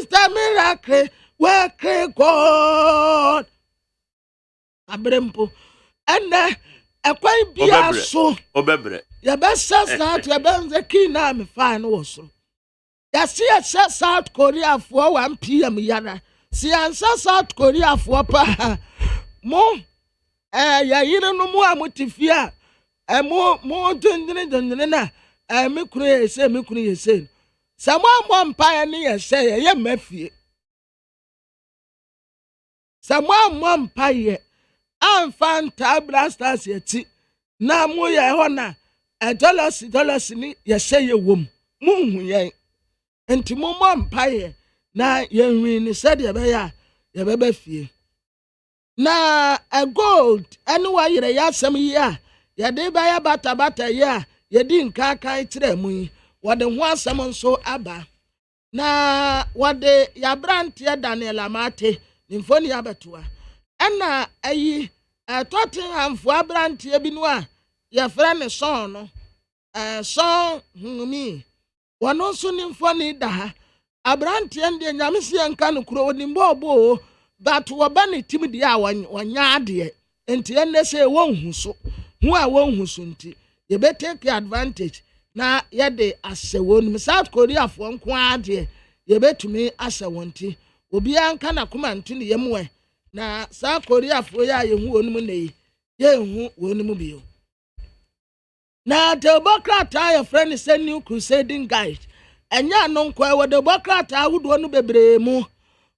is the miracle working God. Abrempo. And a quite be so. Obebre. Your best says that your best the key now me fine also. Ya see a South Korea for 1 p.m. yana. See answer South Korea for pa. Mo ya yina no mo amotifia. Mo dindina me kunu yese. Someone one pioneer say ye mafie. Someone one pioneer. I'm fan blasters yeti. Na mo ye hona. $dollars ni ye say ye wom. Mu ye. Enti mo mpaye na ye nwi ni said ye be ya ye be fie. Na a gold anyway ye ya asem yi a ye de ba ya bata ye ye di nka kan kire mu yi. Wode ho asem nso aba. Na wode ya brant ye Daniel Amate nimfoni abetoa. Ena ayi Tottenham fo brant ye bi no a ye fra ne son no. Son humi. Wano so nimfoni da ha. Abrante ende nyamesi anka no kuro onimbo bo but woba ne tim de a wanya ade. Enti enne se wonhu so. Hu a wonhu so nti ye be take advantage na ye de asewon South Korea fo nko ade ye betumi asewonti obi anka na kuma ntu ne yemwe na South Korea fo ya ye hu onum ne ye hu onum bio. Na Democrat your friend is a new crusading guide. Enya no nkwa wo Democrat awodo no bebre mu.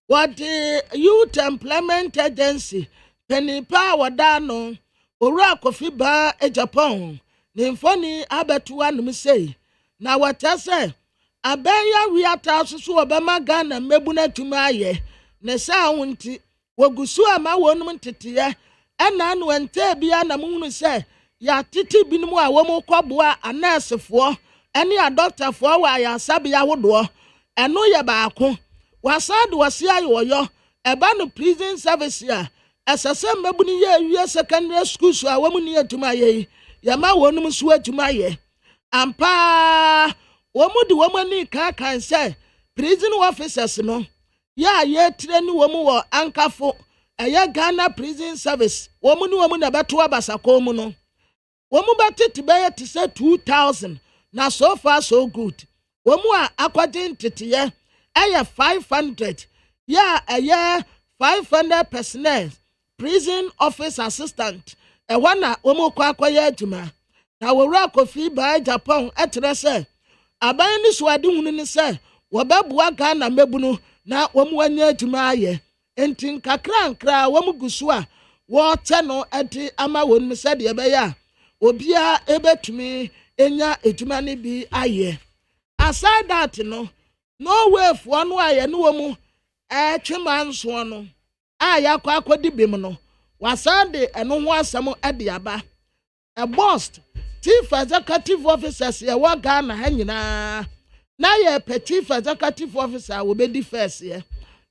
What the Youth Employment Agency penipa wada no owura Kofi ba Japan. Nimfoni abetu anu sei. Na wata se abenya wiata so obama Ghana mebu na tuma aye. Ne sa wonti wogusu ama wonum ntete ena anu ente bia na mu se ya titi binimu a wo mo kwaboa anasefo ene a doctorfo wa ya sabia wodo eno ye baako wasade wase ayo eba no prison service ya esese mabuni ye awie secondary school so a wo mu ni atuma ye ya ma wonum so atuma ye ampa wo mu di wo mani kan say prison officers no ya ye tire ni wo mu wo ankafo eye Ghana prison service wo mu ni wo mu na beto abasako mu no womu batiti beye to say 2,000 na so far so good. Womu a according to ye 500 ya 500 personnel prison office assistant wana womu kwa ye adwuma na wowura Kofi ba Japan etre se aban ni so ade hunu ni se wobabua Ghana mebunu na womu anya adwuma aye enti nkakra womu gusu a wo te no ade ama wonum se de be ya obia ebetumi enya edwuma ne bi aye. Aside that no way for no aye no mu twema nso no aya kwa akodi bim no wasande eno ho asem ade aba a boss chief executive officers ye wa Ghana ha nyina na ye chief executive officer wo be di first ye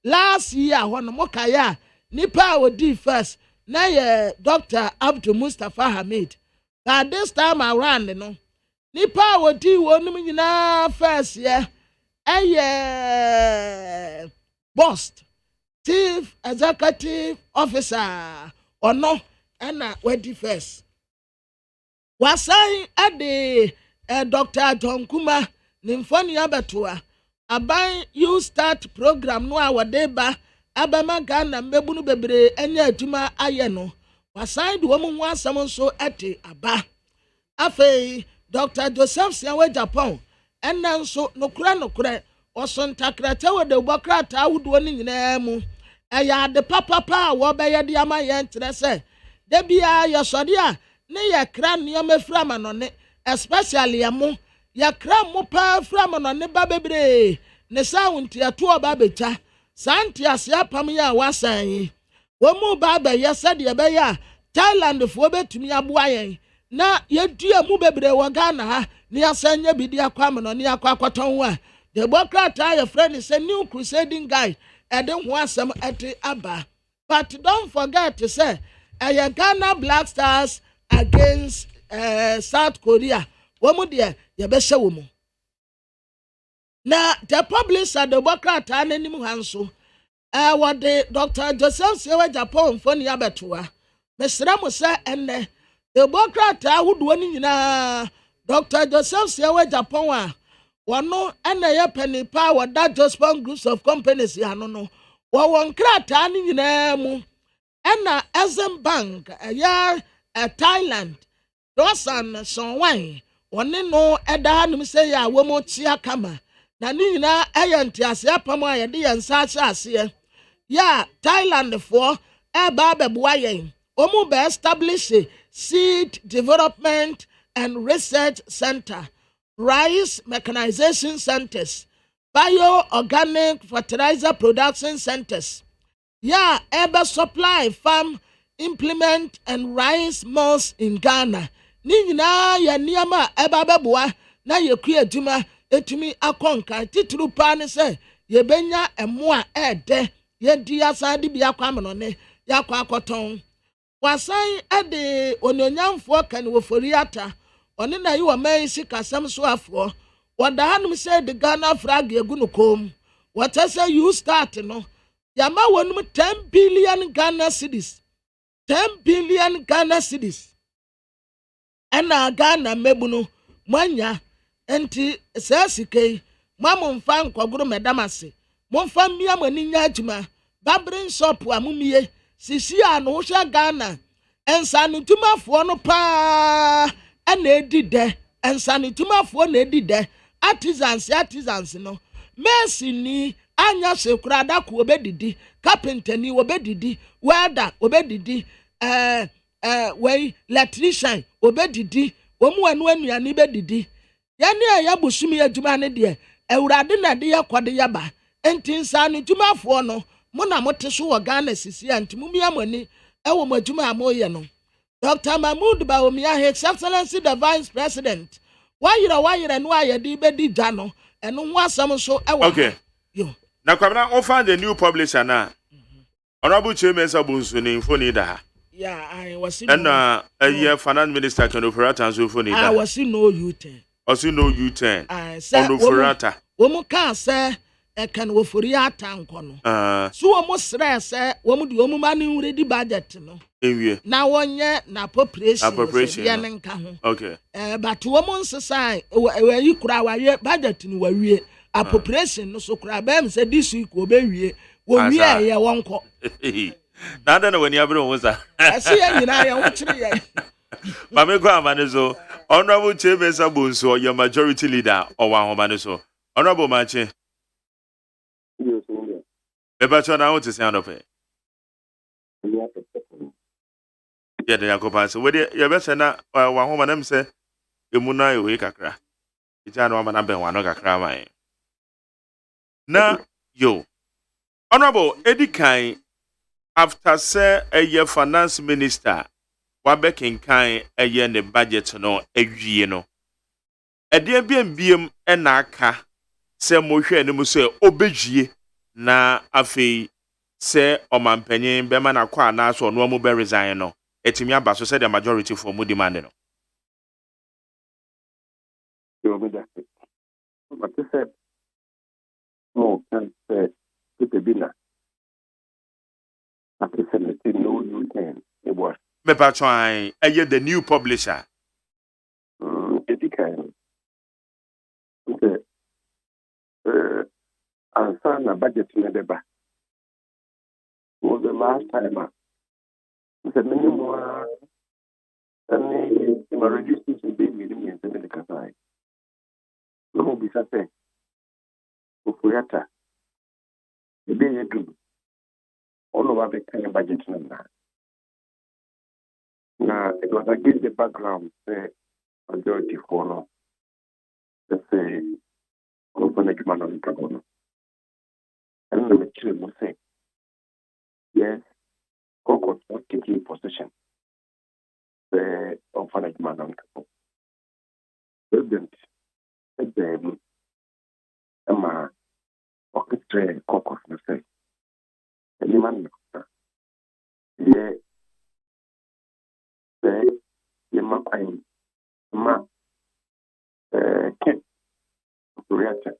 last year ho no mokaya nipa wo di first na ye Dr. Abdul Mustafa Hamid. But this time around, no, nipa wodi wonum nyina first year, boss, chief executive officer, or no, and wedi first. Wasai at the Dr. John Kuma, Nimfoni Abatua, abai you start program no awadeba, abama Ghana mebunu bebre enya adwuma ayeno. Waside woman was someone so ate aba. Afe Dr. Joseph Siawe Japan and then so no kra or son takrata with the Bokrata would winning in emu. Aya the papa wa be ya dia ma yentre se. De bia ya sodia ne ya kra ne ma frama no ne especially amu ya kra mo pa frama no ne ba bebre ne sa wonti ato oba becha santi asia pam ya wasan yi. Womu baba ye said ye be ya Thailand fo betumi aboa yen na ye dua mu bebre wo Ghana ha ne asanya bidi akwam no ne akwaton wa the Bokrata your friend is a new crusading guy and then who asem ete aba but don't forget to say Ghana Black Stars against South Korea womu de ye be hye womu na the publisher the Democrat ananim hanso what the Dr. Joseph Sewa Japan phone yabetoa mesra mo se enne the Democrat ahodo ni nyina Dr. Joseph Sewa Japan a wono ena ye penny power that Jospon groups of companies ya no wo won krata ni nyina mu ena Exim Bank ya Thailand dosan sonwan one no eda hanum se ya wo mo tia kama na ni nyina ayante ase apam a ye de yansa ase ya Thailand for eba beboa yen omu be establish seed development and research center, rice mechanization centers, bio-organic fertilizer production centers. Yeah, ever supply farm implement and rice mills in Ghana. Ni nyinaa ya nneɛma eba bɛboa na yɛkua adwuma etumi akɔnka titiri paa ne sɛ yɛbɛnya ɛmoa ɛɛdɛ yɛdi asade bi akɔ ameno ne yakɔ akɔtɔn. Wasan ade onyonyamfoɔ kan wɔ Foriata ɔne na yi wɔ man sika asɛm so afoɔ wɔda hanom sɛ de Ghana flag egu no kom wɔtɛ sɛ you start no yama wɔnum 10 billion Ghana cedis 10 billion Ghana cedis ɛna Ghana mebu no mwanya enti sɛ sika yi mamomfa nkɔgoro medamase momfa mmia mani nya adwuma babrin shop a mumie sisi a no hwɛ Ghana ensanutumafoɔ no paa ɛna edi dɛ ensanutumafoɔ na edi dɛ artisans no mesini anya sekura dako obedidi carpenter ni obedidi welder obedidi wey electrician obedidi omu anu anuane bedidi yane a yabusumi adwuma ne de ewurade na de yakode yaba enti ensanutumafoɔ no mo na mote so wɔ Ghana sisi anti mumi amani ewo madwuma amoye no Dr. Mahmoud Bawumia His Excellency the Vice President wayira no ayede bedi dwa no eno ho asam so ewo okay yo na kwabena offer the new publisher na honorable chairman sabunsu ni phone da ha yeah I was in and a finance minister can operate so phone da I was in no U10 also no U10 I said operate wo mu kan say kan wo Foriata nko no so wo mu stress wo mu de wo mu mani ready budget no enwie na wonye na appropriation ya nka ho okay but wo mu nsesai we yi kura wa ye budget ni wa wie appropriation no so kura ba say this week wo be wie wo wie ye wonko na da na wani abere wo sa asi ya nyina ya wo kire ya ba me kwa amane so honorable chairman sabunsu your majority leader owa homane so honorable mache yes eba cho na ho te se anope yeah the yakopa so we ye be se na wa homa nam se emu na we kakra ija na ma na ben wa no kakra man na yo honorable edikan after say a finance minister wa be kenkan eye ne budget no awie no ede biem na aka se mo hwe ne mu se obedwie na afei se omampanyin be ma na kwa na so no mo be resign no etimi aba so say the majority for mo demand no yo me da but they said no can say to be na after 17 no you can it was me pa try eye the new publisher it can okay and a budget in the back was the last time the minimum and my reducing to be million in the Kasai. No be sate. Ukuyata. The day you do. All over the kind of budget now. Now it was against the background the majority for no. Let's say AGYEMAN on the and the material will say, yes, Coco was taking possession of AGYEMAN on the President said them, Emma, orchestra Coco, you say, and the man, yeah, ma, Kent, Koreata,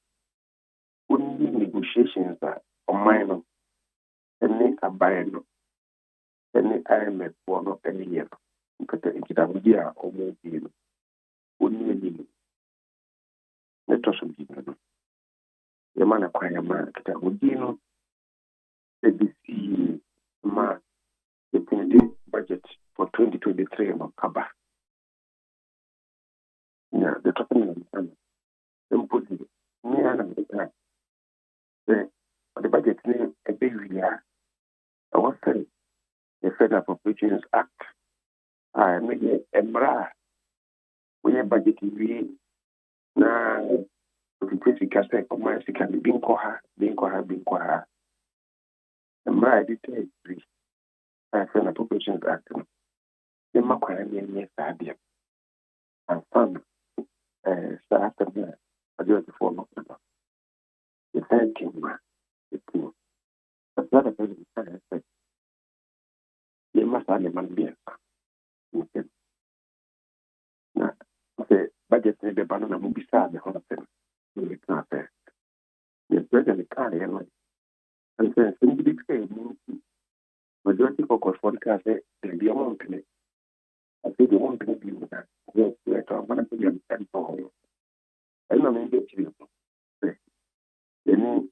abaeɛ no ɛne IMF-foɔ no ɛne yɛ no nkitahodie a ɔmo die no ɔni anim ne tɔ so bi no yɛma no kwan yɛma nkitahodie no ɛbɛsi ma yɛtumi budget for 2023 no aba. Yeah, the talking of the input me and the budget name a big year. I was saying the Federal Appropriations Act. I made a bra. We are budgeting we now the critical say for my second being coha. The my details three. I Federal Appropriations Act. The Macquarie yes, I did. And fun. So after that, I do it before October. The 13th month, the 2. But not a person said, you must have a man be a now, the budget in the banana will be sad, the whole thing. It's not fair. The president can't hear me. And since somebody say, majority focus for the car say, there'll be a mountain. I think the one thing you that. Yes, I'm going to put you on the I don't mean get you. Then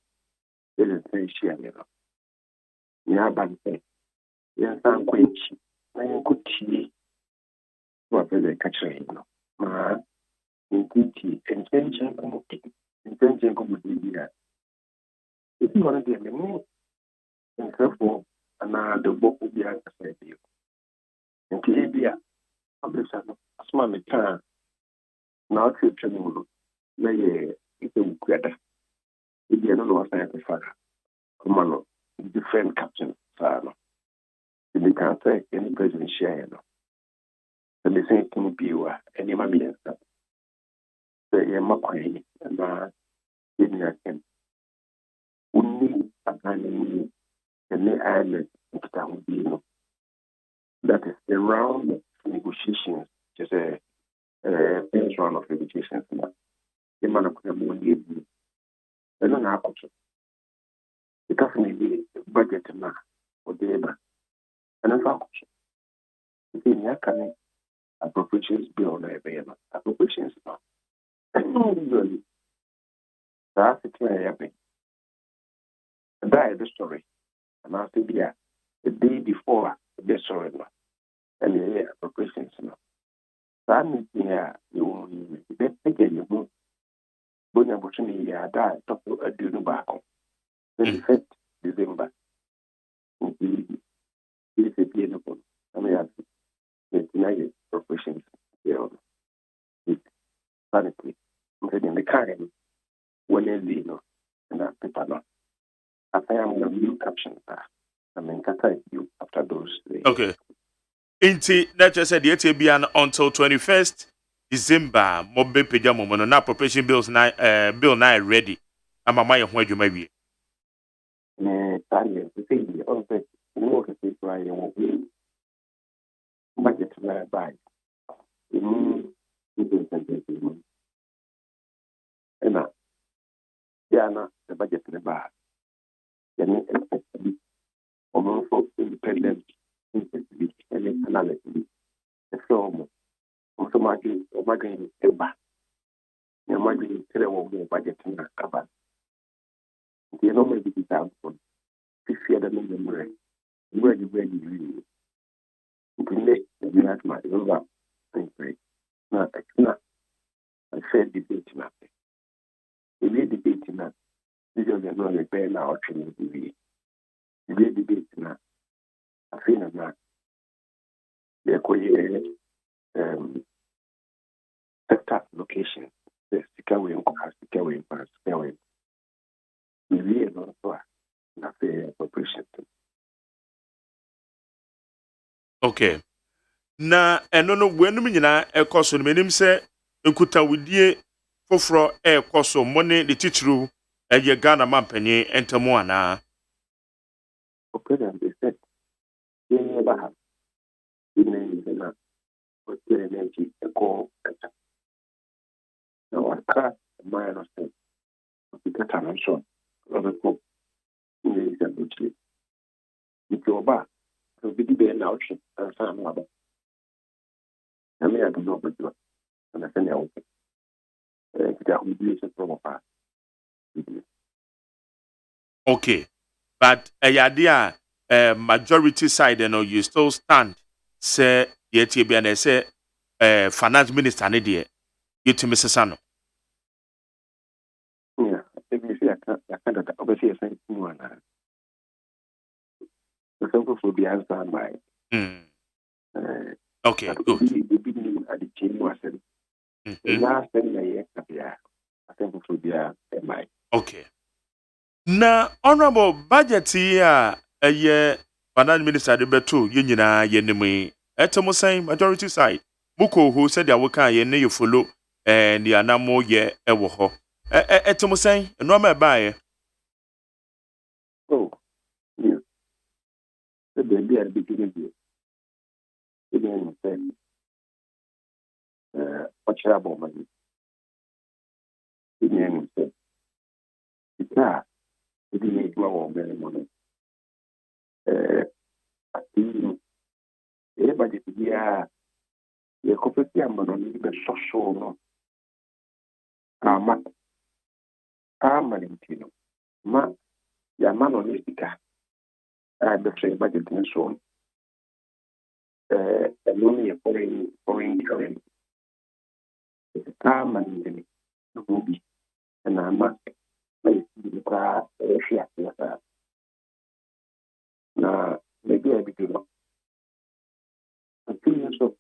there's a share, you know. Yeah, but yes, I'm quite cheap. I am good tea. What is the catcher, you know? Ma, in tea, intention, intention, come here. If you want to get the moon, and so forth, and now the book will be at the same. And Kibia, I'm just a small time. Now, to training, may it's a credit. If you don't know what I have to fire, come on, different captain, sir. If you can't say any president share, you know. And the same thing be any mammy and stuff. Say, you're my queen, and give me a can. Only a tiny and the island would be, you know. That is the round of negotiations, just a first round of negotiations. The man of the moon, I don't know how to. It doesn't be budget now or the ever. And if I could see me, appropriations bill on a appropriations now. Usually, that's the clear thing. That is the story. And I'll say, yeah, the day before the story, and the appropriations now. So I mean, yeah, you again, you move. But unfortunately, yeah, that talk to a dude back on 25th December. It's a beautiful. I mean, it's United Professions. It's sanity. I'm saying the kind when you know, and that paper now. I am going to view captions. I mean, you after those days. Okay. Inti, that just said the ATBN until 21st December, Mobile Pajama Mono, na appropriation bills bill 9 ready. I'm a my where you may be. The thing, all the work is right, you won't be budget to buy. And yeah, the budget in the bar. Almost independent analysis. So, also my game, a bar. You might be more budget in a cover. You know, maybe it's out for 50 other memory. Where you really. You have my over. Not I said debate nothing. If you debate not, this is not a bear now training TV. If you debate not, I feel not. They're quite sector location. The Sikaway and Sikaway and Sikaway. We really don't know. Not the appropriation. Okay. Na eno no wenum nyina ekoso no menim se ekuta wudie foforo ekoso money the titru eye Ghana mampanye entamo ana. Okay, then they said, you never have. You never but the energy a call. Now, I can't mind of them. Because I'm sure. Robert Pope, in the example, the into Oba, so be the now, and some other. I mean, I don't know, but and I send out. That would be a proper. Okay, but a idea majority side, you still stand. Say the ATB say finance minister ne deɛ yɛtumi sesa no. Yeah, if you see a kind obviously a sense one. The simple will be answered by. Okay, good. The beginning at the chain was the last 10 years. I think it will be a my. Okay. Na honorable budget here a year finance minister de beto ye nyina ye nemu etemo san majority side buko who said ya woka ye ne you follow ni anamo ye ewo ho etemo san no ma ba ye. Oh, yeah. The baby at the beginning here. Again, what's your money? Again, it's not. It didn't go very money. I think everybody here, the corporate money is social. No, Valentino, ma, ya mano listica. The same budget and so on. And only a foreign currency. It's a time and the ruby, and I must. Now, maybe I begin. Until so,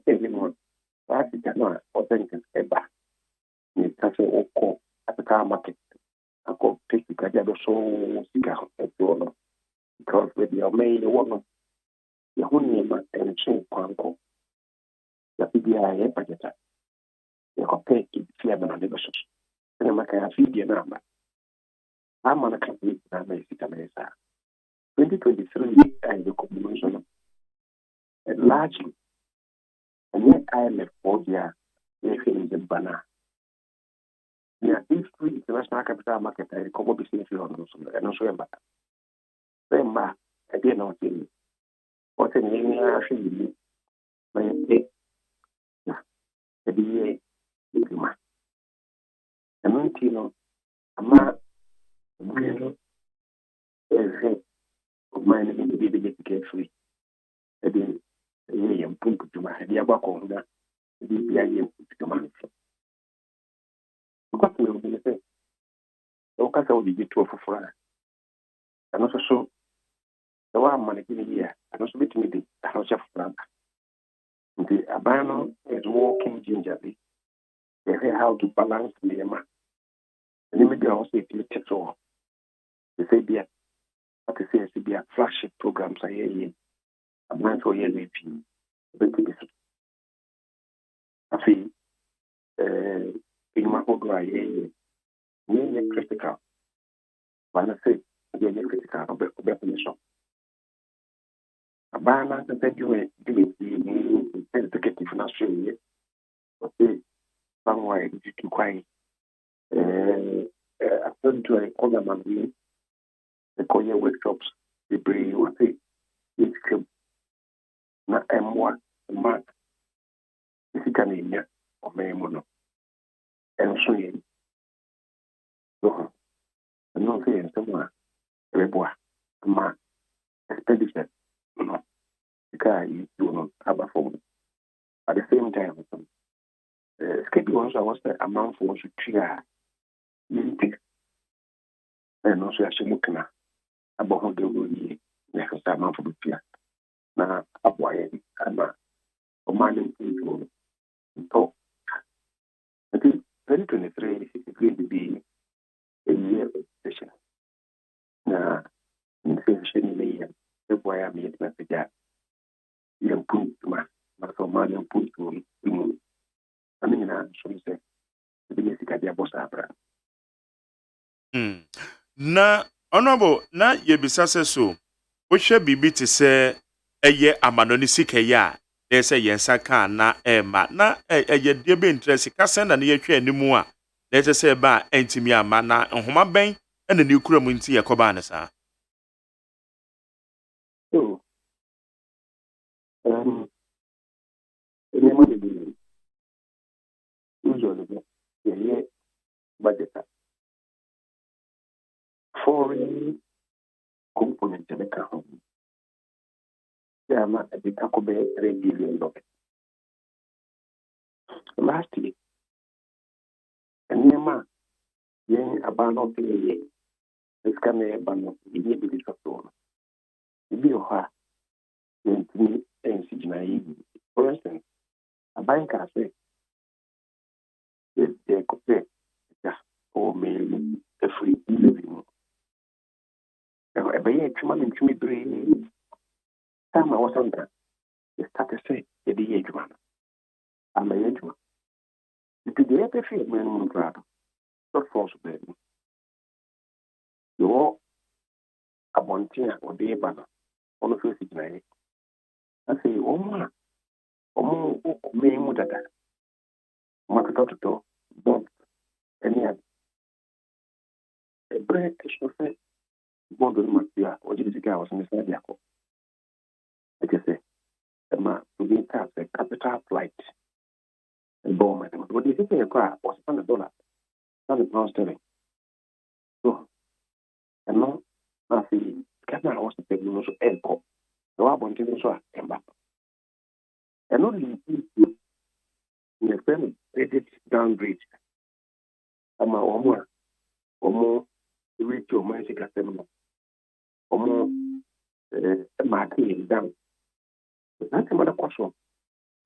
anyone, I think I know authentic ever. It's such a call at the car market. I call take the Gajado so cigar at the because with your main woman, the honey and chain quanko. The PDI budget. The opaque chairman of the bishop. And I can feed your number. I'm on a company that may sit a mesa. 2023 and the combination largely, and yet I am a 4 year, the banner. Yeah, if we international capital market, I recover business and also about them. I did not think what an actually my the BA diploma. And Montino, a man, of mine in the baby get free. I didn't pump to my head, Yabaconda, the BPI to man. What will be the same? So, I will be to a fire. And also, so the one money in a year, and also between the house of Frank. The Abano is walking gingerly. They say how to balance the man. And maybe also it will take all. They say, yeah, what they say is be a flagship programs. I hear you. A man for years with you. I feel, in my whole I hear you. You're critical. When I say, you're critical of the definition. A banner that said you give it the executive in Australia. But somewhere did you quite according to a Parliamentary, the Korea workshops, they bring you a thing. It's not M1, Mark, if you can in there, or Maymono. And so you go. And no saying somewhere, Rebois, Mark, expenditure, no, because you do not have a phone. At the same time, schedule also was the amount for us to trigger. And also, actually looking at about how they will be next time for the fear. Now, why I'm a commanding people talk. I think 2023 is going to be a year of session. Now, in the session, that's why I made my figure. You put my commanding put to I mean, I'm sure you say, the basic idea was Abraham. Na honorable na yebisa se so wo hwe bibi te se eye amanoni sikaye a dey say yensa kan na ma na eye de be interest ka sen na ye hwe animu a dey say ba antimi ama na nhoma ben na ni kura mu nti yakoba ne sa usually yeah budget foreign component in the account. Yeah, the Tacobe $3 billion. Last year, and Yama, yen abandoned the this can be abandoned immediately. If you are going to for instance, a banker say, they could say, or maybe a free living. A bay, commanding to me, time I was on that. They started to say, the age man. I'm a age man. If you get a free minimum grad, not false, baby. You a MONTIE or the banner on the first night. I say, oh, ma, oh, me, mudada, Makato, Bob, any other. A bread to say, Bondul Matia, or Jessica was in the side. I just say, the man to be taxed a capital flight. And bomb, what do you think a car was $100, £100 sterling? So, and no, I see, Canada was the table also airport. No, I want to so came back. And only in the family, they did downgrade. I'm a more, or more, reach your magic assembly, or more, marking down. But that's another question.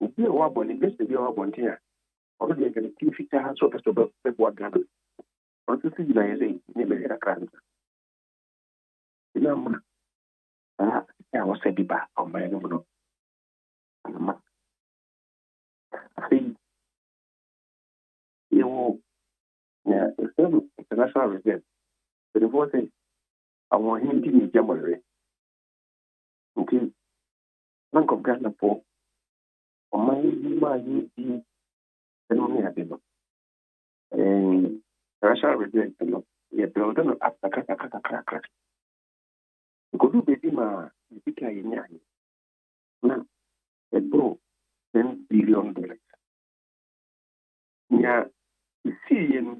If you are born, invest in your MONTIE, or you can keep it as well as to what Ghana. Or to see, I say, never a crime. I was a back on my own. I think you will, yeah, the international reserve. But the first thing, I want him to be January until Bank of Ghana for my and only at the and international reserve. Yeah, build them up the crack. Go to Bedima, now, a bro, $10 billion. Yeah, you see, you know,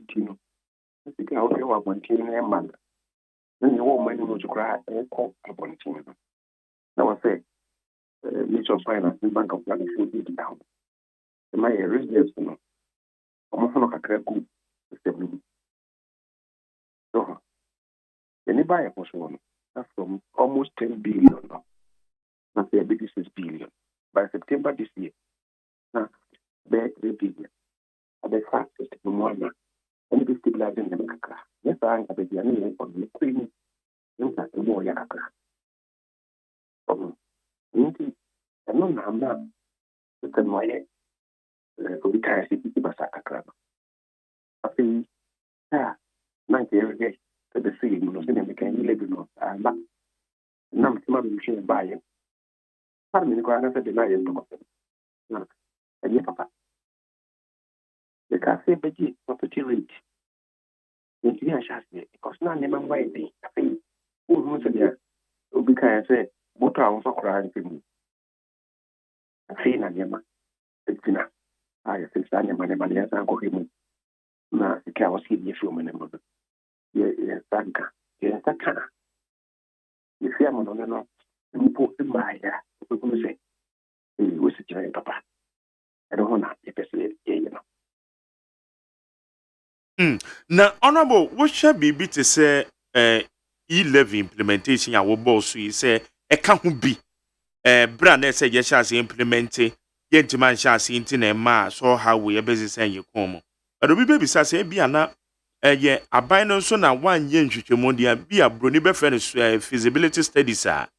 I think I want MONTIE a man. Then you want money to cry and call upon team. Now I say, Minister of Finance, the Bank of Ghana should be down. My residence, you know, I'm not a crack good. So, anybody was one. That's from almost $10 billion. That's the biggest $6 billion. By September this year, now, they're $3 billion. And the fastest in 1 month. And it is stabilizing the Macra. Yes, I have a journey on the cream. You can do more Yakaka. And no, I'm not. It's a way to be kind of Basaka. I think, yeah, 90 every day to the sea, you know, then can live in but now I'm machine buying. Pardon me, I said, deny it. No, and yet, Papa. The cafe begin opportunity. Into your chassis, because now never waiting. I think, who said, yeah, will be kind of say, what I was crying to me. I think, it's enough. I think, money, as I go him. Now, the cow was hidden a few minutes. Yes, Sanka. Yes, I can. If you are on the put in my we're going to say, what's the giant papa? I don't want to persuade you know. Now, honorable, what shall be to say E-levy implementation? Our boss, we say, a can't be brand say, yes, as implemented, yet man shall see in a mass or how we are busy saying you come. But we baby says, be an yeah, a bino so now 1 year mondia be a brunibe friend feasibility studies are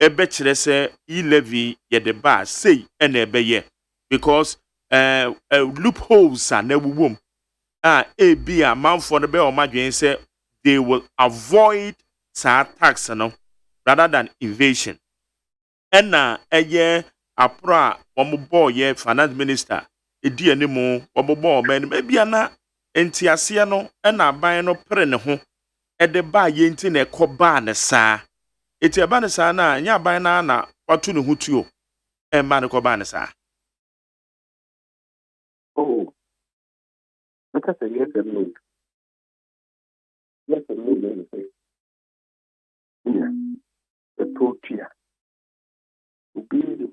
a bachelor say E-levy yet the bar say and a bay because loopholes are never womb. A be a man for the bell margin say they will avoid tax no rather than invasion. And a year a pra one boy ye finance minister a dear anymore one boy man maybe ana entiasiano and a buy no prene ho at the buy yentin a coban sa. It's a banasa na ya buy na watu no hutu and man cobanasa. Oh, because yes and no. Yes and no, then you say, yeah, the thought here, be the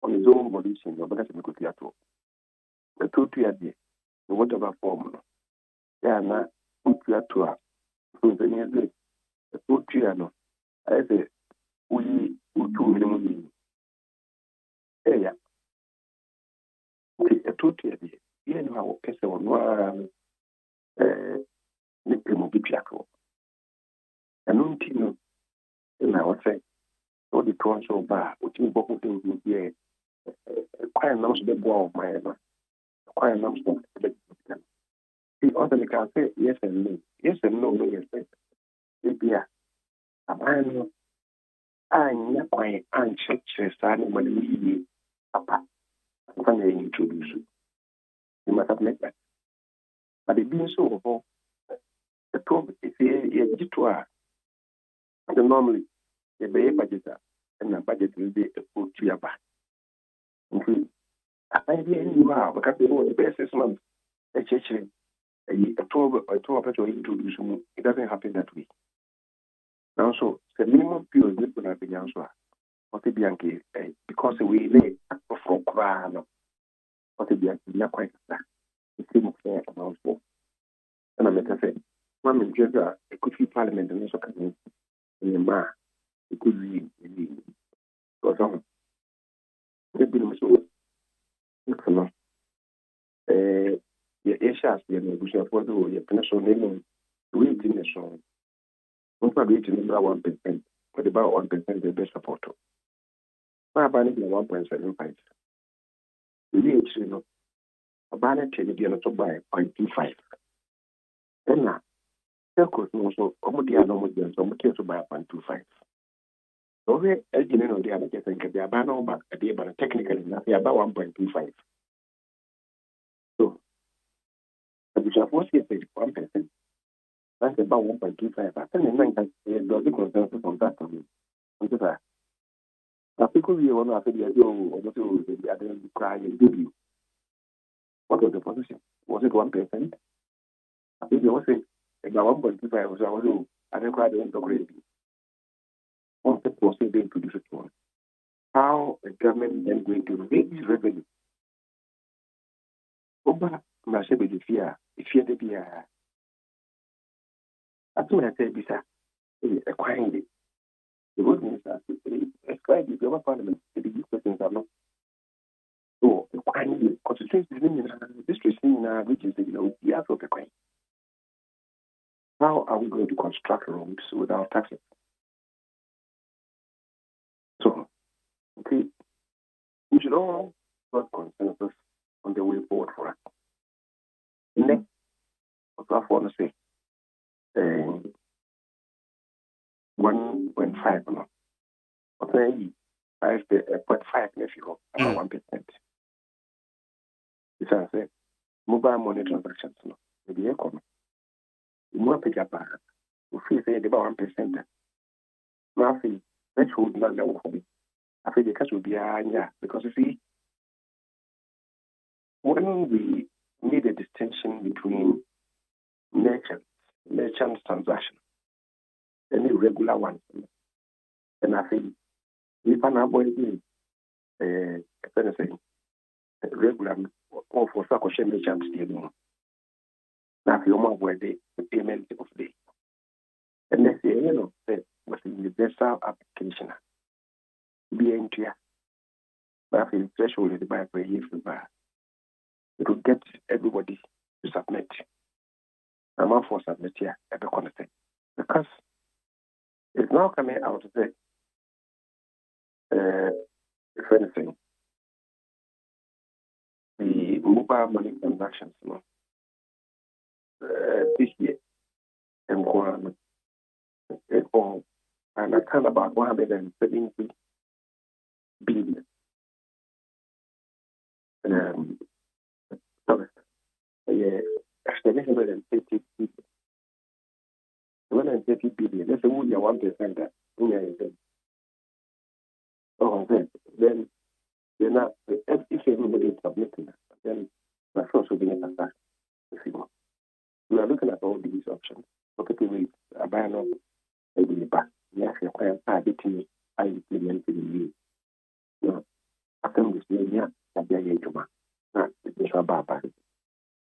on his own volition, but that's a good year too. The thought here, whatever form, yeah, not put you to us. So then you the thought here, no, I say, we do minimum. Yeah, a thought here, yeah, no, I say, one, make them be careful. And no, in our say, all the tons of bar, which in both things would be quite a number of the ball of my quite a number of the other can say yes and no. Yes and no, no, yes. Maybe a man, I'm not quite anxious, and when we apart when they introduce you, you must have met that. But it being so, the problem is a normally a bay budget and a budget will be a full 2 year back. I you are because they know the best is month. A church, a 12 to introduce you. It doesn't happen that way. Now, so the minimum period is going to be answered. What the Bianchi, because we lay for Quran, what the Bianchi, not quite that. It seems fair about four. And I'm going to say, one in Jeddah, it could be Parliament and also coming in the Ma, it could be because of the bill so excellent. The Asians, the negotiation for the national name, waiting the song. Not waiting about 1%, but about 1% the best support. My banning 1.75. The actually no. A banner can be able to buy 0.25. Then now, circles also, Omodia no more than some to buy 0.25. So we again on the other case and get the banner back at the banner technically nothing about 1.25. So the shall force it 1%. That's about 1.25. I think the consensus on that. I think we want to say the other cry and give you. What was the position? Was it 1%? I think they were saying about 1.25 was our I don't cry the crazy. What the process they produce it for? How the government then going to raise revenue? Over Mashabi the fear, if you had be I think I said, Bisa, acquiring it. The word means that ascribe the government parliament to the questions are not. So, acquiring the constituency in districts in regions, we have to acquire. How are we going to construct roads without taxes? So, okay, we should all got consensus on the way forward for us. Next, what I want to say, 1.5 no. Okay, 5.5 if you go about 1%. This I say mobile money transactions no. Maybe economy. You more pick up we feel say about 1%. Now see threshold not level for me. I feel the cash will be yeah because you see when we made a distinction between merchant transactions and the regular ones. And I think if an avoid regular or for such merchant dealing, now if you avoid the payment of the and let's say that was the universal application. Be entry, but I think threshold is by per year for bar. It will get everybody to submit. I'm out for submit here every content because it's now coming out of the if anything, the mobile money transactions this year and and I count about 170 billion. Sorry, actually 150 billion. 150 billion. That's only 1%. Oh, then not if everybody is submitting, then my first will be a We are looking at all these options. Okay, we are buying up a back. Yes, I implement in you. After this year,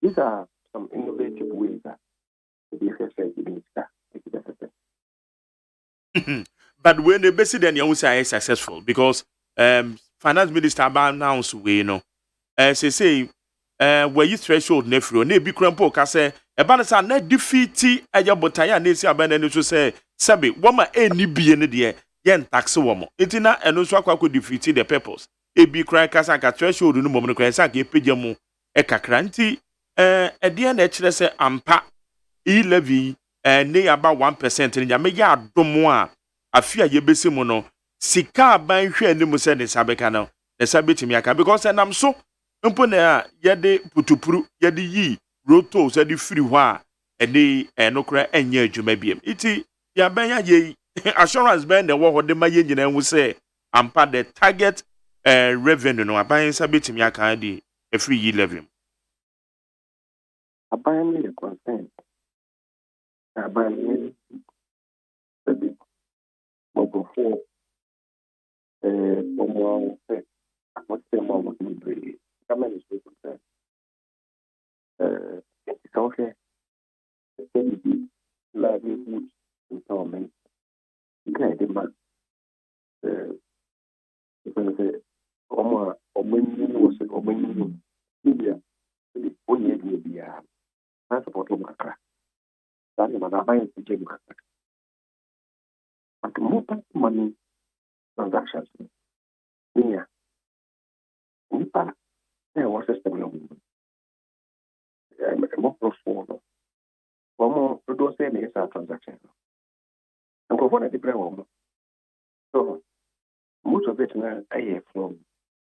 these are some innovative ways that the FSA is But when the basic then you say is successful because finance minister announced we say where you threshold nefro na ebi krampo ka say e ba na say na defeat eya botaya na esi aban na so say sabe woma eni bie ne de yen tax womo etina eno so akwa defeat the purpose ebi kran ka say ka threshold no mom no kran say ka epegya mu e kakra nti e de na kire say ampa e levy ne aba 1% ne nyame ya adomo a afia ye besi mu no sika aban hwe anim say ne sabeka no ne sabetimi aka because enam so mpo na yɛde putupuru yɛde yi roto yɛde firi hɔ a ɛde ɛnokora ɛnyɛ adwuma biem iti yɛabɛnya yɛ assurance bɛn na ɛwɔ hɔ de ma yɛ nyinaa hu sɛ ampa the target revenue no aban nsa bɛtumi aka de ɛfiri yi levy mu. Aban no yɛ concern aban no sɛbi mɔbɔfoɔ ɔmo sɛ akɔsɛ ma ɔmo bebree government is very concerned. It's also the livelihood empowerment. You can't demand because India, the only will be a transport of Accra. That is what buying the James. But more money transactions. Yeah. What system of more profound. One more, don't say any transaction. And go for the different. So, most of it now, I have from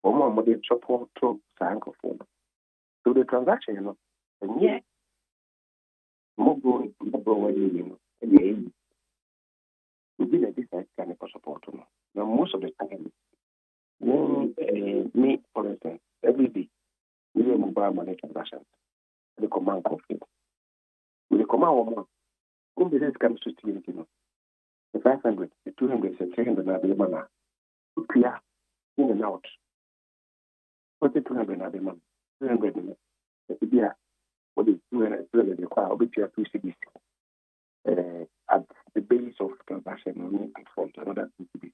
one more model support to Sanko phone. So, the transaction, and yet, more going, and the will be like this kind of support. Now, most of the time, me, for instance, every day, we have mobile money transactions. The command conflict. With the command one, when business comes to steal, the 500, the 200, the 300, the money, clear in and out. What the 200 are the money? 300 minutes. The idea, what is 200 require, will be 2 cities at the base of transaction and front, another CCB.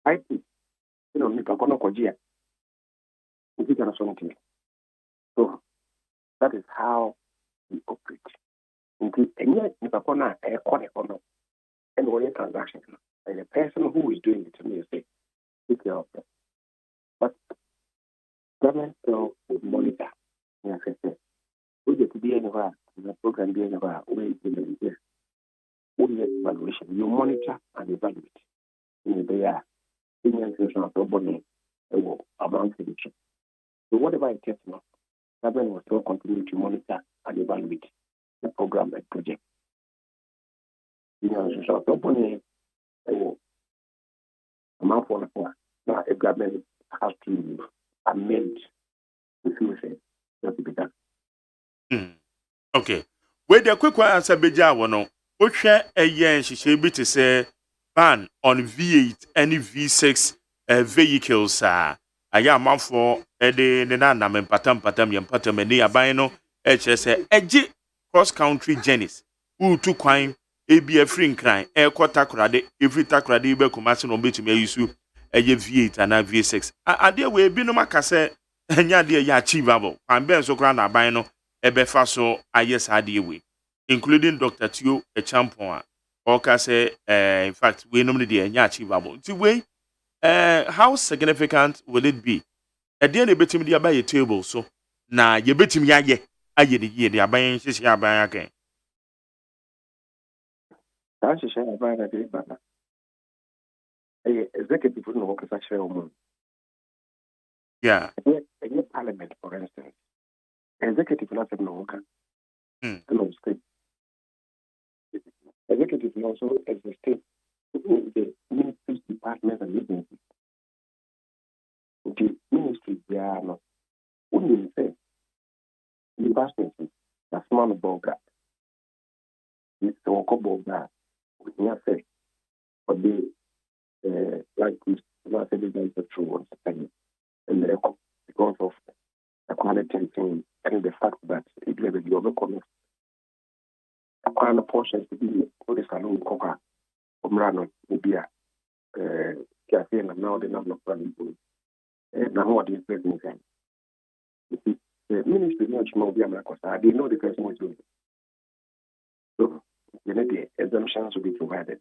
I think, Nikakono Kojia, we can something. So, that is how we operate. And yet, Nipakona, and one transaction. And the person who is doing it to me is say, take care of them. But government will monitor. Yes, yes. We get to be anywhere, the program be anywhere, we evaluation. You monitor and evaluate. They are Indian institutional money amount prediction. So whatever it takes now, government will still continue to monitor and evaluate the program and project. Indian institutional money amount for now a government has to amend the future that to be done. Okay. Wait the quick one answer beja wono. Wohwe eye nhihye bi te say ban on V8 and V6 vehicles aya amanfo de ne na na patam eni aban no kire say eje cross country journeys utu kwan ebi afri nkran takorade every takorade be komase no betumi ayisu eye V8 and V6 ade we bi no maka say enya de ya achievable kwan ben so kra na aban no ebefa so ayes ade we including Dr. Tio Echampon or say in fact we normally de enya achievable ti we how significant will it be at the end of betimi dia buy table so na ye betimi aye de ye de aban hyehyɛ aban akan That's a shame about that, but executive no work as a share. yeah A parliament, for instance, executive not no worker. No state. Executive also as the state, the ministries, departments, and agencies. The ministry, they are not only say the basket, the small boga, it's a walk boga, with your face, but the like we said, the true ones, and because of the quality thing and the fact that it will be overcome. A kind of portion to be what is a long coca, Omrano, Ubia, Cafe, and now the number of people. Now, what is present? The ministry much more be America. They know the person was doing. So, the exemptions will be provided.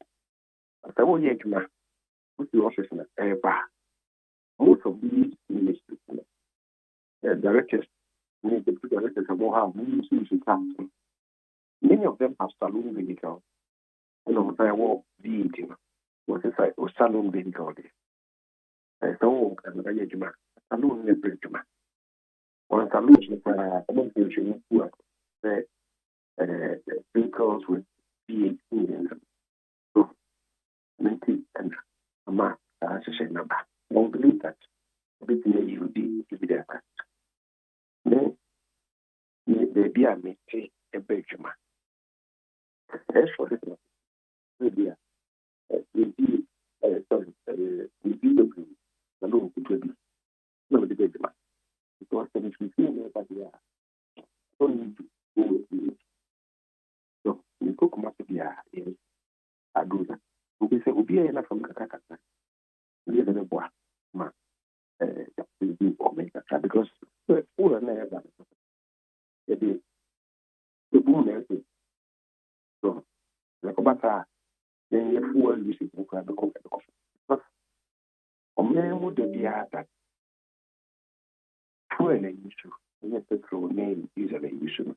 After 1 year, with the office in a bar, most of these ministries, directors, need the directors of how we come. Many of them have saloon vehicles. You know, I walk the what is like a saloon vehicle. I don't know, saloon is very much. One solution for communication who are vehicles with V8 engines. So, MONTIE and AMA are a number. I don't believe that. A bit maybe will be there. Then, maybe I may take a Belgium. As for this, maybe sorry, the saloon could be no the Belgium. Because if we see anybody, don't need to go with it. So, we go come up to the I do that. We say, we are from Kakaka. We are the boy, man. Because all and never. The boom is so, like about then you fool, you see, you can go the coffee. But, man, would be that fuel issue, yes, the true name is an issue.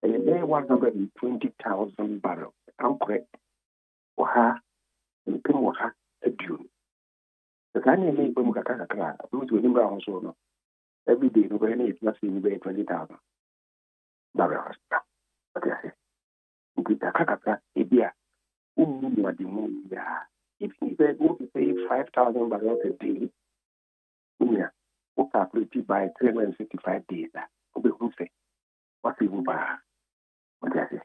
And there 120,000 barrels. I'm correct. For her, and pay what her a dune. The kind of name from Kakaka, who's with him also. Every day, nobody is not seeing 20,000 barrels. Okay, I say, with the Kakaka, Ibia, if you go to pay 5,000 barrels a day, yeah, what calculated by 365 days, who say, what you will buy? What I say,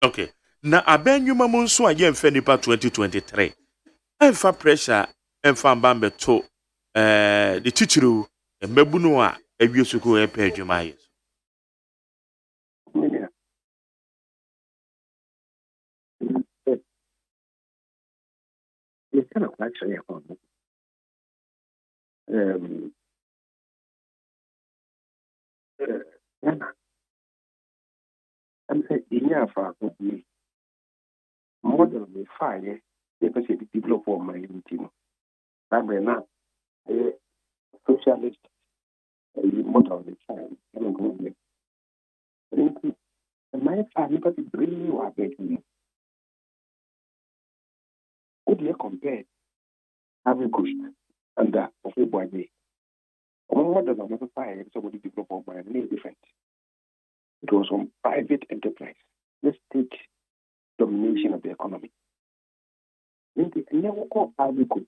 Okay. Na abenwuma mu nso a yɛmfa nipa 2023. Ɛmfa pressure ɛmfa mbambe to the titiriw mmabunu a awie suku ɛpɛ adwuma yɛ. It's kind of actually a fun. I'm saying, in your father, more than the fire, they can say the develop for my team. I'm not a socialist, a model of the time. I don't know. And my family, but it's really what they do. Would you compare having Kush and that of a boy? More than another fire, somebody develop for my name different. It was from private enterprise. Let's take domination of the economy. Never call private goods.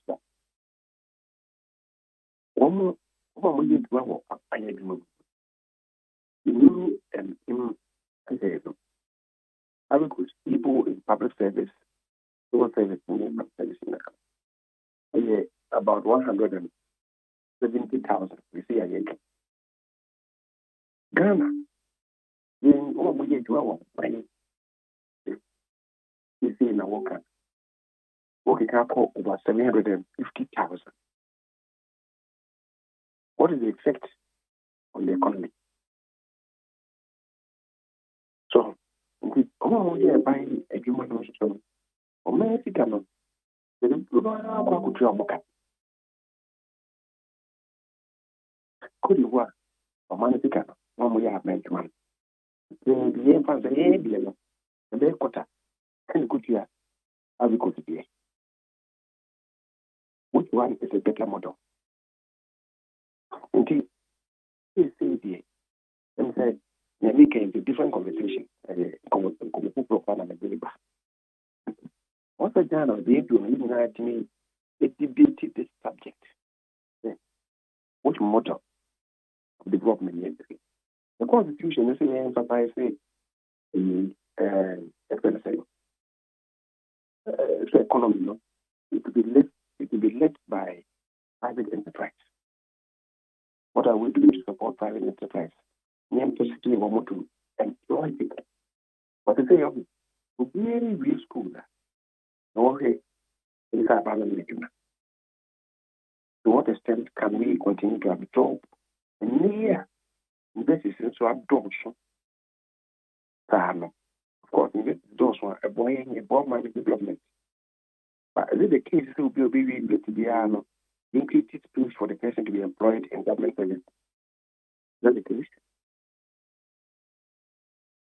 One more you do I agree. You and him, I say, private goods, people in public service, civil service, and public service. About 170,000. We see again. Ghana, in what we do our money, we see in our work. Okay, can call over 750,000. What is the effect on the economy? So, we are buying a human resource. Or Mexican, they don't go to your market. Could you work? Or Mexican, one we have made one. The infants, the ABL, the big quarter, and good year, how we go to be. Which one is a better model? Indeed, he said, and said, you're making a different conversation. What's the journal they do? You know, to me, it debated this subject. which model of development is. The Constitution is emphasizing the economy, it will be led by private enterprise. What are we doing to support private enterprise? We basically want to employ people. But the thing of it, very real school, okay, in Parliamentary. To what extent can we continue to absorb near basis to absorption? Of course, those who are above my development. But is it the case it will be to be increased tools for the person to be employed in government service? Is that the case?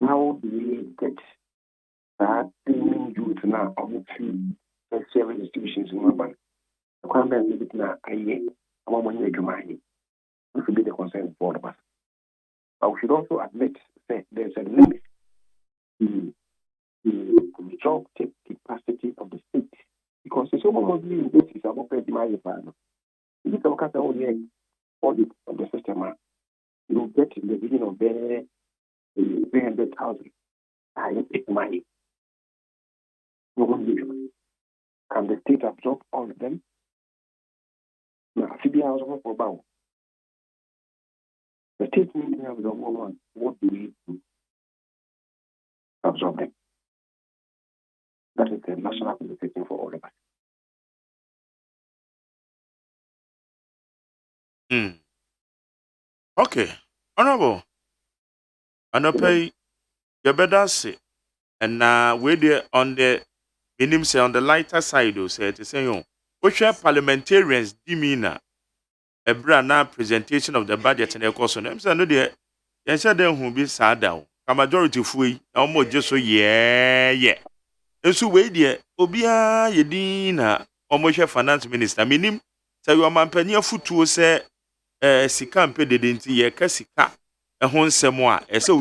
How do we get that youth now on to service institutions in Urban? The government is now a woman make money. This should be the concern for all of us. But we should also admit that there's a limit to the constructive capacity of the state. Because if someone was doing this, is about to my partner. If you look at the audit of the system, you will get the beginning of 300,000. I take money. No one usually. Can the state absorb all of them? Now, CBI was for about. The state needs to absorb one. What do we do? Absorb them. That is the national conversation for all of us. Okay, honorable. Anope, you better say, and now we there on the minimum say on the lighter side, say to say you, which parliamentarians demeanor a brand presentation of the budget and the course on them. So no dear, yes, I don't who be sad down. A majority free, almost just so yeah. And so we dear, Obia Yedina, almost finance minister, minim, say you are my penny foot to say. Sika mpe dede nti ye ka sika ho nsɛm a ɛsɛ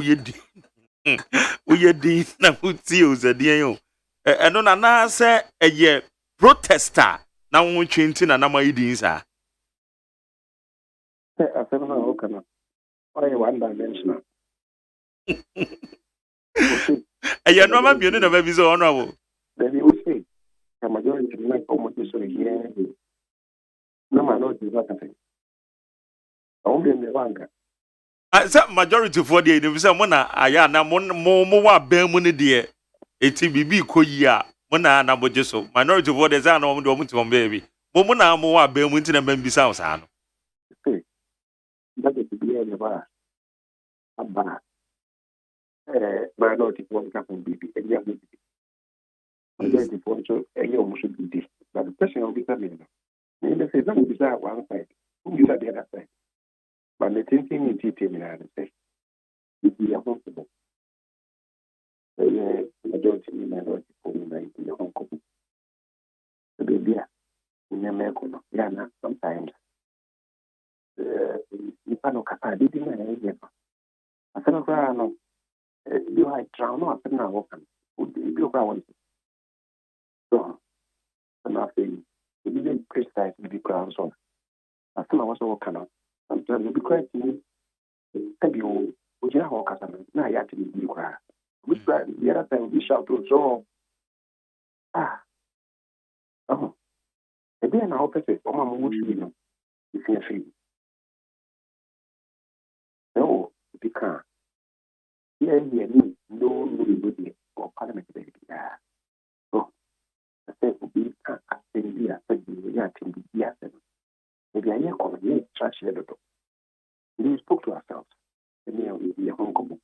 woyɛ din na wotie ozadien yo ɛno na sɛ ɛyɛ protester na wo twe nti na na mayi din saa asɛm no a woka no ɔyɛ one dimensional ɛyɛ nɔɔma mmienu na baabi sɛ ɔno abo baabi wo se ka majority no na ɔmɔte so yɛ na ma no ɔte ba kasa sɛ majority for the nim sɛ mo na ayɛ na mo wa ban mu ne deɛ eti bibi kɔ yi a mo na na bogye so minority for the sɛ na mo de mo ti mo baabi mo na mo wa ban mu nti na ban bi sa saa no budget bi yɛ ba aba minority for the company bibi ɛyɛ mo bibi majority for so ɛyɛ ɔmo so bibi but the person will be coming no ne say that will be one side who be the other side. But the thinking is determined. If we are comfortable, the majority minority for me in the Hong Kong. The baby in America, sometimes if I look at I didn't know. I said, no, you are drowned. I said, no, would you go on? So, I'm not saying, you didn't criticize the ground. So, I still was all kind of. Sometimes you'll be quite to you, which you have customers. Now you have to be cry. Which the other time we shout to so again, I hope it's all my mood, you if you're free. No, you can't. Here, no, nobody or parliamentary. So, I said, we can't be a thing, we are to be a thing. Maybe I hear trash here. We spoke to ourselves. And here we are Hong Kong.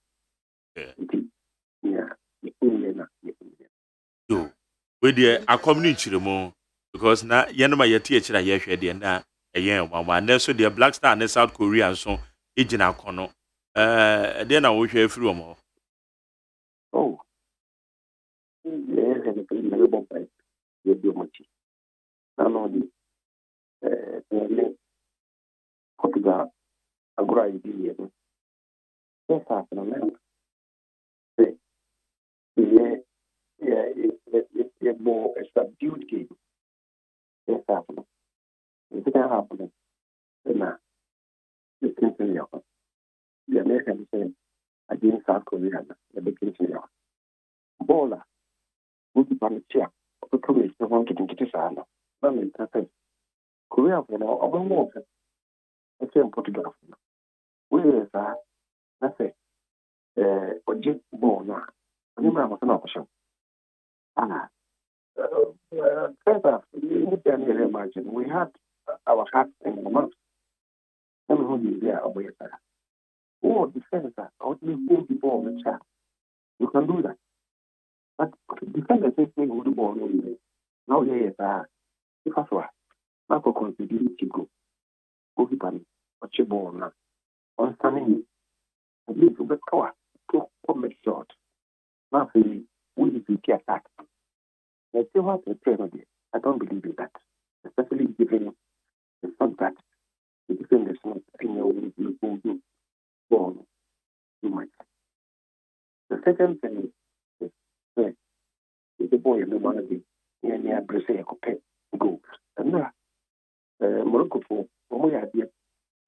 Yeah. Yo, we dear a community mo because na yenoma yeti echira ye hwe de na eyen mama na so de Black Star na South Korea so ejina kono de na wo hwe afiri omo. Oh. Yes, and the very bomb pipe. You do much. Now Portugal, agora idea. Yes, after a minute. Yeah, more a subdued game. Yes, after. If it can happen, then continue. The Americans say against South Korea, the continue. Bola, who's the Panitia, the Commission wanted to get this out. Korea for now, I don't know. I say Portugal. We are, I say, just born now. I was an option. Further, you can imagine, we had our hearts in the mouth. And who is there away there? Oh, defend that. Only who the ball in the chat. You can do that. But defend the same thing with the ball. Now, yes, if I saw, I could consider to go. Go to Pan, but you born now. On standing, at least you get cover to make short. Now, we get attacked. I still have a prayer. I don't believe in that, especially given the fact that the defenders not in your way you born too much. The second thing is the boy in the one of the near Brazil go. And now, Morocco for my idea,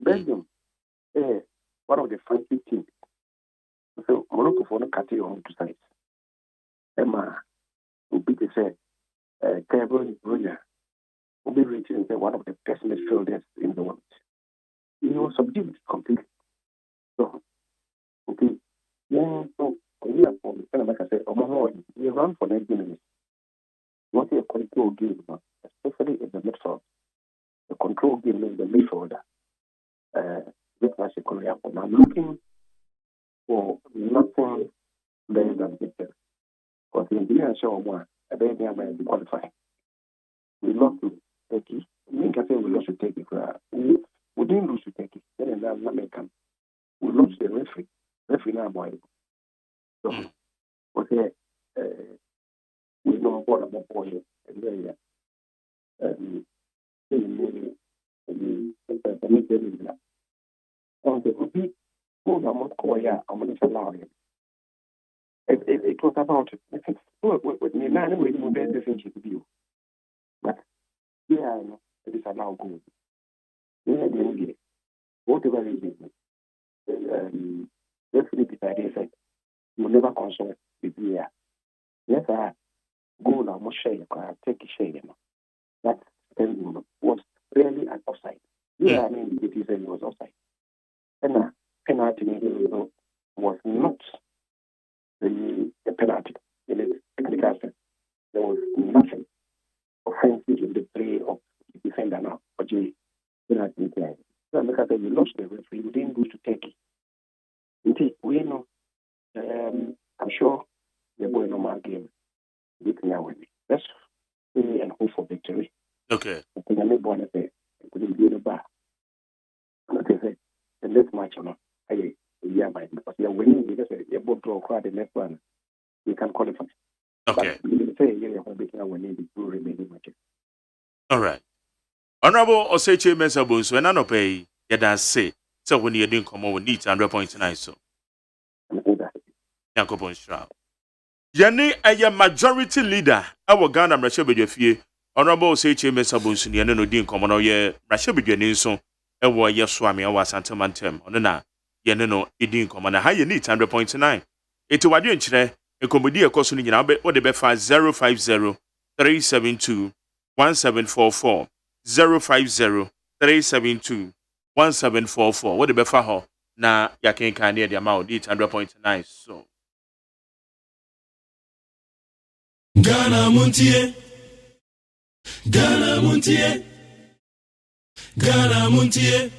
Belgium, one of the French teams. So Morocco for the country on two sides. Emma will be the same. Kevin Brunner will be rated as one of the best midfielders in the world. He was subdued completely. So, okay, yeah, so we are from the like I said, we run for 90 minutes. Not a control game, especially in the midfield. The control game in the midfielder. With my Korea, I'm looking for nothing less than victory. Because in the end, show one. I bet they might be qualified. We lost to Turkey. We can say we lost to Turkey. We didn't lose to Turkey. Then in that American, we lost the referee. Referee now, boy. So, okay, we know what about boy. And then, it was about with me. Now, anyway, we made this into view. But yeah, it is allowed good. Yeah, the India, whatever it is, definitely, I said, you never consult with the yes, I go now, must share, take a share. That was really an offside. Yeah, I mean, it is a was offside. And penalty was not the penalty in its technical sense. There was nothing offensive in the play of the defender now. But you penalty there. So because you lost the referee, you didn't go to Turkey. Indeed, we know. I'm sure the boy normal game. Let's pray and hope for victory. Okay. I think I may want to say it couldn't be the bar. And I say the next match or not. Yeah, because you're winning because you're both draw crowd the next one. You can qualify. Okay. But you say you're going to be winning the two remaining matches. All right. Honorable OSEI Mensah so and anopay yada say so when you didn't come on need 100.9 so. Yakobon Shroud. Yane a majority leader our Ghana Mrashebedefie. Honorable OSEI Mensah so no din come on ye Mrashebedwe so e wo ye swami awa santantem ono na ye no idin come na ha ye need 100.9. Eti wade nkyere ekomodi ekoso no nyina wo de be fa 050 372 1744 050 372 1744 what the befa ho na yakenkan near the amount 100.9 so Ghana Montie Ghana Montie Ghana Montie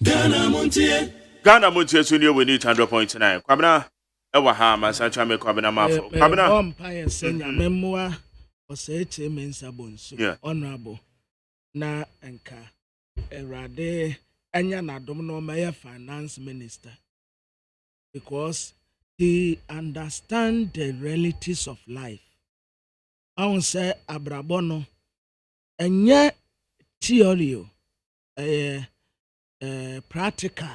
Ghana Montie Ghana Montie so near we need 100.9 kwabena ewa ha masancha me kwabena mafo kwabena empire senya memoa OSEI Mensah so honorable na enka erade anya na dom no my finance minister because he understand the realities of life. I won't say abrabono enye theory practical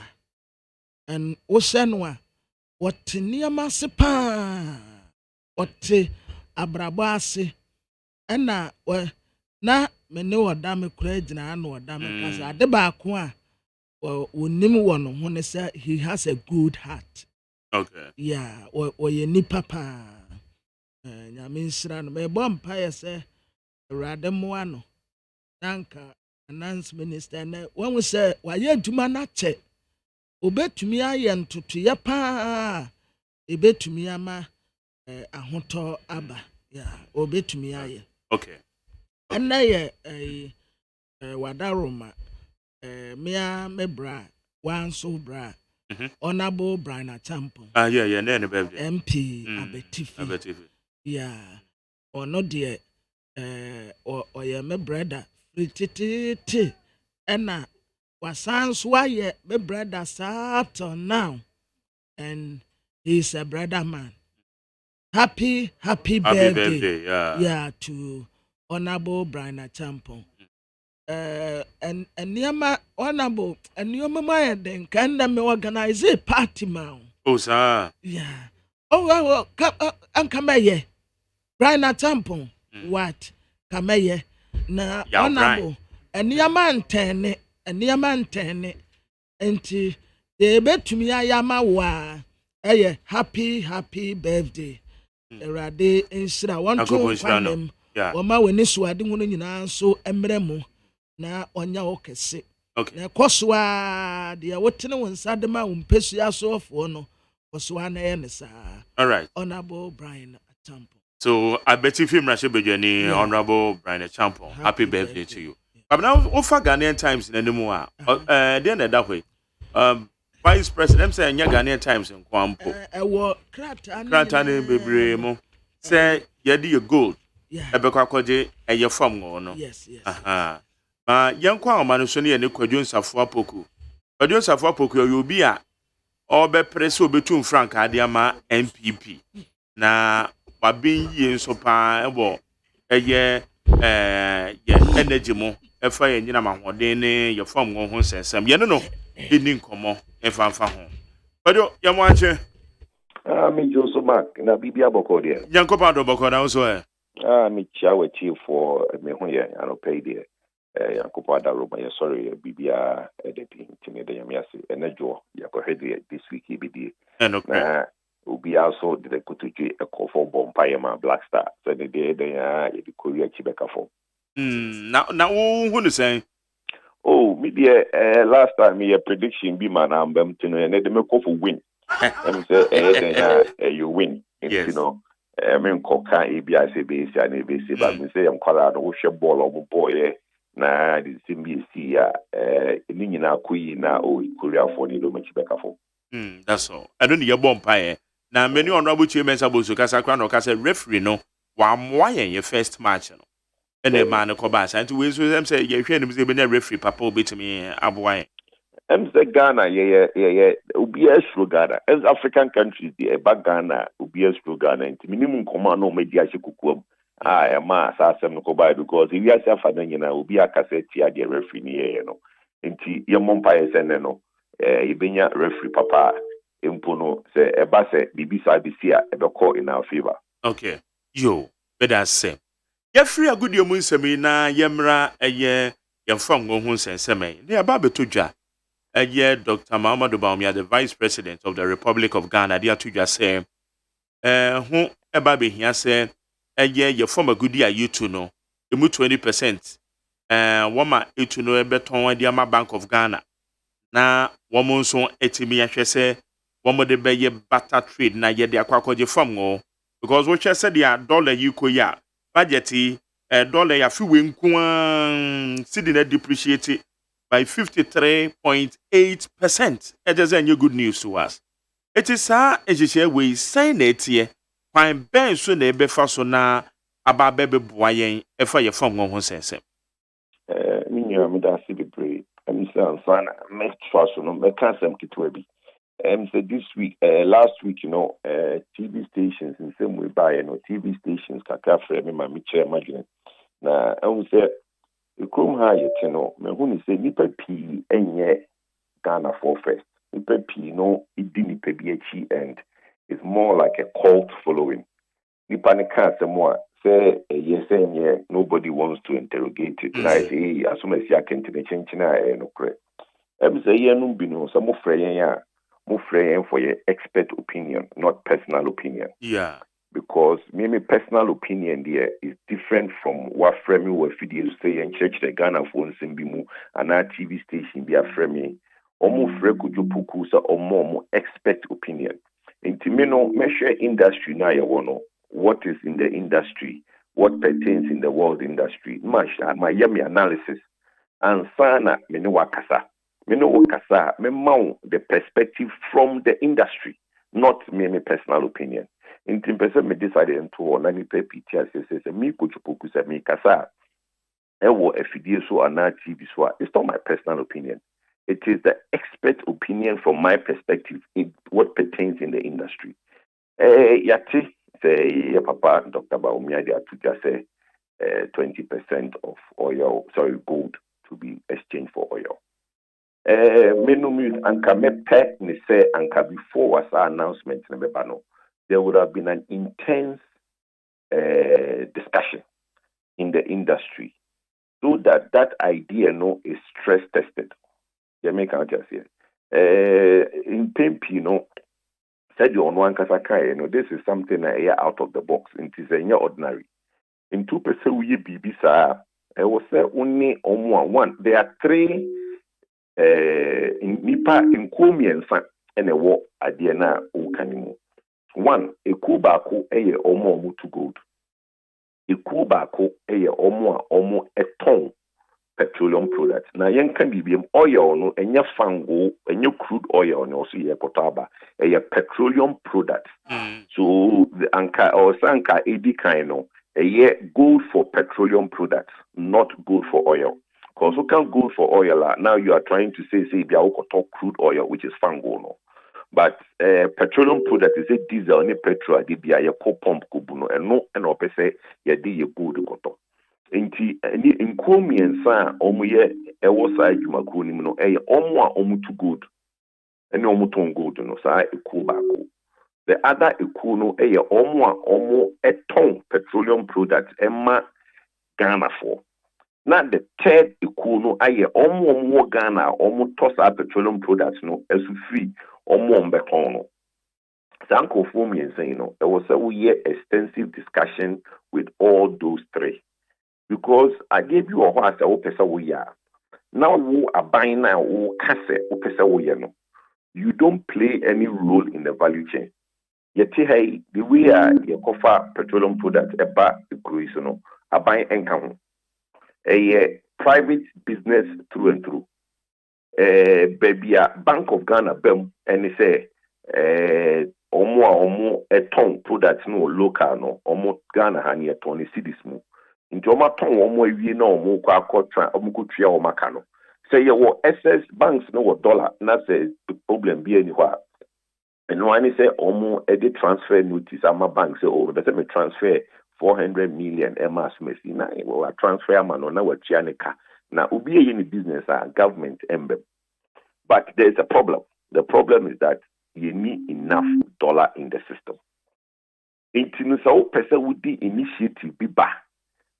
and osenwa what niama sepa what abrabase ena na me ne wada me kura gina na wada me kasa ade ba ko a onim wɔ no ho ne sɛ he has a good heart. Okay. Yeah, ɔyɛ nipa paa. Nyame nhyira no. Mebɔ mpaeɛ sɛ Awurade mmoa no. Nanka finance minister na wɔn sɛ wayɛ adwuma no akyɛ. Obetumi ayɛ ntotoyɛ paa. Ebetumi ama ahotɔ aba. Yeah, obetumi ayɛ. Okay. Ɛnna yɛ wadaroma mea me bra wanso bra honorable Brian Achampon. Yeah, ne birthday. MP Abetifi. Yeah. Ono de oyɛ me brother fritititi ɛna wasan so ayɛ me brother up till now, and he's a brother man. Happy birthday. Yeah, to honorable Brian Achampon. And Niama honorable and Niama then can me organize a party man. Oh, sir. Yeah. Oh, well, come here. Brian Achampon. What? Come here. Na honorable and Niama antene and they bet to me ayama wa. Happy birthday. Erade insira want to find them. Oma we nisu ade ho nyina so emremu na onya wo kese. Na koswa de wotene won sade ma umpesu asofo no koswa na ye ne sa. All right. Honorable Brian Achampon. So I bet if you mrashe bejani Honorable Brian Achampon. Happy birthday to you. But now ofa Ghanaian Times in anemu a dey na that way. Vice President say nya Ghanaian Times in Kwampo. Ewo krata ne bebre mo. Say ye di gold. Ebekwa kwaje eye fam no. Yes. Aha. Ma yenkwa oma no so ne ye ne Kwadwo Nsafo Apoku. Kwadwo Nsafo Apoku yo bi a obe press obetum frank ade ama NPP. Na wabin yi nso pa ebo eye energy mo efa ye nyina mahoden ne ye fam ho sensem. Ye no eni nkomo efa ho. Kwadwo ye mo anche. Me Joseph Mark na bibia boko there. Yankopa do boko na so me chawe chief for me ho ye anopay there. Yankopa da roba ye sorry bibia edepin tini de yamiase enejo yakohede this week be there. Na obi also did a kutuji a call for Bompire Black Star. So the day they are the Korea Chibeka for. Now who is saying? Oh, maybe last time me a prediction be man to know and they make for win. And say you win. Yes. You know, I mean Coca ABIC base and ABC, but me say I'm calling ocean ball of boy. Na the CBC Nina Queen na Korea for the Chibeka for. That's all. I don't need your Bompire. Now many honorable chairmen aboso kasa kwa no kasa referee no wa moye your first match no. And man ko ba san to we so them say ye hwe nim say be na referee papa obetimi aboa. Say Ghana yeah obiya stro Ghana as African countries the eba Ghana obiya stro Ghana nti minimum koma no media hye ma asasem no ko ba because if you say afa na nyina obiya kasa tia the referee ni ye no nti ye mompa ye sene no ibenya referee papa impono se eba se bibisa bisia ebeko in our favor. Okay. Yo, better say. Ye free a good yo mun semi na yemra eye yemfa ngo hu senseme. Ne aba betodwa. Eye Dr. Muhammadu Bawumia, the Vice President of the Republic of Ghana, dia tudwa say hu eba be hia say eye ye form a good year you to know. Emu 20%. Woma etu no ebeton ade ama Bank of Ghana. Na womo nso etimi ahwe say womo de be ye barter trade na ye de akwakoje fam ngo because what said the dollar yuko ya budget dollar ya fi we nko cedi na depreciate by 53.8%. It is a new good news to us. It is a we sign it here kwan ben so na ebe fa so na aba bebe boayen e fa ye fam ngo ho sense. Minya me da city pray. I'm saying sana me trust no me kan sem kitwa bi. So this week, last week, you know, TV stations in same way by, you know, TV stations kaka frame my chair imagine. Na I will say the chrome high, you know, me who say nipa P enye Ghana for first. Nipa P no it didn't be and it's more like a cult following. Nipa ne can't say more say yes and yeah, nobody wants to interrogate it. And I say as soon as you can to the change na no correct. say no bino some more for your expert opinion, not personal opinion. Yeah. Because maybe personal opinion there is different from what framing what videos say and church the Ghana phone simbimu and our TV station be a framing almost rekujupuku so or more expert opinion. Intimino measure industry na ya wono. What is in the industry? What pertains in the world industry? My yummy analysis. And sana mene wakasa. Mene wakasa me mount the perspective from the industry, not me personal opinion. In person me decided to on any PTS says me kuchupuku se me kasa ewo efidie so ana TV so. It's not my personal opinion. It is the expert opinion from my perspective in what pertains in the industry. Yati say papa Dr. Baumia to just say 20% of gold to be exchanged for oil. Menu anka mepe ni say anka before was our announcement there would have been an intense discussion in the industry so that idea is stress tested. Jamaica just here. In Pimpi, said you on one kasaka, this is something out of the box. It is ordinary. In 2% we BB I was only on one. There are three in Nipa in Kumian and a war at the Diana Okanimu. One, a kubako a omo to gold. A kubako a omo a ton petroleum product. Now yen can be oil no and your fango and your crude oil no also ye kotaba a petroleum product. So the anka or sanka edi kaino a year gold for petroleum products, not good for oil. Because you can go for oil now you are trying to say talk crude oil, which is fango no. But petroleum product is a diesel and petrol they be a pump kubuno and no and opese ya di good koto. Inti in komi and sa omuye OSEI AGYEMAN no omu to good and omu ton good no sa ekubako. The other ekuno omu a ton petroleum product emma Ghana for. Now the third ekuno omu Ghana omu tosa petroleum products no as free omu mbetono. Sanko for me and saying there was a extensive discussion with all those three. Because I gave you a what we are. Now who are buying now who kase no. You don't play any role in the value chain. Yet hey, the way you offer petroleum products about the cruise no, are buying income. A private business through and through. Baby Bank of Ghana bem and they say omo a ton products no local no omo Ghana hani a ton cities mo. Into my tongue, no more say your SS banks no dollar, and that's a problem be anywhere. And one say almost a transfer notice at my bank say, oh, let me transfer 400 million MS Messi. Now, a transfer man on our Chianica. Now, ubi any business government emblem. But there's a problem. The problem is that you need enough dollar in the system. Into so person would the initiative be back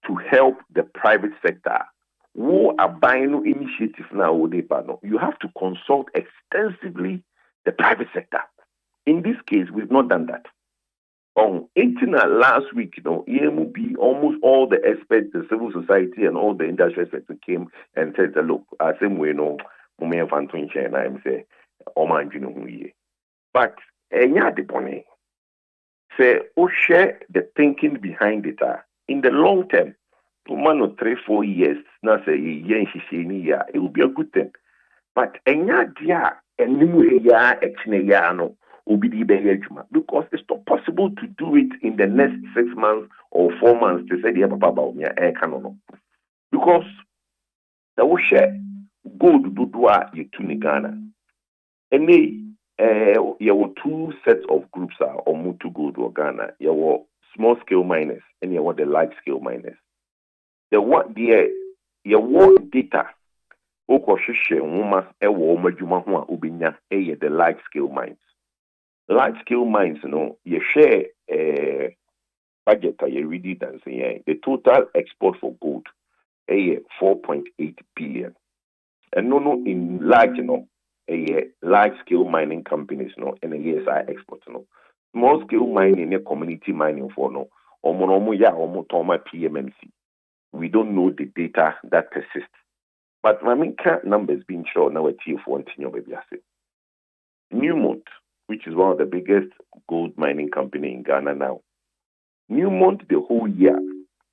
to help the private sector. Who are buying initiative now? You have to consult extensively the private sector. In this case, we've not done that. On 18 last week, EMB, almost all the experts, the civil society, and all the industry sector came and said, look, same way, I'm say, but say, share the thinking behind it. In the long term, 1 or 3, 4 years, now say it will be a good thing. But because it's not possible to do it in the next 6 months or 4 months to say the papa about me because the will share gold do you to Ghana. And there were 2 sets of groups or Mutu gold or Ghana. There were small scale miners and you want the large scale miners. The what the data the large scale mines. Large scale mines, you share budget you read it and say the total export for gold 4.8 billion. And no in large, large scale mining companies, and a ESI export, small scale mining, a community mining for PMMC. We don't know the data that persists. But I mean, current numbers being shown now at TF1 baby. Newmont, which is one of the biggest gold mining company in Ghana now. Newmont the whole year,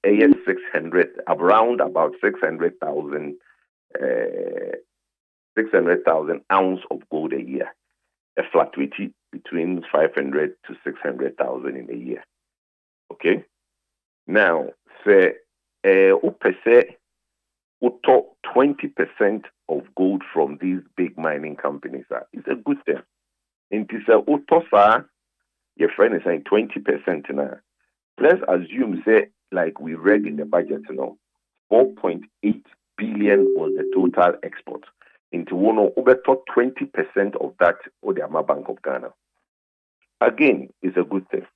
AS 600, around about 600,000 ounce of gold a year. A fluctuating between 500 to 600,000 in a year. Okay? Now, say, top 20% of gold from these big mining companies it's a good thing. And it's a your friend is saying 20% now. Let's assume, say, like we read in the budget, 4.8 billion was the total export. Into one over 20% of that or the Ama Bank of Ghana. Again, it's a good thing.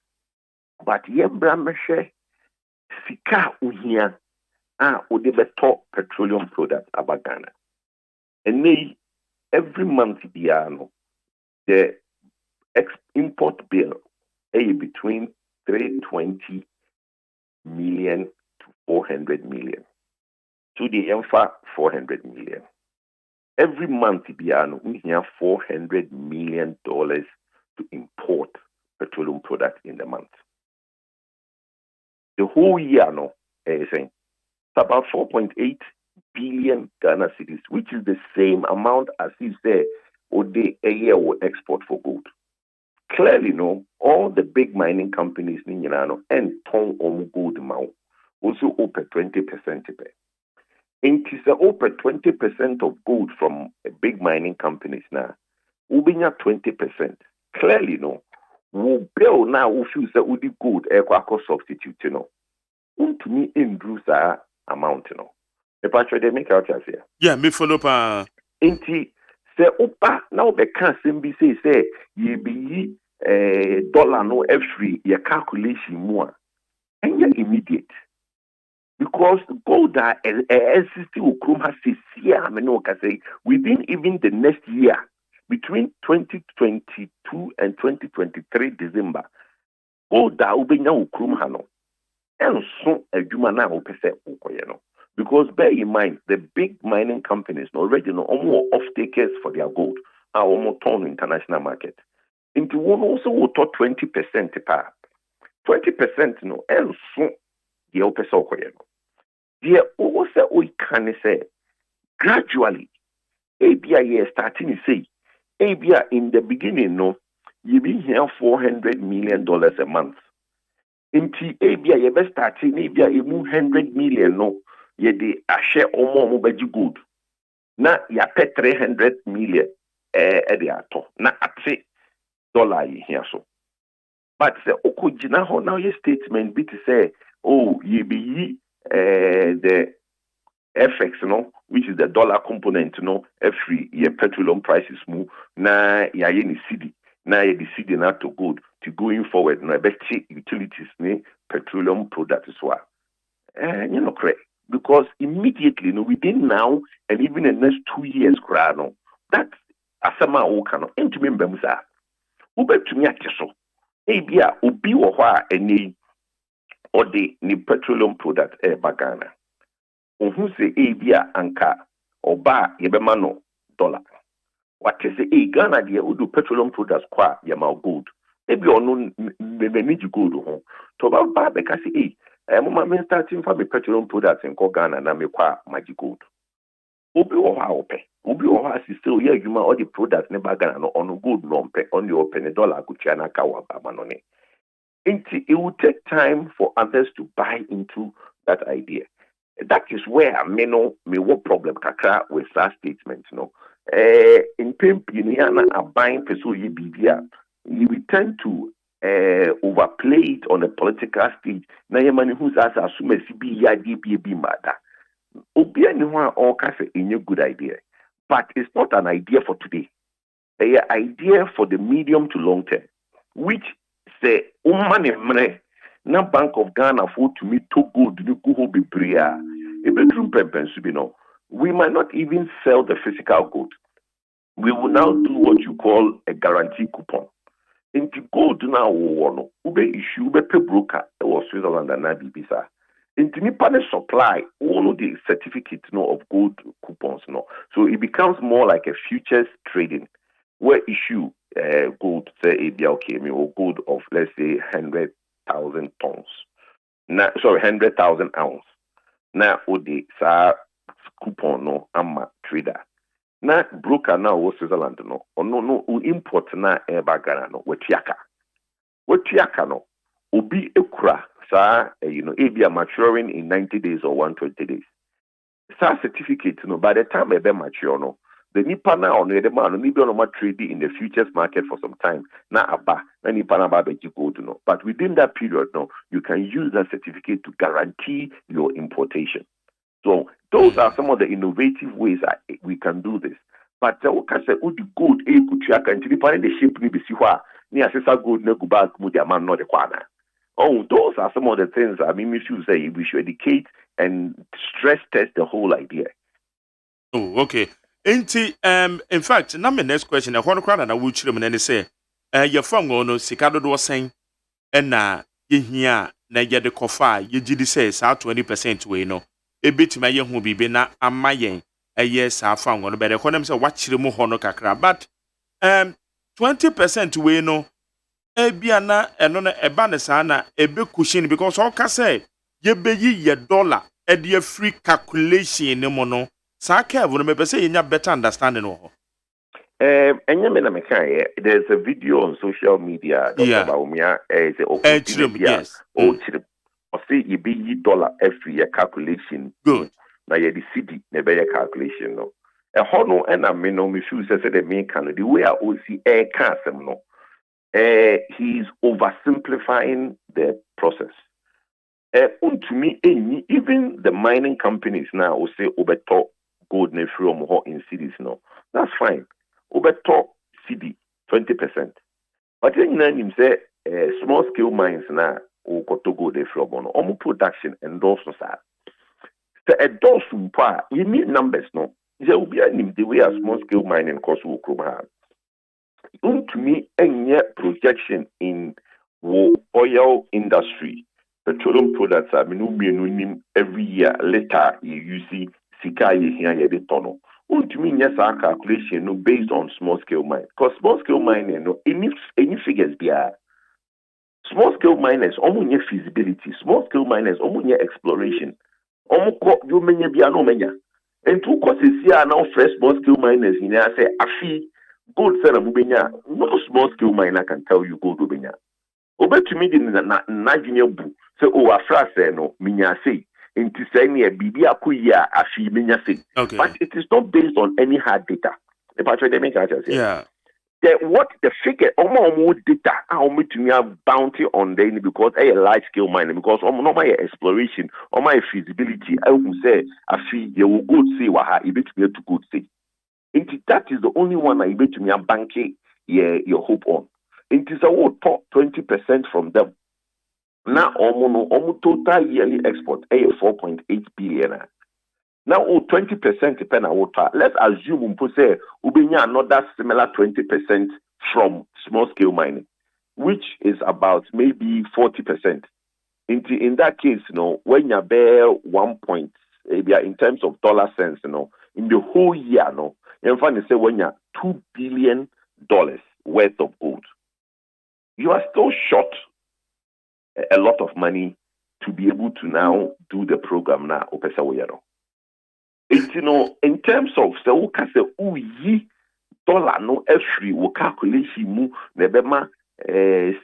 But yembra sika uhia beto petroleum products about Ghana. And every month the import bill between 320 million to 400 million. To the EMFA 400 million. Every month we have $400 million to import petroleum products in the month. The whole year it's about 4.8 billion Ghana cedis, which is the same amount as you say a year will export for gold. Clearly, all the big mining companies and ton on gold amount also open 20%. And it's open 20% of gold from big mining companies now. We have 20%. Clearly, we bill now we feel that we gold equal substitute, to me in that amount, The patron they make out here. Yeah, me follow up. Inti se opa now the can say ye be dollar no every your calculation more and you're immediate because gold that still has say within even the next year between 2022 and 2023 December gold that will be now hano and so a jumana will because bear in mind, the big mining companies already more off-takers for their gold are almost on the international market. Into one also will talk 20% per 20% and so the opesa the also we can say gradually ABI starting to say ABI in the beginning you be here $400 million a month. Into ABI you best starting ABI $100 million ye de ahye omo baji good na ya pay 300 million de ato na ate dollar here so but say okojina ho now your statement be to say ye be the FX which is the dollar component every year petroleum prices move na ya ni cedi na ye the cedi na to good to going forward na be utilities ni petroleum products so correct. Because immediately, within now and even the next 2 years, that's asama okano. Into me mbemza. Ube to me akeso. Ebia obi wohwa eni ode ni petroleum product bagana. Ohun se ebia anka oba yebema no dollar. What is Ghana de udu petroleum products kwa yama gold. Ebi onu meniji gold ho. To ba be kasi I'm starting from petroleum products in Ghana na me kwa magic gold. Obi ope. Obi still yeah you all the products ne Ghana no on gold no on the open dollar kuchana kawa manone. It will take time for others to buy into that idea. That is where me what problem kakra with that statement in pimp a buying peso ye bibia you tend to overplay it on a political stage. Na yemani who's as assume CB be mada. Obia ni one all kase a good idea. But it's not an idea for today. An idea for the medium to long term. Which say umane mre na Bank of Ghana for to me to good ni kuho be bria. E bedroom pempen subino. we might not even sell the physical good. We will now do what you call a guarantee coupon. Into gold now, ube issue, ube pe broker, or Switzerland and Nabibisa. Into nipa supply all of the certificates of gold coupons. So it becomes more like a futures trading, where issue gold, say, or gold of, let's say, 100,000 tons. Now, sorry, 100,000 ounce. Now, the coupon no ama trader. Na broker na wo Switzerland no no import na Ghana no wetiaka no obi ekura sa be maturing in 90 days or 120 days sa certificate no by the time e be mature no the nipa na on the man no be on trade in the futures market for some time na aba na nipa na ba be gold no, but within that period no you can use that certificate to guarantee your importation. So those are some of the innovative ways that we can do this. But the gold kuchiaka until the shape ni bisiwa ni asesa gold ne kuba mudia man no de kwana. Oh, those are some of the things I mean we should say we should educate and stress test the whole idea. Oh, okay. In fact, now my next question, I want to cry and I will children and say, your phone no Sikado was saying, and na ye here, na ye the cofa, ye did says 20% way no. A bit my young will be na amayen a yes I found on better when I'm so watch the mohono kakra but 20% way no e biana and on a banesana a big cushion because all can say ye be ye dollar a dear free calculation no mono saka would maybe say you better understanding or there's a video on social media yes or say you be dollar every year calculation. Good. Now you the city never calculation no. A hono and I mean no me should say the main can the way I OSEI can't no. He's oversimplifying the process. To me, even the mining companies now will say obeto gold ne from in cities no. That's fine. Obeto city 20%. But then you say small scale mines now. Or to go there from on production and those are those you need numbers no there will be the way a small scale mining cost will come have to me any projection in oil industry petroleum products are every year later you see sika here the tunnel to me yes our calculation no based on small scale mine because small scale mining no any figures be small scale miners, omunye feasibility. Small scale miners, omunye exploration. Omukọ you menya bia no menya. And two courses here now fresh small scale miners in there say afi gold sena mubenya. No small scale miner can tell you gold ubenya. Obetumi di na junior bu say o afra say no minya say. Inti say ne bibi akoya afi menya say. But it is not based on any hard data. The patron they make say. Yeah. What the figure almost data how much to have bounty on them because a large scale mining because no my exploration or my feasibility I will say I feel you will go see what I bet me to go see. That is the only one I bet me a banking your hope on. It is a whole top 20% from them. Now almost total yearly export a 4.8 billion. Now, 20% depend on water. Let's assume we say another similar 20% from small scale mining, which is about maybe 40%. In that case, when you bear 1 point, in terms of dollar cents, in the whole year, in fact, say when you're $2 billion worth of gold, you are still short a lot of money to be able to now do the program now. It's, in terms of say dollar no every we calculation mu nebema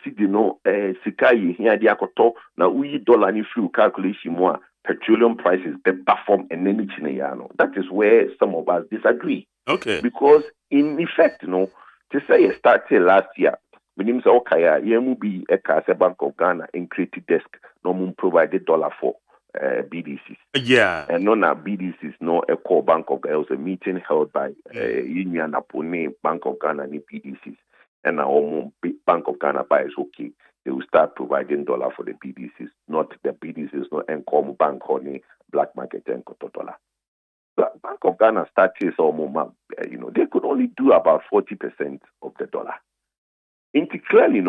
sidi no sika ye here dia koto na dollar ni free calculation mu petroleum prices the perform and then that is where some of us disagree. Okay. Because in effect to say it started last year when him say okay you be a Bank of Ghana and created desk no provided dollar for BDCs. Yeah. And none of BDCs, no a core Bank of Ghana. It was a meeting held by Union Apone, Bank of Ghana, and BDCs. And now Bank of Ghana buys okay. They will start providing dollar for the BDCs, not the BDCs, no income bank or black market and dollar. Bank of Ghana started they could only do about 40% of the dollar. Clearly,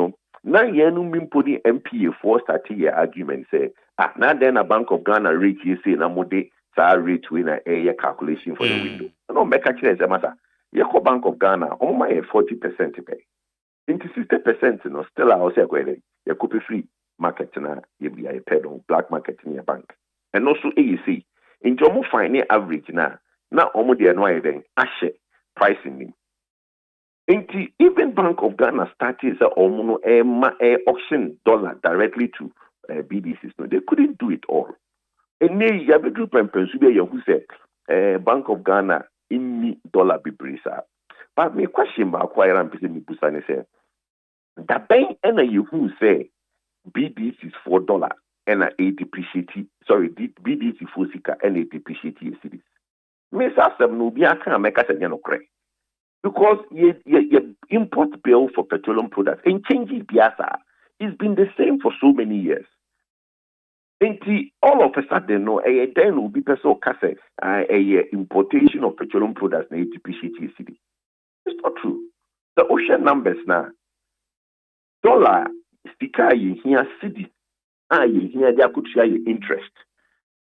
now you mimpo the MPA for starting your argument say, now then a Bank of Ghana rate you say na mode rate win a calculation for the window. No make a change matter. You Bank of Ghana, my 40% pay. 60%, still I say you could be free market na you be a pedal black market in your bank. And also AEC. In Jomo fine average now almost the annoying then ashe pricing. Even Bank of Ghana started auction dollar directly to BDCs. No, they couldn't do it all. And you have a group and who said Bank of Ghana in dollar be brisa. But my question about acquire and me busane say the bank and you who say BDC is $4 and a depreciate BDC for sika and a depreciate cities. Me say no be aka make us no correct. Because your import bill for petroleum products and changing biasa, it's been the same for so many years. And all of a sudden, then will be person case a importation of petroleum products na depreciate city. It's not true. The ocean numbers now, dollar stika you here city, you here they could share your interest.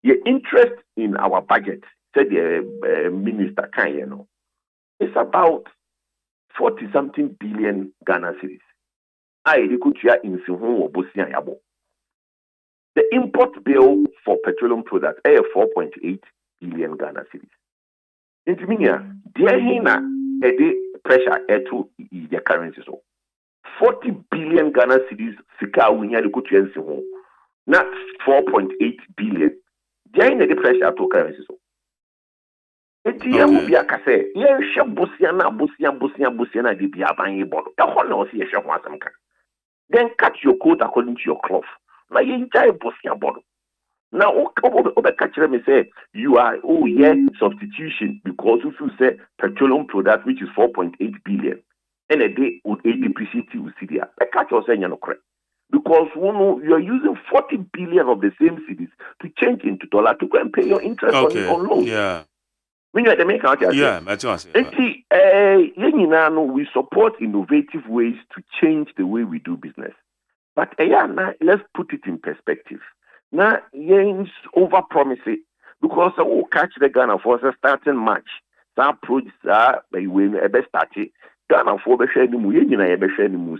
Your interest in our budget, said the minister can it's about 40-something billion Ghana cedis. They could share in Sinhon or Bosnia Yabo. The import bill for petroleum products is 4.8 billion Ghana cedis. In Timinia, dear Hina, pressure to the currency. So 40 billion Ghana cedis, Sika, we had to go to Sinhon. Not 4.8 billion. Dear Hina, the pressure to currency. So Etiemu bia kase ye hwe bosia na de bia ban ye bodo e ho na o se ye hwe ho asem ka then cut your coat according to your cloth na ye njai bosia bodo now o be catch me say you are substitution because if you say petroleum product which is 4.8 billion and a day would depreciate you see there be catch you say no correct because you are using 40 billion of the same cities to change into dollar to go and pay your interest on loans. Yeah. We support innovative ways to change the way we do business. But now let's put it in perspective. Now, over promise it because we'll catch the Ghana for starting March. That project by when best started. Ghana for the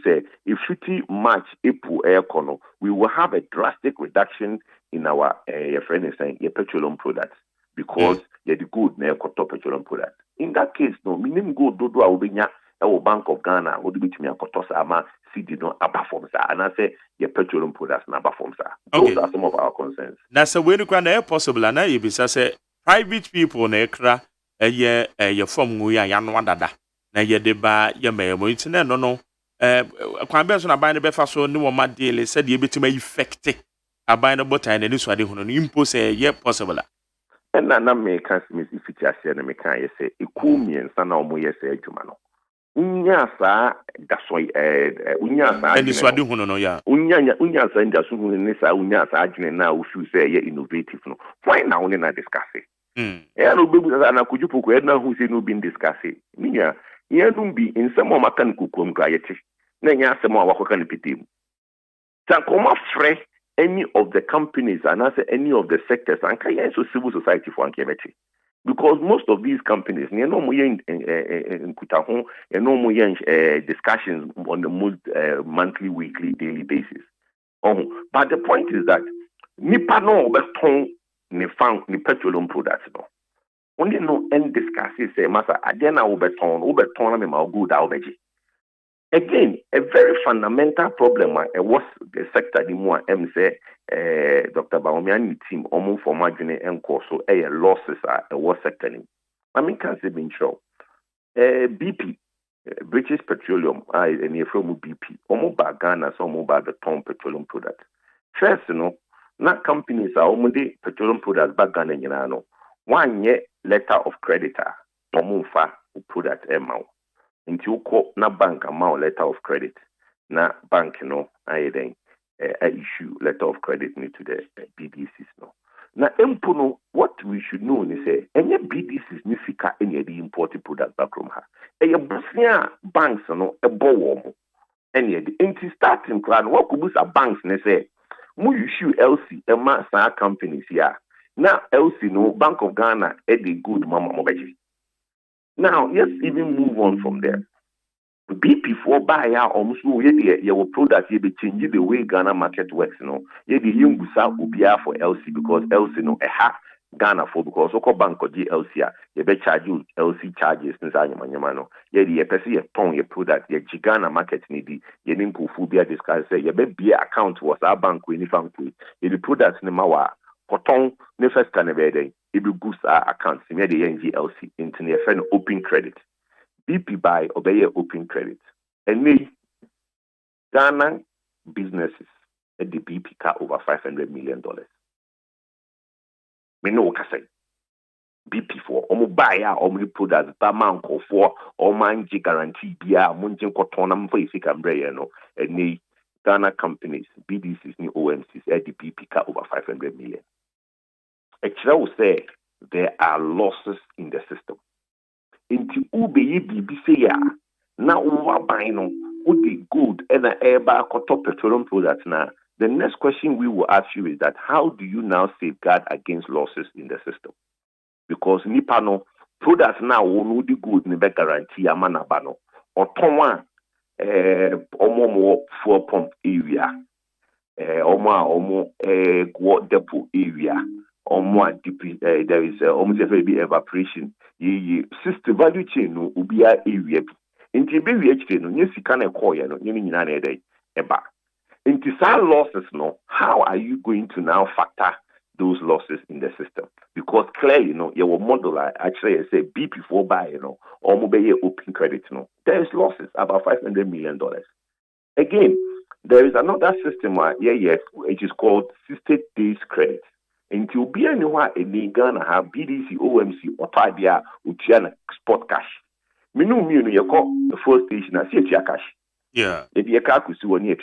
say if 50 March April aircon, we will have a drastic reduction in our petroleum products. Because you're the good na petroleum product. In that case, no, minimum good do awobenya e Bank of Ghana would be to me ama CD no abaform sa and I say your petroleum products na abaform sa. Those are some of our concerns. Na so when you possible na you be say private people na ekra ye form ngu ya no dada na ye de ba ye memo itine no kwan be so na ban be fa so ne wo ma deal said ye betima effect aban no botan na ni so ade hono no impose ye possible. And na me can see if it is na me can say ekumien sa na omo yes adwuma no unya sa da so unya sa ani so ade hono no ya unya sa nda so hono ni sa unya sa adwene na o fi say ye innovative no why na we na discuss no bebu na kujupu ko na hu say no be discuss minya ye no bi nsem o maka nkukom ka ye ti na nya asem o wakoka ne pitem ta koma frɛ any of the companies and also any of the sectors and so civil society for Ankemeti. Because most of these companies, discussions on the monthly, weekly, daily basis. But the point is that nipa no beton ni petroleum products no. Only no end discusses say masa agena obeton na me ma good obeji. Again, a very fundamental problem was the sector the more say Dr. Baomiani team almost for margin and course so losses are a war sector. I mean can say being sure. BP British Petroleum and from BP almost by Ghana so almost by the ton petroleum product. First, not companies are almost petroleum products back Ghana no. 1 year letter of creditor almost for product amount. Into you na bank amount letter of credit na bank I then issue letter of credit to the BDCs no. Now, empono, what we should know is say, any BDCs ni sika any the imported product back from her. A busia banks no a bow any the anti starting plan. What could a banks ne say? Mu issue LC a master companies here. Now LC no Bank of Ghana a good mama mobaji. Now let's even move on from there. BP4 buy almost your product you be changing the way Ghana market works, you know. You the young busa ubia for LC because LC no a half Ghana for because Oko Bank or GLC you be charge you LC charges no. You the person you ton your product you Ghana market needy you didn't go be discuss say you be account was our bank we ni bank we you the products ni mawa poton ne first can be there you be goose account me the NGLC into the friend open credit. BP buy obey open credit. And me, Ghana businesses at the BP car over $500 million. Me know what I say. BP for omo buy omo products man for or man guarantee bia munjin kotonam for isi cambre no. And me, Ghana companies, BDCs, ni OMCs at the BP car over $500 million. Actually, I will say there are losses in the system. Into ube bibi say ya na over buy no would be good and eba top petroleum products now. The next question we will ask you is that how do you now safeguard against losses in the system? Because nipa no products now will be good ni be guarantee amana bano or tonwa omo fuel pump area omo depot area there is almost a very evaporation. System value chain no ubia area. Inti be we chain no nyesi kan ekoye no nyini nyina na edai eba. Inti sa losses no, how are you going to now factor those losses in the system? Because clearly, your model actually say BP4 buy, or mobile open credit, there is losses about $500 million. Again, there is another system which is called 60 days credit. Until be anywhere in Ghana have BDC, OMC, or Tabia, Uchiana spot cash. Minu you call the first station as cash. Yeah. If you can't see one year,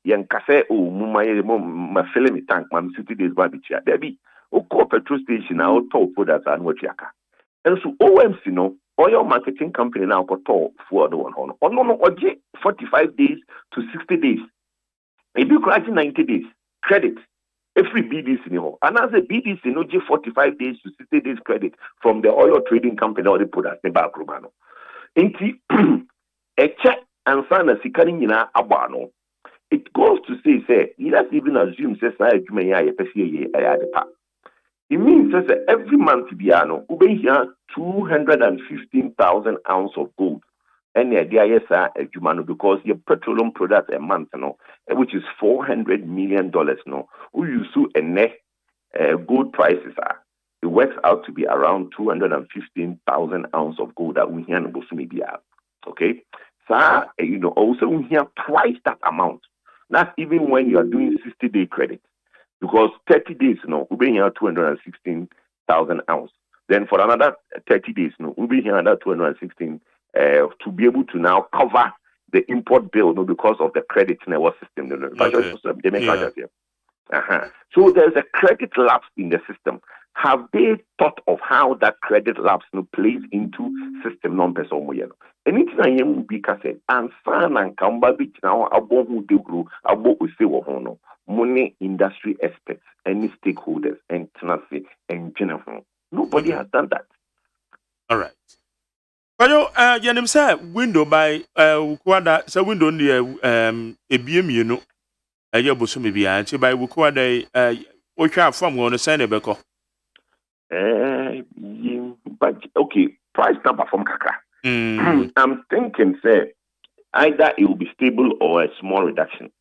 Yan Case, my film tank, my 60 days barbicha. There be call petrol station, our top products and what yaka. And so OMC, oil marketing company now got top for the one on. Oh, no, 45 days to 60 days. If you crash 90 days, credit. Every BDC, and as a BDC, no, 45 days to 60 days credit from the oil trading company or the product, the back romano. Inti, a check and sign a sikarina abano. It goes to say, let's even assume, says, I may I the pack. It means that every month, Biano, ube here 215,000 ounces of gold. And the idea is AGYEMAN because your petroleum products a month, which is $400 million, who you sue a net gold prices are. It works out to be around 215,000 ounces of gold that we hear in Bosumibia. Okay, so also we hear twice that amount. That's even when you are doing 60-day credit, because 30 days, we be here 216,000 ounces. Then for another 30 days, we be here another 216. To be able to now cover the import bill, because of the credit in our system. So there's a credit lapse in the system. Have they thought of how that credit lapse plays into system numbers or more? Anything I am be said, and San and Kamba Beach now about who they grow, about we say money industry experts, any stakeholders, and tenancy and general. Nobody has done that. All right. But you say window by Wukwada, so window near a beam, a yabusu maybe, and by Wukwada, which are from on the Senebeko. But okay, price number from Kaka. I'm thinking, say, either it will be stable or a small reduction.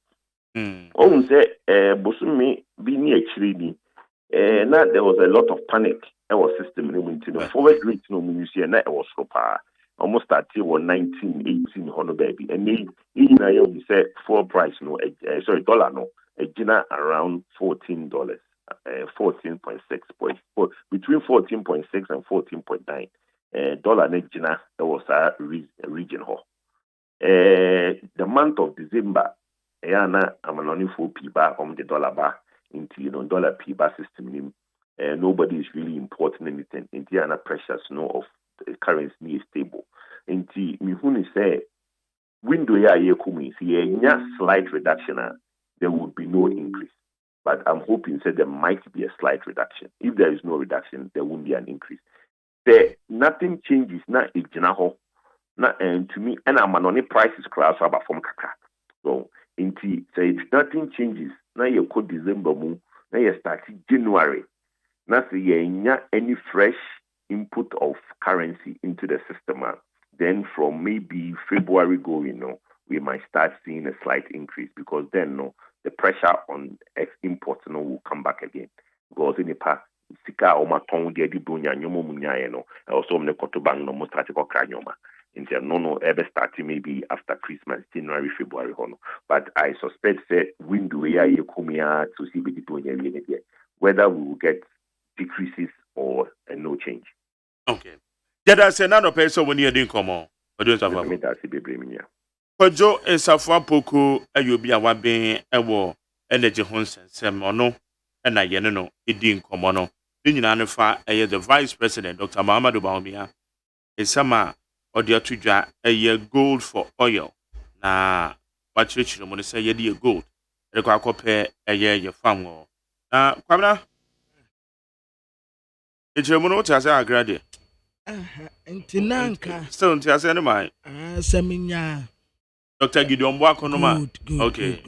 Oh, say, Bosumi being actually, now there was a lot of panic. Our system into the forward rate you see and that was so far almost at 1918 honor baby and then you say full price dollar around $14 14.6 between 14.6 and 14.9 dollar that was a region hall the month of December I'm only 4 p bar the dollar bar into dollar p bar system nobody is really importing anything. Indiana pressures of the currency is stable. Inti mihuni say window ya yekumi slight reduction, there would be no increase. But I'm hoping that there might be a slight reduction. If there is no reduction, there won't be an increase. Nothing changes na iginaho. And to me, and I'm on prices crash about from kaka. So inti say if nothing changes, now you code December moon, now you start January. Now say you any fresh input of currency into the system. Then from maybe February going, we might start seeing a slight increase because then the pressure on imports will come back again. Because in the past, sika o maton de di bunya nyomo munyae also me koto bang no start ko kranyoma. No ever starting maybe after Christmas, January, February. But I suspect that window to see whether we will get decreases or no change. Okay. Jada say na no person when you didn't come on. Kojo esafo apoko ayobi a waben ewo energy honsensem ono na ye no edi nkomo no. Ni nyina no fa the Vice President Dr. Muhammadu Bawumia esama odi atudwa gold for oil na wachirichiri mo say ye di gold e kwa akope ye farm wo na kwamna ejire mo no tase agrade ntinanka still ntase ne mai seminya Dr. Gideon Boako no ma okay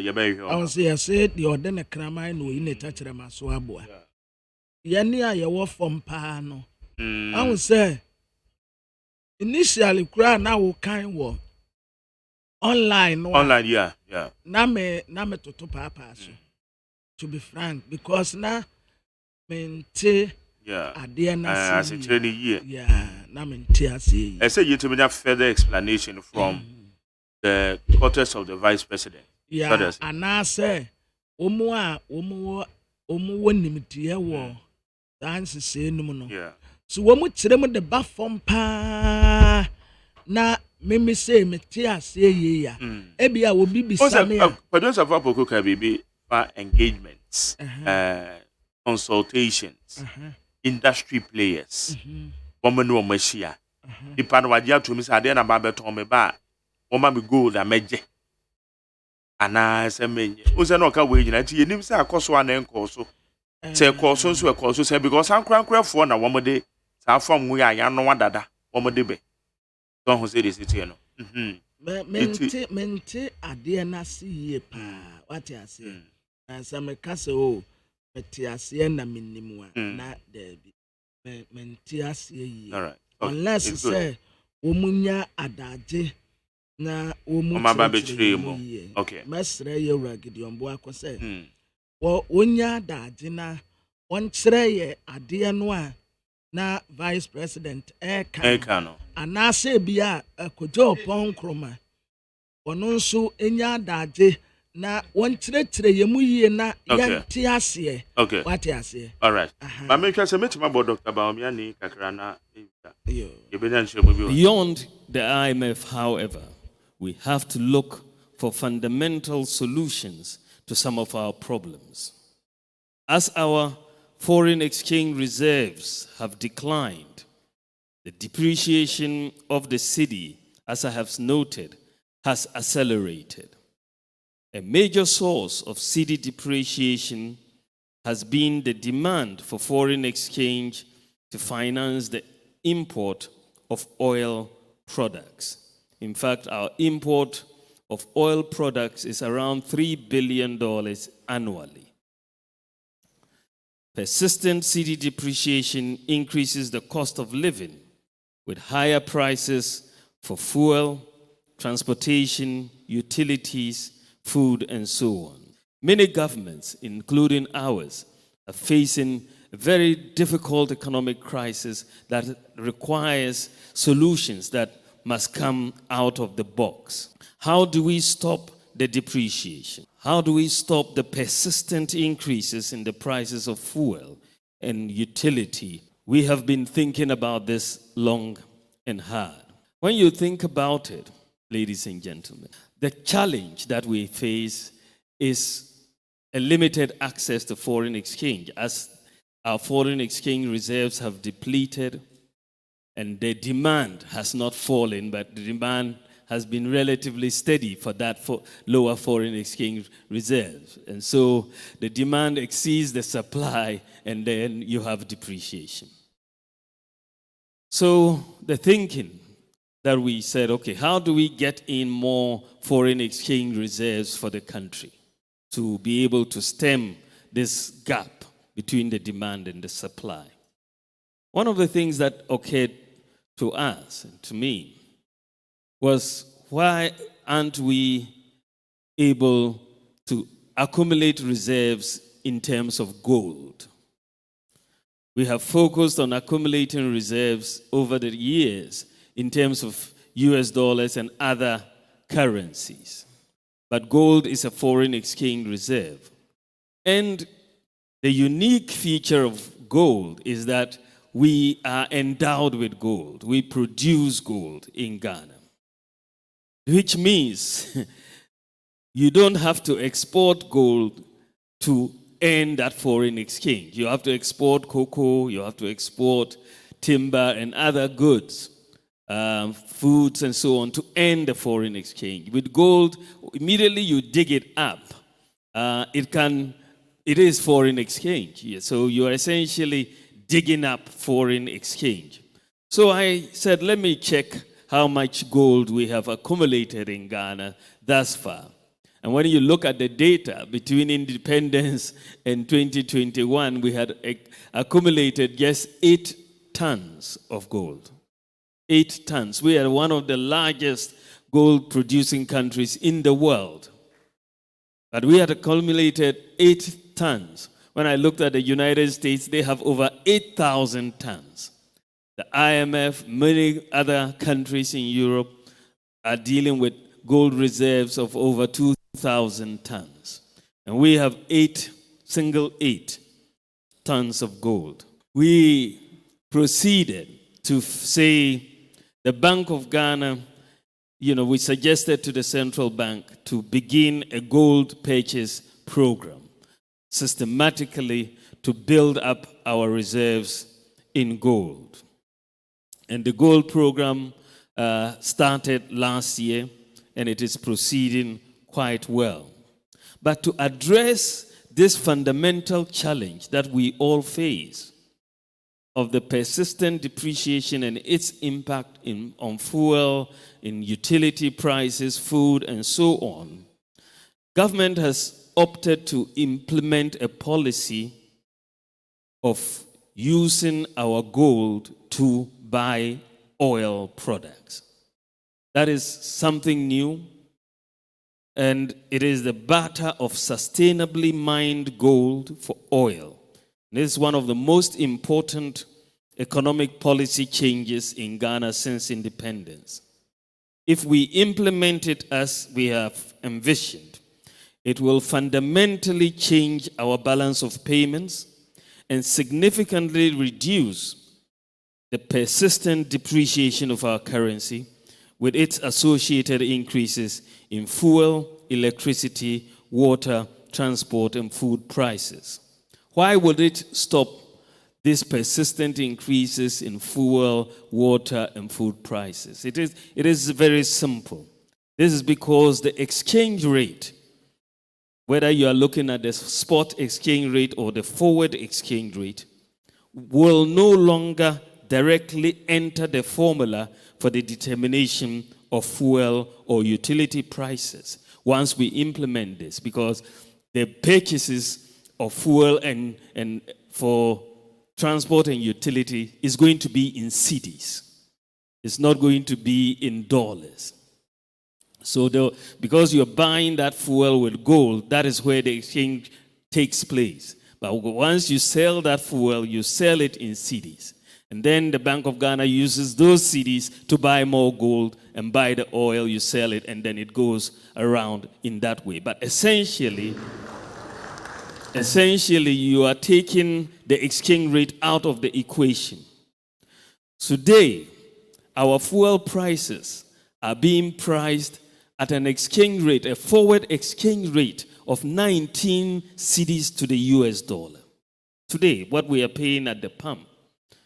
ye be here I was here say the order na kraman no ine tachere maso aboa ye ni a ye wo fom pa no I will say initially kura na wo kan wo online yeah na me toto papa so to be frank because na mente ade na see yeah na mente ase I say you to me further explanation from the quarters of the Vice President. Yeah, and I say omo nimtie wo dance say no no. Yeah. So womu kire mu de ba fom pa na me say me tia say ye ya. E bia obi bisa me ya. Pardons of apoko ka bibi for engagements, consultations, industry players. Woman no machia. Di pan wadia to me say ade na ba beton me ba. Oma me gold ameje. Ana se menye. Unse no ka we nyina ti yenim se akoso ana enkoso. Se koso nso ekoso se because ankrankrafo na womode sa fam wu ya no wadada womode be. Don ho se de siti no. Mente ade na se ye pa. What you say? Asa me kase o meti ase na minimwa na de bi. Mente ase ye. All right. Unless say omunya adaje na omaba betri mo okay mesre ye Gideon Boako say wo onya daje na onkyere ye ade no a na Vice President eka no anase bia kojo pon kroma ono nso enya daje na onkyere ye mu yie na yanti ase okay what ase all right ma make sure metima bo Dr. Bawumia ni kakra na beyond the IMF, however, we have to look for fundamental solutions to some of our problems. As our foreign exchange reserves have declined, the depreciation of the cedi, as I have noted, has accelerated. A major source of cedi depreciation has been the demand for foreign exchange to finance the import of oil products. In fact, our import of oil products is around $3 billion annually. Persistent cedi depreciation increases the cost of living with higher prices for fuel, transportation, utilities, food, and so on. Many governments, including ours, are facing a very difficult economic crisis that requires solutions that must come out of the box. How do we stop the depreciation? How do we stop the persistent increases in the prices of fuel and utility? We have been thinking about this long and hard. When you think about it, ladies and gentlemen, the challenge that we face is a limited access to foreign exchange, as our foreign exchange reserves have depleted, and the demand has not fallen, but the demand has been relatively steady for that lower foreign exchange reserves. And so the demand exceeds the supply, and then you have depreciation. So the thinking that we said, okay, how do we get in more foreign exchange reserves for the country to be able to stem this gap between the demand and the supply? One of the things that occurred to us and to me was, why aren't we able to accumulate reserves in terms of gold? We have focused on accumulating reserves over the years in terms of US dollars and other currencies. But gold is a foreign exchange reserve. And the unique feature of gold is that we are endowed with gold. We produce gold in Ghana, which means you don't have to export gold to earn that foreign exchange. You have to export cocoa, you have to export timber and other goods, foods and so on, to earn the foreign exchange. With gold, immediately you dig it up, it is foreign exchange. So you are essentially digging up foreign exchange. So I said, let me check how much gold we have accumulated in Ghana thus far. And when you look at the data between independence and 2021, we had accumulated just 8 tons of gold. 8 tons. We are one of the largest gold producing countries in the world. But we had accumulated 8 tons. When I looked at the United States, they have over 8,000 tons. The IMF, many other countries in Europe are dealing with gold reserves of over 2,000 tons. And we have 8 tons of gold. We proceeded to say, the Bank of Ghana, we suggested to the central bank to begin a gold purchase program, systematically to build up our reserves in gold. And the gold program started last year, and it is proceeding quite well. But to address this fundamental challenge that we all face of the persistent depreciation and its impact on fuel, in utility prices, food, and so on, government has opted to implement a policy of using our gold to buy oil products. That is something new, and it is the barter of sustainably mined gold for oil. This is one of the most important economic policy changes in Ghana since independence. If we implement it as we have envisioned, it will fundamentally change our balance of payments and significantly reduce the persistent depreciation of our currency with its associated increases in fuel, electricity, water, transport, and food prices. Why would it stop these persistent increases in fuel, water, and food prices? It is very simple. This is because the exchange rate, whether you are looking at the spot exchange rate or the forward exchange rate, will no longer directly enter the formula for the determination of fuel or utility prices once we implement this, because the purchases of fuel and for transport and utility is going to be in cedis. It's not going to be in dollars. So because you're buying that fuel with gold, that is where the exchange takes place. But once you sell that fuel, you sell it in cedis. And then the Bank of Ghana uses those cedis to buy more gold and buy the oil, you sell it, and then it goes around in that way. But essentially, you are taking the exchange rate out of the equation. Today, our fuel prices are being priced at an exchange rate, a forward exchange rate of 19 cedis to the US dollar. Today, what we are paying at the pump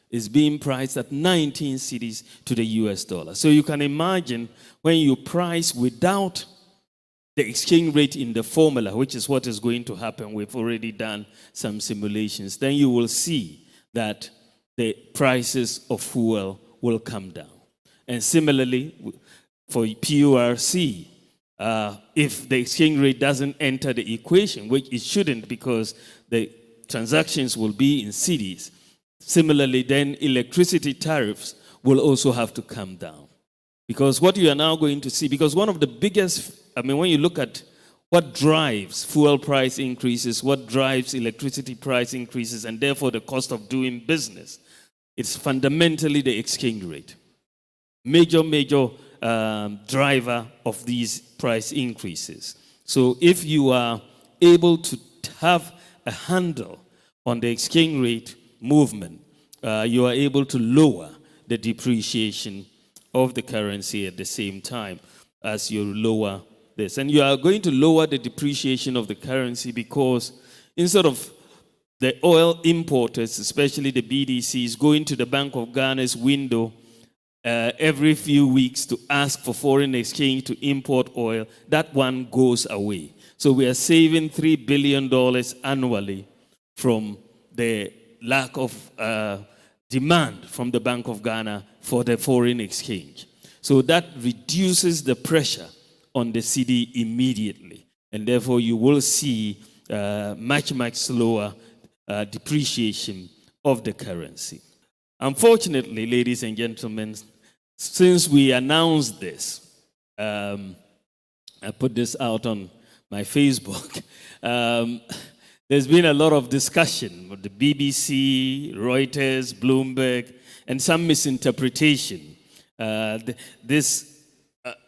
is being priced at 19 cedis to the US dollar. So you can imagine when you price without the exchange rate in the formula, which is what is going to happen. We've already done some simulations. Then you will see that the prices of fuel will come down. And similarly, for PURC, if the exchange rate doesn't enter the equation, which it shouldn't because the transactions will be in cedis, similarly, then electricity tariffs will also have to come down. Because what you are now going to see, because one of the biggest, when you look at what drives fuel price increases, what drives electricity price increases, and therefore the cost of doing business, it's fundamentally the exchange rate. Major driver of these price increases. So if you are able to have a handle on the exchange rate movement, you are able to lower the depreciation of the currency at the same time as you lower this. And you are going to lower the depreciation of the currency because instead of the oil importers, especially the BDCs, going to the Bank of Ghana's window every few weeks to ask for foreign exchange to import oil, that one goes away. So we are saving $3 billion annually from the lack of demand from the Bank of Ghana for the foreign exchange. So that reduces the pressure on the cedi immediately. And therefore you will see much slower depreciation of the currency. Unfortunately, ladies and gentlemen, since we announced this, I put this out on my Facebook, there's been a lot of discussion with the BBC, Reuters, Bloomberg, and some misinterpretation. This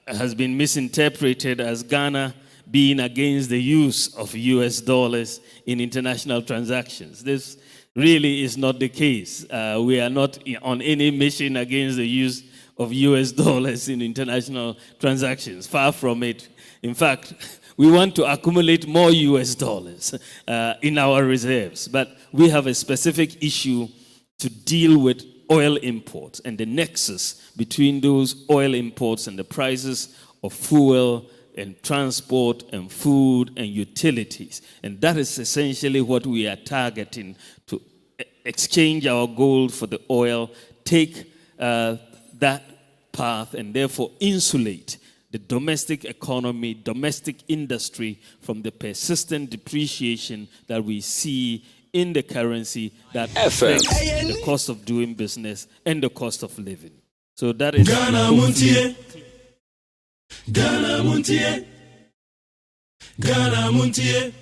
has been misinterpreted as Ghana being against the use of US dollars in international transactions. This really is not the case. We are not on any mission against the use of US dollars in international transactions. Far from it. In fact, we want to accumulate more US dollars in our reserves. But we have a specific issue to deal with oil imports and the nexus between those oil imports and the prices of fuel and transport and food and utilities. And that is essentially what we are targeting, to exchange our gold for the oil, take that path, and therefore insulate the domestic economy, domestic industry from the persistent depreciation that we see in the currency that affects the cost of doing business and the cost of living. So that is Ghana MONTIE. Ghana MONTIE. Ghana MONTIE.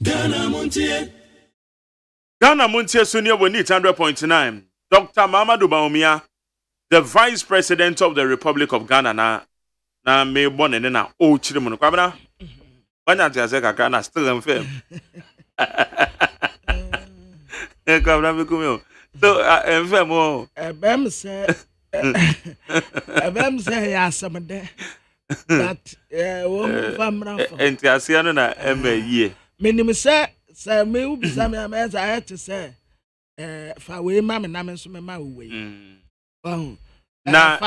Ghana MONTIE. Ghana MONTIE Sunia will need 100.9. Dr. Mamadou Bawumia, the Vice President of the Republic of Ghana, na me born and na o chirimun kwabna. Wanya tiase kaka na still unfair. Kwabna me kumyo. So unfair mo. Ebem say ya samde. But wo famra fo. Entiase no na ye. Menim say me ubisa me ameza ayete say fa we ma me na me so me ma we. Na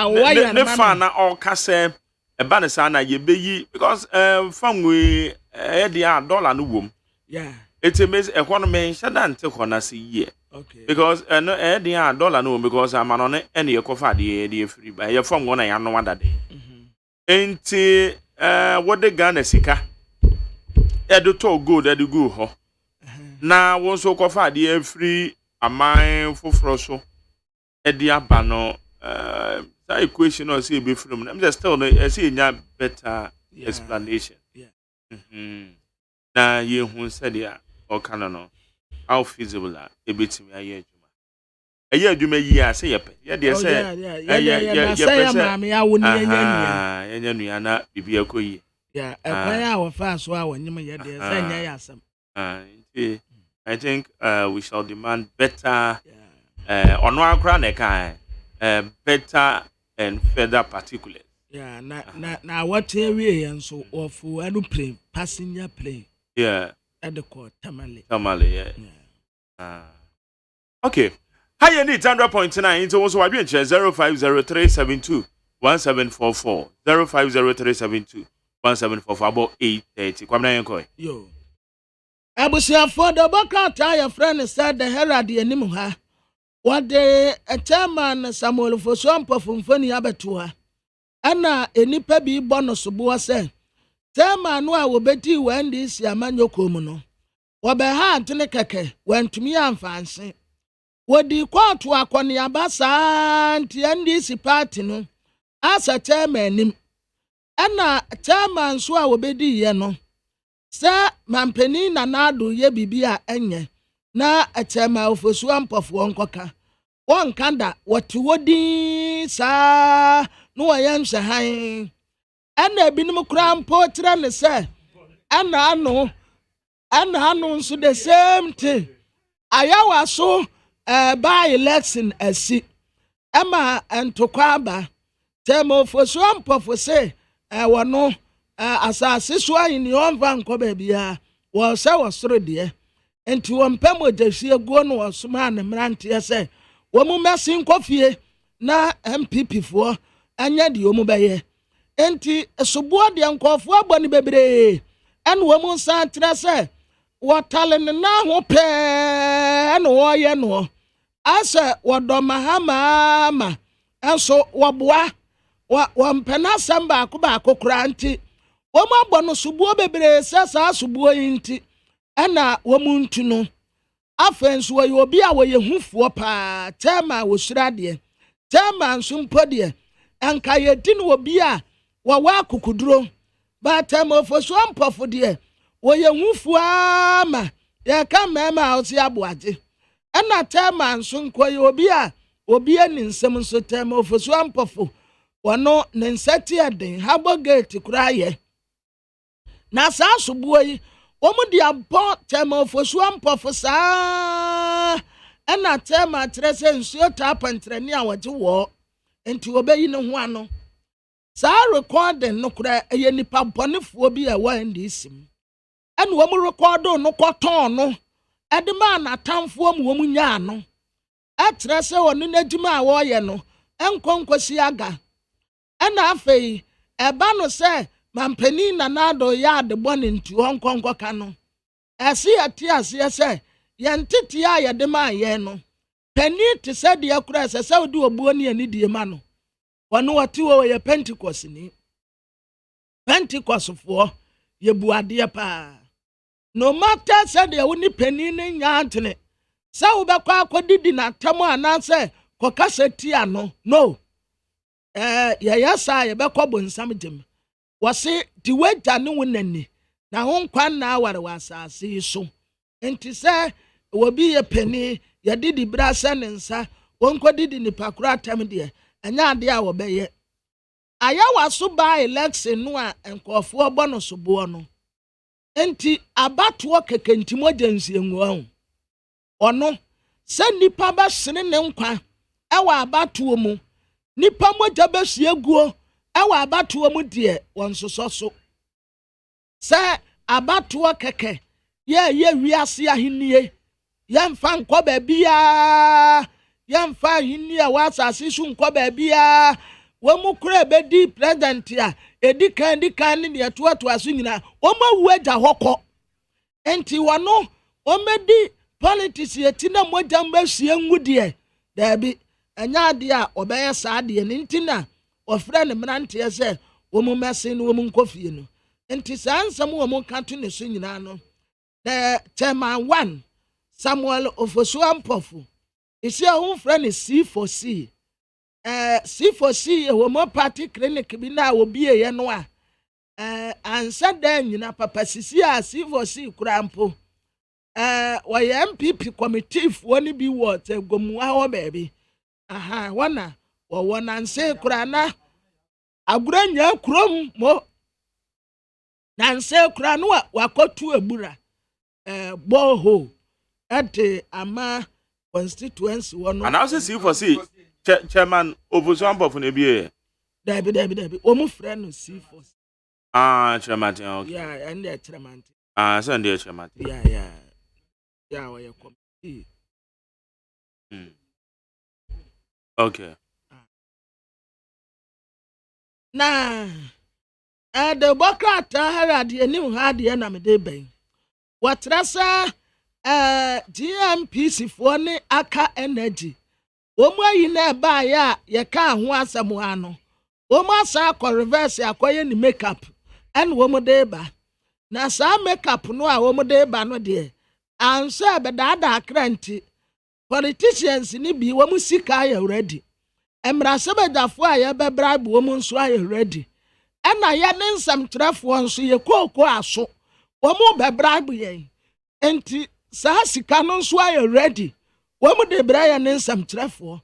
ne fa na all kase eba ne sa na ye beyi because fam we e dia dollar no wom. Yeah. It means economy shada nte kona se ye. Okay. Because no e dia dollar no because amano ne ene ye kofa de free by ye fam wona ya no wada de. Enti what the Ghana sika e do to gold e do go ho. Na won so kofa de free aman foforo so e dia ba no that equation or say be from I'm just still I see nya better explanation. Yeah. Na ye hu said ya o kana no how feasible a ebetimi aye adwuma. Aye adwuma yi a say ye pe. Ye de say yeah say maame ya woni enya nua na bibia koyi. Yeah, ekwan a wo fa so a wonyim ye de say nya ya asem. I think we shall demand better ono akra na kai better and further particulars. Yeah, na what area and so of aeroplane, passenger plane. Yeah. At the court, Tamale. Yeah. Okay. How you need 100.9 into also I 050372 1744 050372 1744 about 8:30. Kwamna yenko. Yo. Abusiafo the bokata your friend said the Herald anim ha. What the chairman Samuel Fosompo fumfoni abeto ha. Ana enipa bi bonus bo se. Chairman no a wobeti when this yamanyoko mu no. Wobe ha antene keke wantumi amfanse. Wodi kwatu akoni abasa anti NDC party no. Asa chairman nim. Ana chairman so a wobedi ye no. Sa mampeni na nado ye bibia enye na achema ofosu ampofo nkoka wonkanda woti wodi sa no wayanhwe han ana ebinum krampo tira ne se ana anu nso the same thing ayawa so by election asi ama entokwa aba tema ofosu ampofo se wono asase so ayi ni onva nko ba bia wo se wo soro de enti wo mpem odahie guo no wo soma ne mrante se wo mu mesi nkofie na MPP fo anya de wo mu beye enti sobuo de nkofo aboni bebre en wo mu san tra se wo tale ne na ho pe en wo ye no ase wo do mahama enso wo boa wo mpena samba ba akokra nti Woma bono subuo bebre sasa subuo yinti ana womuntu no afenso wo obi a wo yehufuo pa tema wo surade tema nsumpo de anka yedin obi a wo wa kokuduro ba tema ofoso ampofo de wo yehufuo ama ye ka mema osi aboaje ana tema nsonko ye obi ani nsem nso tema ofoso ampofo wono ne nsati eden habo gate kura ye na sa subuo yi omu di abọ tema ofosu ampofo sa ena tema trese nsuo tapantre ni awoje wo enti obeyi ne ho ano sa recording no kura eye nipa bonefuo bi e wa ndisim ena omu record no koton no edema na tamfo mu omu nya ano atrese wonu n'adwuma a wo ye no enkonkosi aga ena afei eba no se mampeni na nado ya de bone nti honkonko ka no ese ati ase se yentete ya ye de ma ye no pani te se de akura se odi obuo ne ani die ma no wono wati wo ye Pentecost ni Pentecost fo ye buade pa no matter se de woni pani ne nya antene se wo be kwa akodidi na tamu ananse kokasa ti ano no ye yasa ye be kwabo nsam jem wase di wagya ne wonani na ho nkwan na aware wasase so enti se wobi ye pani ye didi brasa ne nsa wonkodidi ni pakura tam de anya ade a wobeye aya waso ba election no a enkofo obo so bo no enti abato kekenti mojansie nwo ono se nipa ba sene ne nkwa ewa abato mu nipa moja ba sie guo ewa abato mu de wonsoso so se abato keke ye wiase ahenie yemfa nkọ ba bia yemfa ahenie a wasase su nkọ ba bia womu kura bedi president a edikan ne etoato aso nyina omawu agya hokọ enti wono omedi politics yetina moja mbahie ngudie dabi anya de a obeye saade ne ntina ofre ne mrante se womu mese no womu nkofie no enti sansam womu kanto ne so nyina no the chairman 1 Samuel Ofosu Ampofu isi ahun frɛ ne C4C C4C womu party clinic bi na obi ye no a ansa da nyina papa sisi a C4C kurampo wɔ MPP committee fo ni bi wɔ te gomwa ho baabi aha wana wo nanse kura na aguranya kurom mo nanse kura no wakotu ebura boho ate ama constituency wono and also see for see chairman opposition of na bie dabi o mu frɛ no C4 chairman okay yeah and the chairman so and the chairman yeah we come Okay. Na the Democrat had the new had the enemy de ben. What rasa GMPC for ne aka energy. Omo yi na ba ya ye ka ho asem ano. Omo asa akọ reverse akoye ni makeup and womo de ba. Na sa makeup no a womo de ba no de. Ansa be da akranti. Politicians ni bi womo sika ya ready. Emrasebedafo a ye be bribe womo nso aye ready. Ena ye ne nsam trefo nso ye kokọ aso. Womo be bribe ye. Enti sa sika no nso aye ready. Womo de bra ye ne nsam trefo.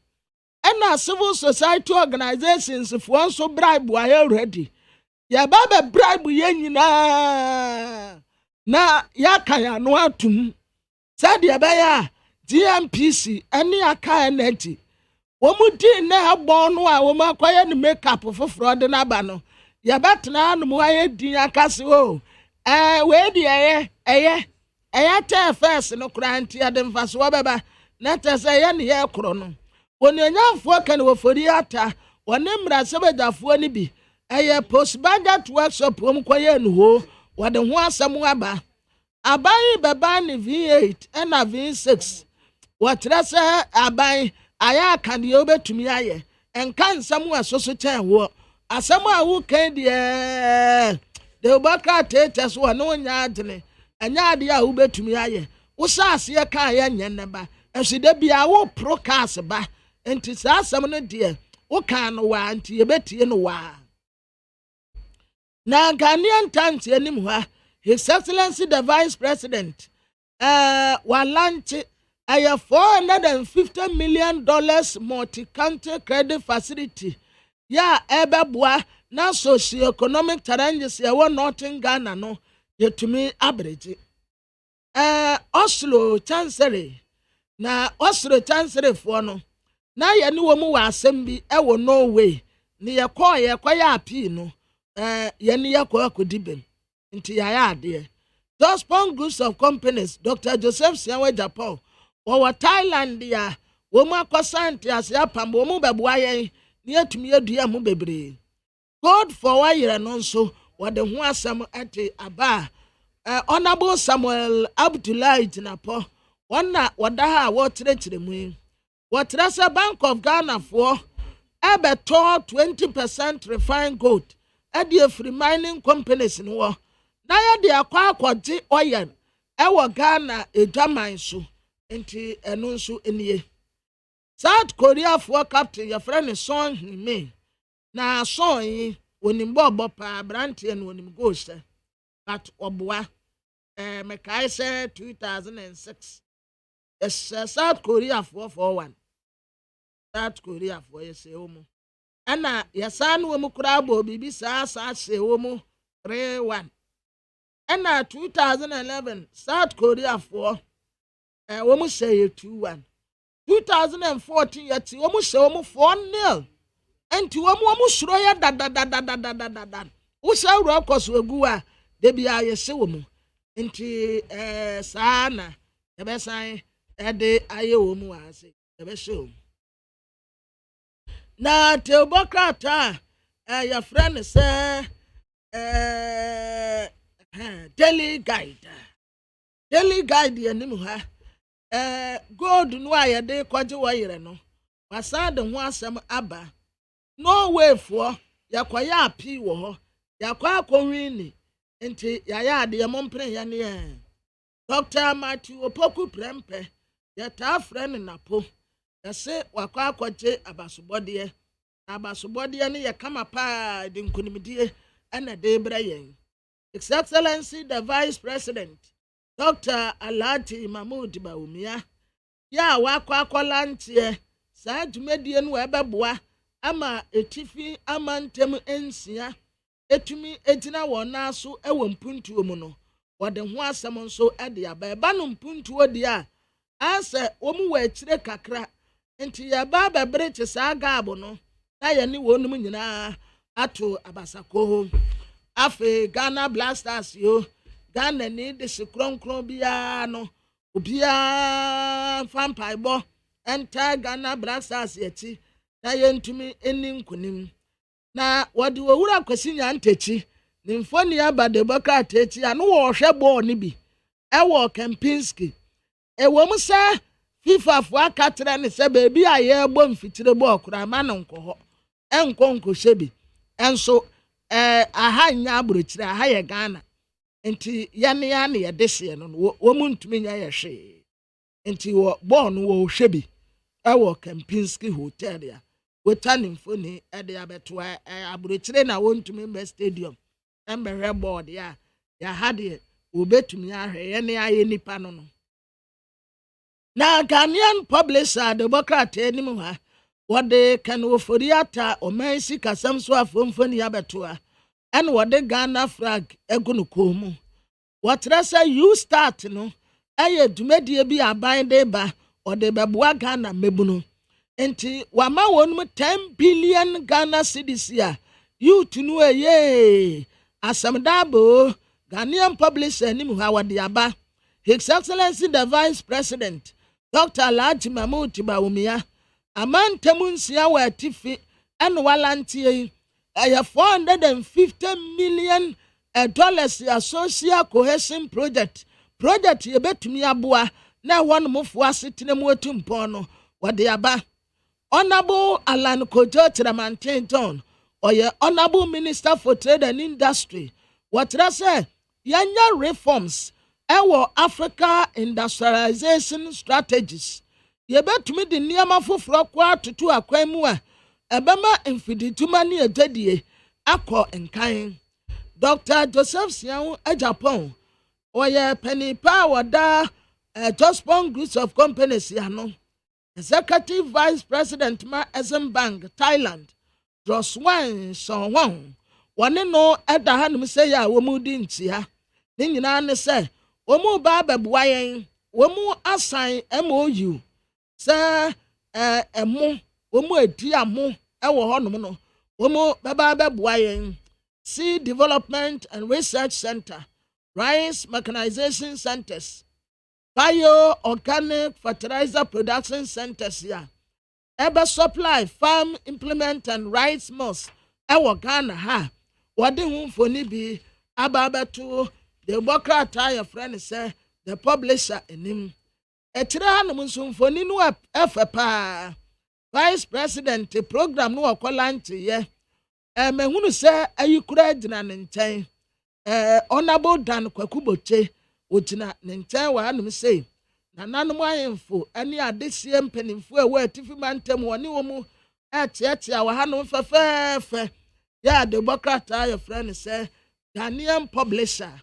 Ena civil society organizations for nso bribe aye ready. Ya ba be bribe ye nyina. Na ya kan ya no atum. Said ya ba ya GMPC any aka energy. Womu di na abon no a womu akoye ni makeup foforo de na ba no. Ya betna no mu aye din akase o. We di eye te first no kranti ade mfaso beba. Na te se ye ne ye kro no. Woni anyamfo kan wo fori ata. Woni mrasebedafo ni bi. Eye post budget workshop womu koye no ho. Wode ho asem aba. Aban beba ni V8 na V6. Watrasa aban aya kan ye obetumi aye enka nsam asoso chen wo asam a wo kan de obaka tete so no nya adene anya ade a wo betumi aye wo saase ye kan ye nyen ba eside bia wo procast ba enti sa asam no de wo kan no wa enti ye betie no wa na Ghanaian Times anim ha His Excellency the Vice President walanche $450 million multi-country credit facility. Ya ebeboa na socio-economic challenges ya wo Northern Ghana no yetumi abrege. Oslo Chancery na Oslo Chancery for no na ye ni wo mu wa asem bi e wo Norway ni ye kwaya appeal no ye ni ye kwa kodibem nti ya ade. Those groups of companies Dr. Joseph Sianwe Japan Wa Thailand ya womu akosante ase apam womu beboa yen ne atumi adua mu bebre God for wayere no nso wode ho asem ate aba Honorable Samuel Abdullahi Jinapo wonna wada ha wo tirekire mu Watrasa Bank of Ghana for ebeto 20% refined gold ade free mining companies no na ya de akwaje oil ewo Ghana edwaman so enti eno nso enie South Korea for captain your friend Son me na Son yi onimbo obopa brante en onim ghost but oboa mekai say 2006 South Korea for 41 South Korea for yes omo ana yasan wo mu kura bo bibi sa se wo mu 31 ana 2011 South Korea for womu say 2-1 2014 yeti womu say womu 4-0 enti womu suro ya da wo say ro koso egu a de bia ye se womu enti sana ebe san de aye womu ase ebe show na teobokrata your friend say daily guide ye nim ha gold no aye de kwaje wayere no wasa de ho asem aba no way for yakwaya api wo ho yakwa akonwini enti yaya ade ye mompre ya ne Dr. Matthew Opoku Prempe yata friend napo yase wakwa akwaje abasobode ne ye kama pa de nkunimdie ana de bra yen His Excellency the Vice President Dr. Alhaji Mahmoud Bawumia ya wakwakolantie sa dwumadie no ebeboa ama etifi amantem ensia etumi etina wona so ewo mpuntuo mu no wode ho asem nso ede aba eba no mpuntuo di a ase omu wa akire kakra enti ya ba bebre che sa gaabo no na ye ni wonum nyina ato abasako afe Ghana Blasters yo Ghana ni de se kronkron bia no obia fampaibo enta Ghana Brastars yeti na yentumi eni nkunim na wode wowura kwasinya ntechi ne mfoni aba Democrat eti anu wo hwe ball ni bi ewo Kempinski ewo musa FIFA fo akatre ne se beebi aye bo mfitire bo okura ma no nkoho enkonko shebi enso aha nya aburochire aha ye Ghana enti yane ye dehye no wo muntumi nya ye hwe enti wo ball no wo hwebi ewo Kempinski hotel ya wotani mfoni ede abeto aburochire na wontumi mbe stadium embe board ya hade obetumi ahwe ye ne aye nipa no na Ghanaian publisher Democrat enim ha wode kan oforiata omansi kasam so afomfoni abetoa en wode Ghana flag egunu komu watrasa you start no eye dumedie bi aban de ba ode beboa Ghana mebuno enti wama wonum 10 billion Ghana cedis ya youth nu eye asamdabo Ghanaian publisher enim ha wode aba His Excellency the Vice President Dr. Alhaji Mahmoud Bawumia amantemunsia wa tifi en walantie aya $450 million dollars ya social cohesion project ye betumi aboa na won mofo asetene mu otumpon no wode aba Honorable Alan Kojo Tramantin oye Honorable Minister for Trade and Industry watra say yanya reforms ewo Africa industrialization strategies ye betumi de niama foforo kwa tutu akwan mu a ebema mfidituma ne agedie akọ nkan Dr. Joseph Sian Japan oye penipa wada Jospon Groups of Companies ano Executive Vice President ma Bank Thailand Joswan Sonwon wone no eda hanum say ya wo mu di ntia ne nyina ne say omu ba babua yen omu asan MOU se emu omu edi amu ewo honom no omu baba babua yen Sea Development and Research Center Rice Mechanization Centers Bio Organic Fertilizer Production Centers ya ebe supply farm implement and rice mills ewo Ghana ha wode hu mfoni bi ababeto the Democrat your friend say the publisher enim etire hanum nso mfoni no efepa Vice President program no wakolanti ye mehunu se ayikura gina ne nkyɛn Honorable Dan Kwakuboche ogina ne nkyɛn wa hanum say na nanom ayemfo ani adesie mpanimfo ewa atifi mantem woni wo mu etiatia wa hanum fefefe ya the Democrat your friend say Ghanaian publisher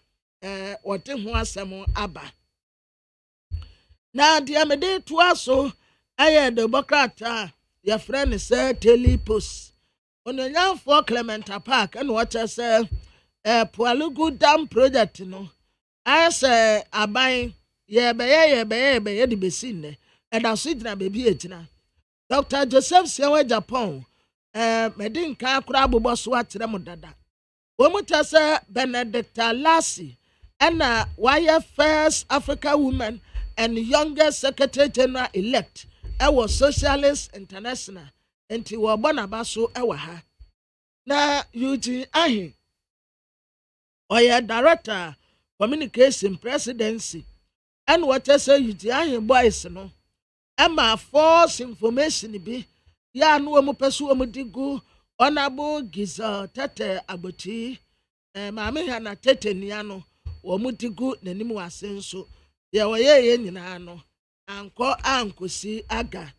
wote ho asem aba na de mede to aso aye the Democrat your friend say Telepost onyanfo Clement Park and what say Pualugu Dam project no ase aban ye be di besine and asidna bebi etina Dr. Joseph Sian Japan medin ka akura bobo so atere mo dada omutase Benedicta Lassie and why first African woman and youngest Secretary General elect was Socialist International and he was born about so ha na Eugene Ahi or director communication presidency and what I say Eugene Ahi boys no Emma false information be ya no mu pesu omudigu Honorable Giza Tete Aboti maame ha na Tete nia no wo mudigu nanim wasenso ye woye nyina no ankosi aga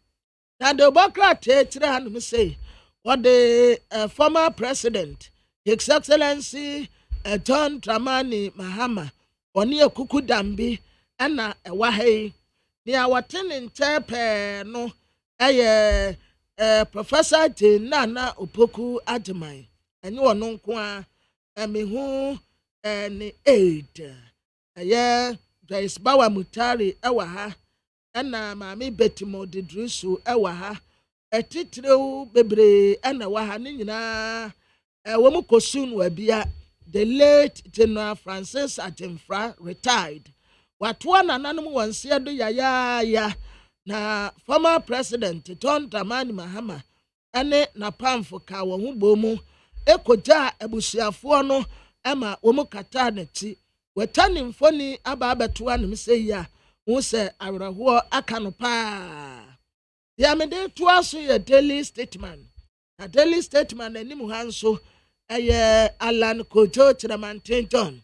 na the Democrat tire hanum say what the former president His Excellency John Dramani Mahama oni ekuku dambi na ewa hei ni awatene ntepe no Professor Nana Opoku Agyemang enye wono nko a mehu ni aid Joyce Bawa Mutari ewa ha na Mami Betimo Didrusu ewa ha etitrew bebre na wa ha ni nyina wo mu kosun wa bia the late General Francis Agyemfra retired watoa nananom wɔn nseɛ do yayaaya na former president John Dramani Mahama ɛne napamfo ka wɔn ho bɔ mu ekogya abusuafoɔ no ɛma wɔn kata n'akyi wɔta ne mfoni aba abɛtoa ne sɛ yi a wɔn sɛ awerɛhoɔ aka no paa deɛ mede toa so yɛ daily statement na daily statement anim ha nso ɛyɛ Alan Kojo Chiramanten John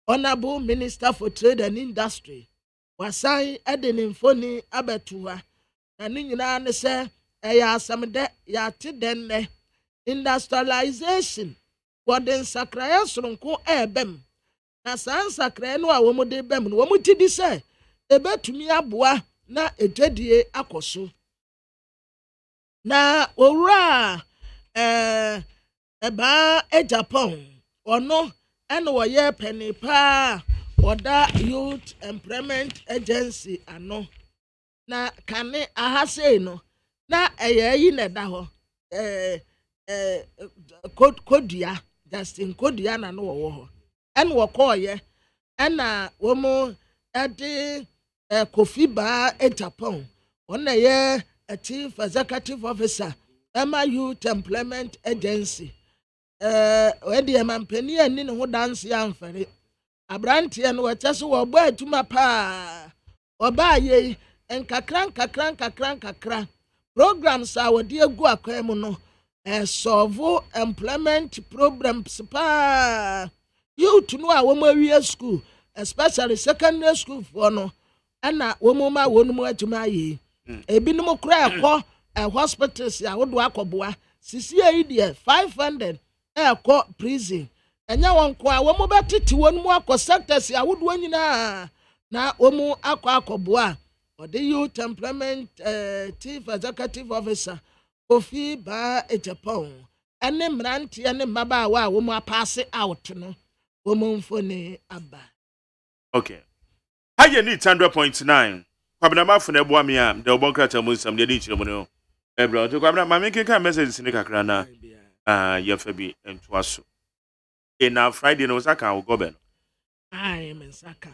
Honorable Minister for Trade and Industry wasan ɛde ne mfoni abɛtoa na ne nyinaa ne sɛ ɛyɛ asɛm dɛ yɛate dɛnnɛ industrialization wɔde nsakraeɛ soronko ɛɛbɛm na saa nsakraeɛ no a wɔn de bɛm no wɔn ti di sɛ ebɛtumi aboa na edwadie akɔ so na owura ɛbaa Japan ɔno ɛna wɔyɛ penny paa wɔda Youth Employment Agency ano na kane ahasei no na ɛyɛ yi na ɛda hɔ kodua Justin kodua na no wɔwɔ hɔ ɛna wɔkɔɔyɛ ɛna wɔn ɛde Kofi Baa Japan ɔna yɛ Chief Executive Officer Emma Youth Employment Agency wɔde ɛmampani ani ne ho danse amfɛre abranteɛ no wɔkyɛ so wɔbɔ atuma paa ɔbaa yɛ nkakra programs a wɔde agu akwan mu no solve employment problems paa youth no a wɔn awie school especially secondary school for no ɛna wɔn ma wɔn mu atuma ayɛ ebinom kora ɛkɔ hospitals a wɔdo akɔboa sisi yi deɛ 500 ɛkɔ prison ɛnya wɔn ko a wɔn bɛtete wɔn mu akɔ sectors a wɔdo nyinaa na wɔn akɔboa ɔde Youth Employment Chief Executive Officer Kofi Baa Japan ɛne mmeranteɛ ne mmabaawa a wɔn apaase out no wɔn mfoni aba. Okay. Haye ni 100.9. Kwabena mafo na eboa me a de obonkrata mu nsam de ni kyerɛ mu no. Ebra to kwabena ma me kenka message ni kakra na ya fa bi entoa so. Na Friday no saka wo gobe no. Ai men saka.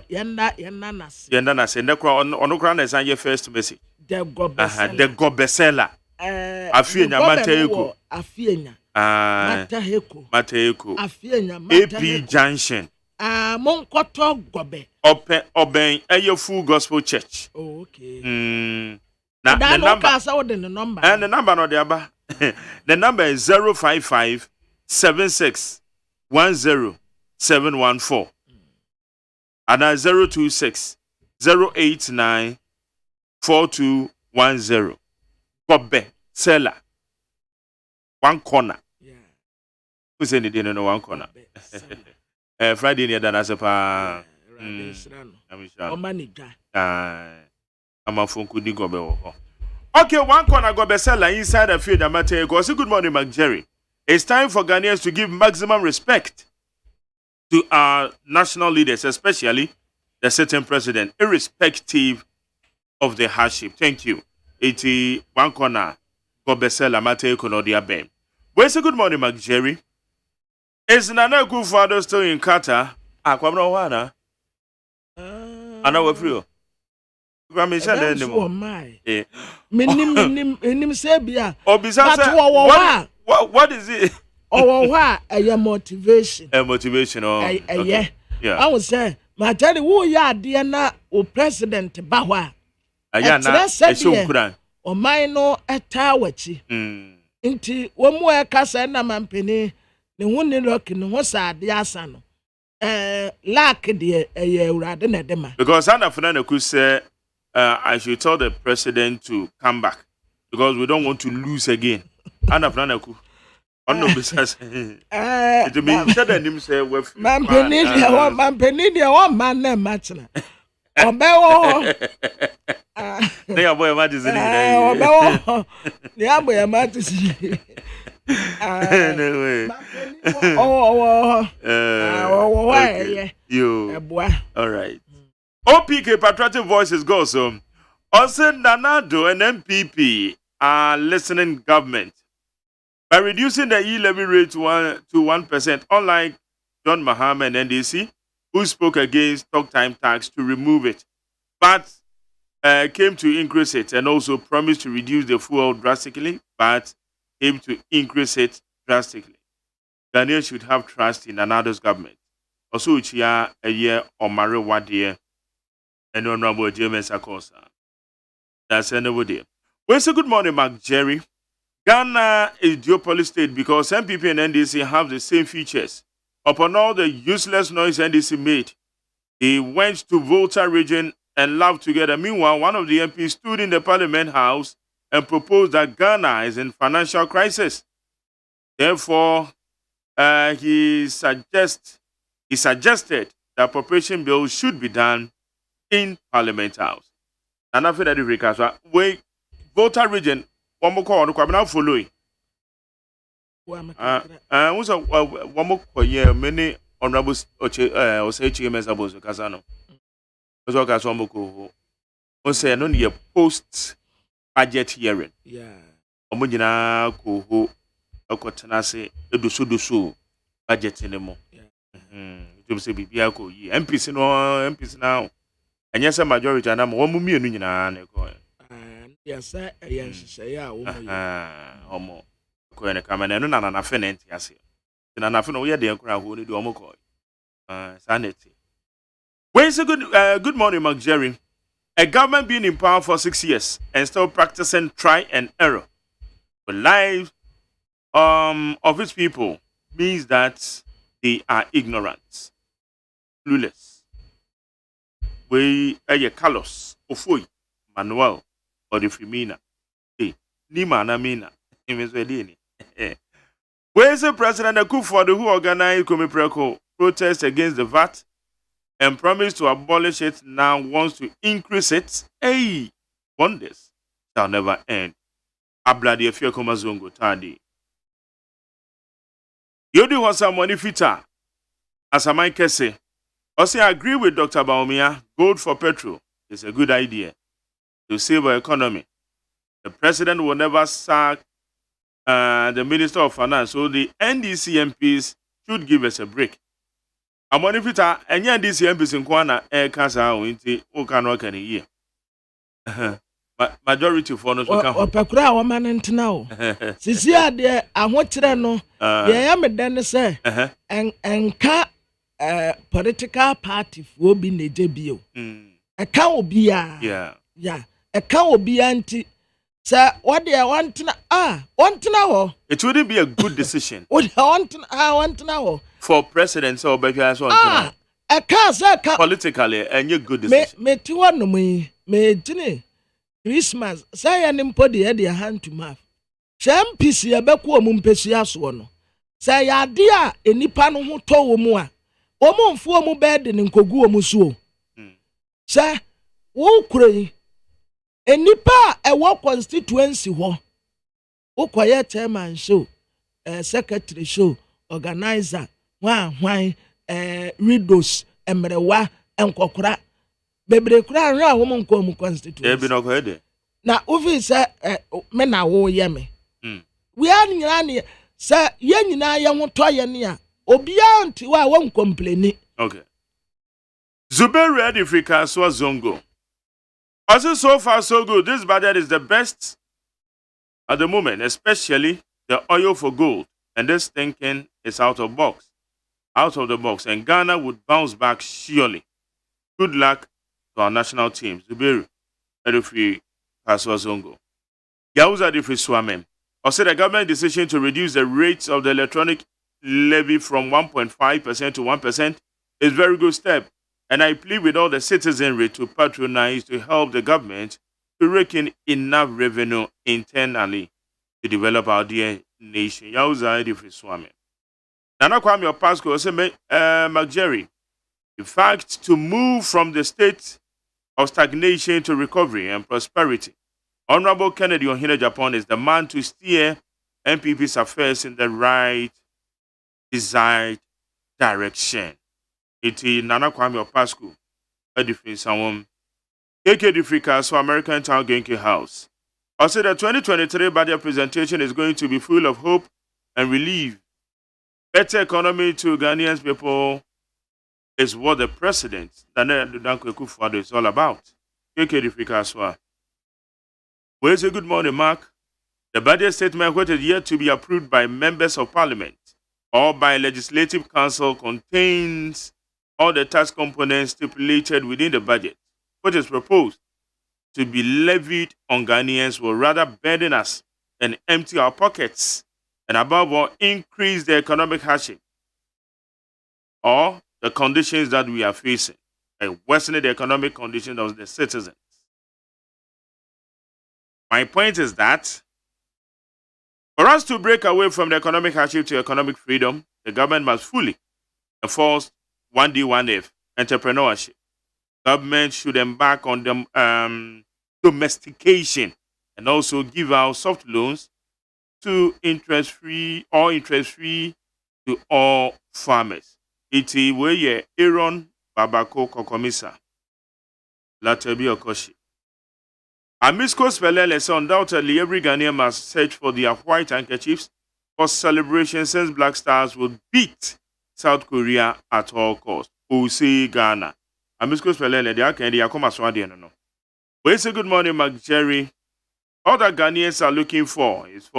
Yenda nas. Yenda nas ne kra ono kra na san ye first message. De gobesela. De gobesela. Afienya Mateko. Afienya. Mataheko. Afienya Mataheko. AP Junction. Monkoto gobe. Oben eye Full Gospel Church. Oh, okay. Na the number. The number. And the number no the aba. The number is 055 76 10 714. And 026 089 4210. Gobe seller. One corner. Yeah. Who's any dinner no one corner? Friday near Danasepa. I'm a phone could go. Okay, one corner go bestseller inside the field. Go. Good morning, Mark Jerry. It's time for Ghanaians to give maximum respect to our national leaders, especially the sitting president, irrespective of the hardship. Thank you. 81 corner go bestseller Mateo Konodia Ben. Well, good morning, Mark Jerry. Is Nana Kufuado still in Qatar? Kwamno wana. Ana we free. Kwame sha den dem. Oh my. Minim say bia. Obisa what is it? Oh wa a motivation. A motivation yeah. I would say my tell you who ya de na o president Bahwa. Aya na e o man no eta wachi. Nti wo mu e kasa na mampeni ne ho ne rock ne ho saade asa no lack de urade na dema because Anna Fernanda could say I should tell the president to come back because we don't want to lose again. Anna Fernanda could no business it mean said him say we mampeni de o man na match na obewo they boy imagine obewo they boy imagine anyway. All right. OPK Patriotic Voices go so. Also, Nanado and MPP are listening government by reducing the e-levy rate to 1%. Unlike John Mahama and NDC, who spoke against talk time tax to remove it, but came to increase it, and also promised to reduce the fuel drastically, but came to increase it drastically. Ghanaians should have trust in another's government. Also, Chia a year or Mary Wadia and Honorable AGYEMAN Sakosa. That's another. Well, so good morning, Mark Jerry. Ghana is duopoly state because MPP and NDC have the same features. Upon all the useless noise NDC made, they went to Volta region and laughed together. Meanwhile, one of the MPs stood in the Parliament House and proposed that Ghana is in financial crisis. Therefore, he suggested the appropriation bill should be done in Parliament House. And after that, we Volta region. One more call, I'm not following. What's one more year, many honorable OSEI members of Casano. Was what one more say, no near post budget hearing. Yeah. Omujina ko a cotanase, do so budget anymore. You say, be a co ye, MPs now. And yes, a majority, and I'm 1 million. Yes, sir. Yes, yeah. Homo. Coin a caman and an affinant, yes. Then an affin, we are the crowd who do Omocoy. Sanity. Where's a good morning, Mark Jerry? A government being in power for 6 years and still practicing try and error. The lives of its people means that they are ignorant, clueless. We are Carlos, Ofui, Manuel. Or the Femina. Nima Namina. Where's the President Akufo-Addo who organized Komipreko protest against the VAT and promised to abolish it now wants to increase it? Hey, wonders shall never end. Abladi Efia Komazongo Tadi. Yodi was someone fita. As a man can say, also I agree with Dr. Baumia, gold for petrol is a good idea to save our economy. The president will never sack the Minister of Finance, so the NDC MPs should give us a break. I'm wondering if it's any NDC MPs in Kwana air cancer into Okano can a year. Majority for us. Opakura woman and now. Sisia de I want to know. Yeah, I'm a Dennis and ka political party will be in the JBO. A cow be yeah. A cow be anti. Sir, what do I want to know? It wouldn't be a good decision. What I want to know for presidents or baby as well. A car, sir, politically, and you good decision. Me to one me Jenny Christmas. Say an impodi a hand to mouth. Sham PC a backward mumpesias one. Say, ya dear, a nipano who told more. Omo for mo bed in Kogu Musu. Sir, wo kure. Enipa ewo constituency ho. Wo kwaye chairman show, secretary show, organizer, hwan redos, emrewa, enkokora. Bebre kura nra wo mo nko mu constituency. E bi no ko de. Na ofi se me na wo ye me. We are nyina ne se ye nyina ye ho to ye ne a obia nti wa won complain. Okay. Zuberi Adifrika so zongo. Also, so far, so good. This budget is the best at the moment, especially the oil for gold. And this thinking is out of the box. And Ghana would bounce back surely. Good luck to our national team. Zuberi, Edifri Kaswazongo. Yauza Edifri Swamem. Also, the government decision to reduce the rates of the electronic levy from 1.5% to 1% is a very good step. And I plead with all the citizenry to patronize to help the government to rake in enough revenue internally to develop our dear nation. Yauza Edifri Swami. Nana Kwame Opasco say, McJerry, in fact, to move from the state of stagnation to recovery and prosperity, Honorable Kennedy Ohene Japan is the man to steer MPP's affairs in the right desired direction. Iti Nana Kwame Opasco, Edifri Sawom, AK Difrika, so American Town Genki House. I said the 2023 budget presentation is going to be full of hope and relief. Better economy to Ghanaians people is what the president, Daniel Danko Akufo-Addo, is all about. Well, say good morning, Mark. The budget statement, which is yet to be approved by members of parliament or by legislative council, contains all the tax components stipulated within the budget, which is proposed to be levied on Ghanaians will rather burden us and empty our pockets, and above all, increase the economic hardship or the conditions that we are facing and worsening the economic conditions of the citizens. My point is that for us to break away from the economic hardship to economic freedom, the government must fully enforce 1D, 1F entrepreneurship. Government should embark on the domestication and also give out soft loans to interest-free to all farmers. Iti weye Aaron Babako Kokomisa. Latebi Okoshi. Amisco Spelele said undoubtedly every Ghanaian must search for their white handkerchiefs for celebration since Black Stars will beat South Korea at all costs. OSEI Ghana. Amisco Spelele, they are candy, Akoma Swadi, no. We say good morning, Mark Jerry. All that Ghanaians are looking for is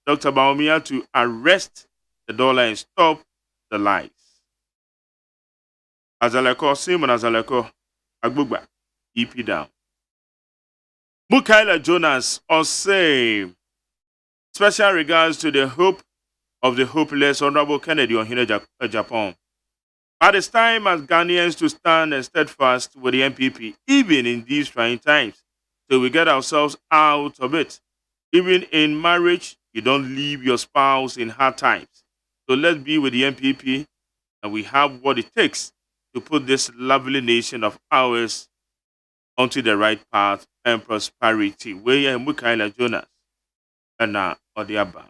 Dr. Bawumia to arrest the dollar and stop the lies. Azaleko, Simon Azaleko, Agbugba. EP down. Mukaila Jonas OSEI. Special regards to the hope of the hopeless Honorable Kennedy on Japan. At this time as Ghanaians to stand and steadfast with the MPP, even in these trying times, till we get ourselves out of it. Even in marriage, you don't leave your spouse in hard times. So let's be with the MPP, and we have what it takes to put this lovely nation of ours onto the right path and prosperity. We are Mukaila Jonas and Odiaba.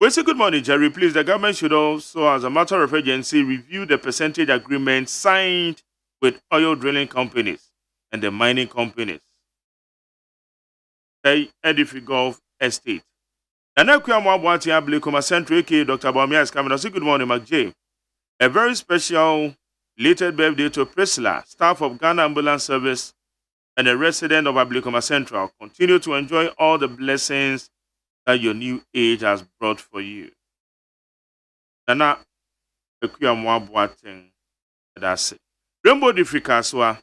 We say good morning, Jerry. Please, the government should also, as a matter of urgency, review the percentage agreement signed with oil drilling companies and the mining companies. Edifi Gulf Estate. And now, Kwamwabwati Ablikoma Central, aka Dr. Bawumia is coming. I say good morning, Mark J. A very special lated birthday to Priscilla, staff of Ghana Ambulance Service, and a resident of Ablikoma Central. Continue to enjoy all the blessings that your new age has brought for you. Nana, that's it. Rainbow Difficaswa,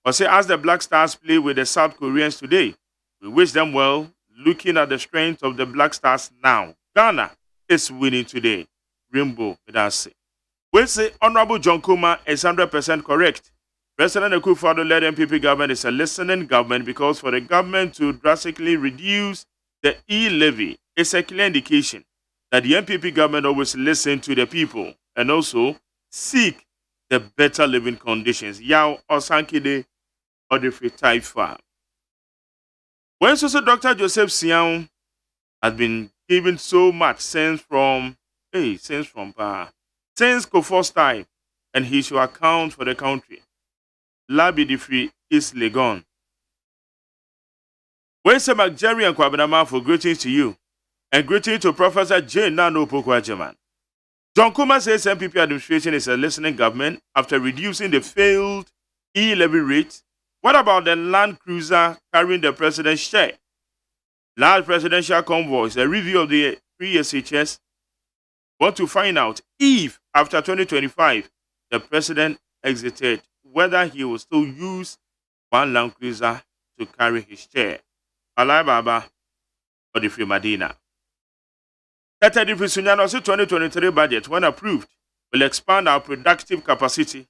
or say, as the Black Stars play with the South Koreans today, we wish them well, looking at the strength of the Black Stars now. Ghana is winning today. Rainbow, that's it. We say Honorable John Kuma is 100% correct. President Akufo-Addo led MPP government is a listening government because for the government to drastically reduce the e-levy is a clear indication that the MPP government always listen to the people and also seek the better living conditions. Yao Osankide Odefe Taifa. When Dr. Joseph Sian has been given so much since Kofo's time, and he should account for the country. Labi Diffie is Legon. We say Jerry and Kwabinama for greetings to you, and greetings to Professor J. Nano Poko AGYEMAN. John Kuma says MPP administration is a listening government after reducing the failed e-levy rate. What about the Land Cruiser carrying the president's share? Large presidential convoys, a review of the 3 SHS. Want to find out if, after 2025, the president exited, whether he will still use one Land Cruiser to carry his chair. Alai Baba or the Free Madina. Tete Diffie Sunyano's 2023 budget, when approved, will expand our productive capacity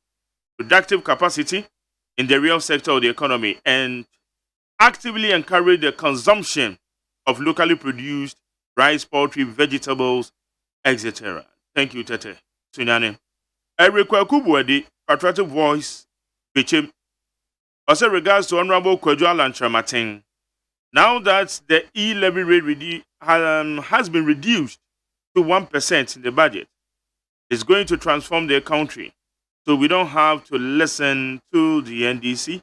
in the real sector of the economy and actively encourage the consumption of locally produced rice, poultry, vegetables, etc. Thank you, Tete Sunyane. Eric Kwakubuedi, patriotic voice, Bichim. Also regards to Honorable Kwadwo Lantramatin. Now that the e-levy rate has been reduced to 1% in the budget, it's going to transform the country. So we don't have to listen to the NDC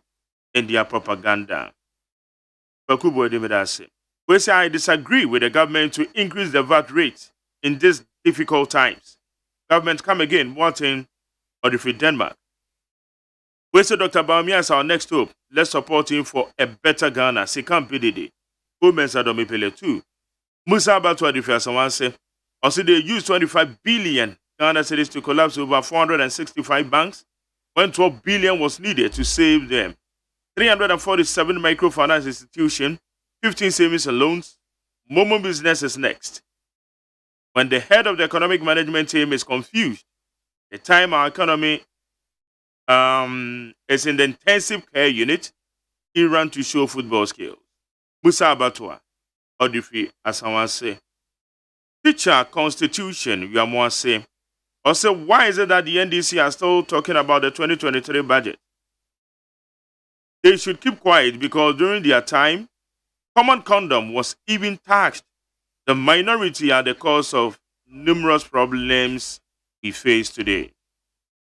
and their propaganda. We say I disagree with the government to increase the VAT rate in these difficult times. government come again, wanting or defeat Denmark. We say Dr. Baumia is our next hope. Let's support him for a better Ghana. Sikam PDD. Women's Adomi Pele 2. Musa Abatwa defeat someone say, also they used 25 billion Ghana cedis to collapse over 465 banks when 12 billion was needed to save them. 347 microfinance institutions, 15 savings and loans. Momo business is next. When the head of the economic management team is confused, the time our economy is in the intensive care unit, he ran to show football skills. Musa Abatwa, Odifi, as someone say. Teacher constitution, you are more say. Also, why is it that the NDC are still talking about the 2023 budget? They should keep quiet because during their time, common condom was even taxed. The minority are the cause of numerous problems we face today.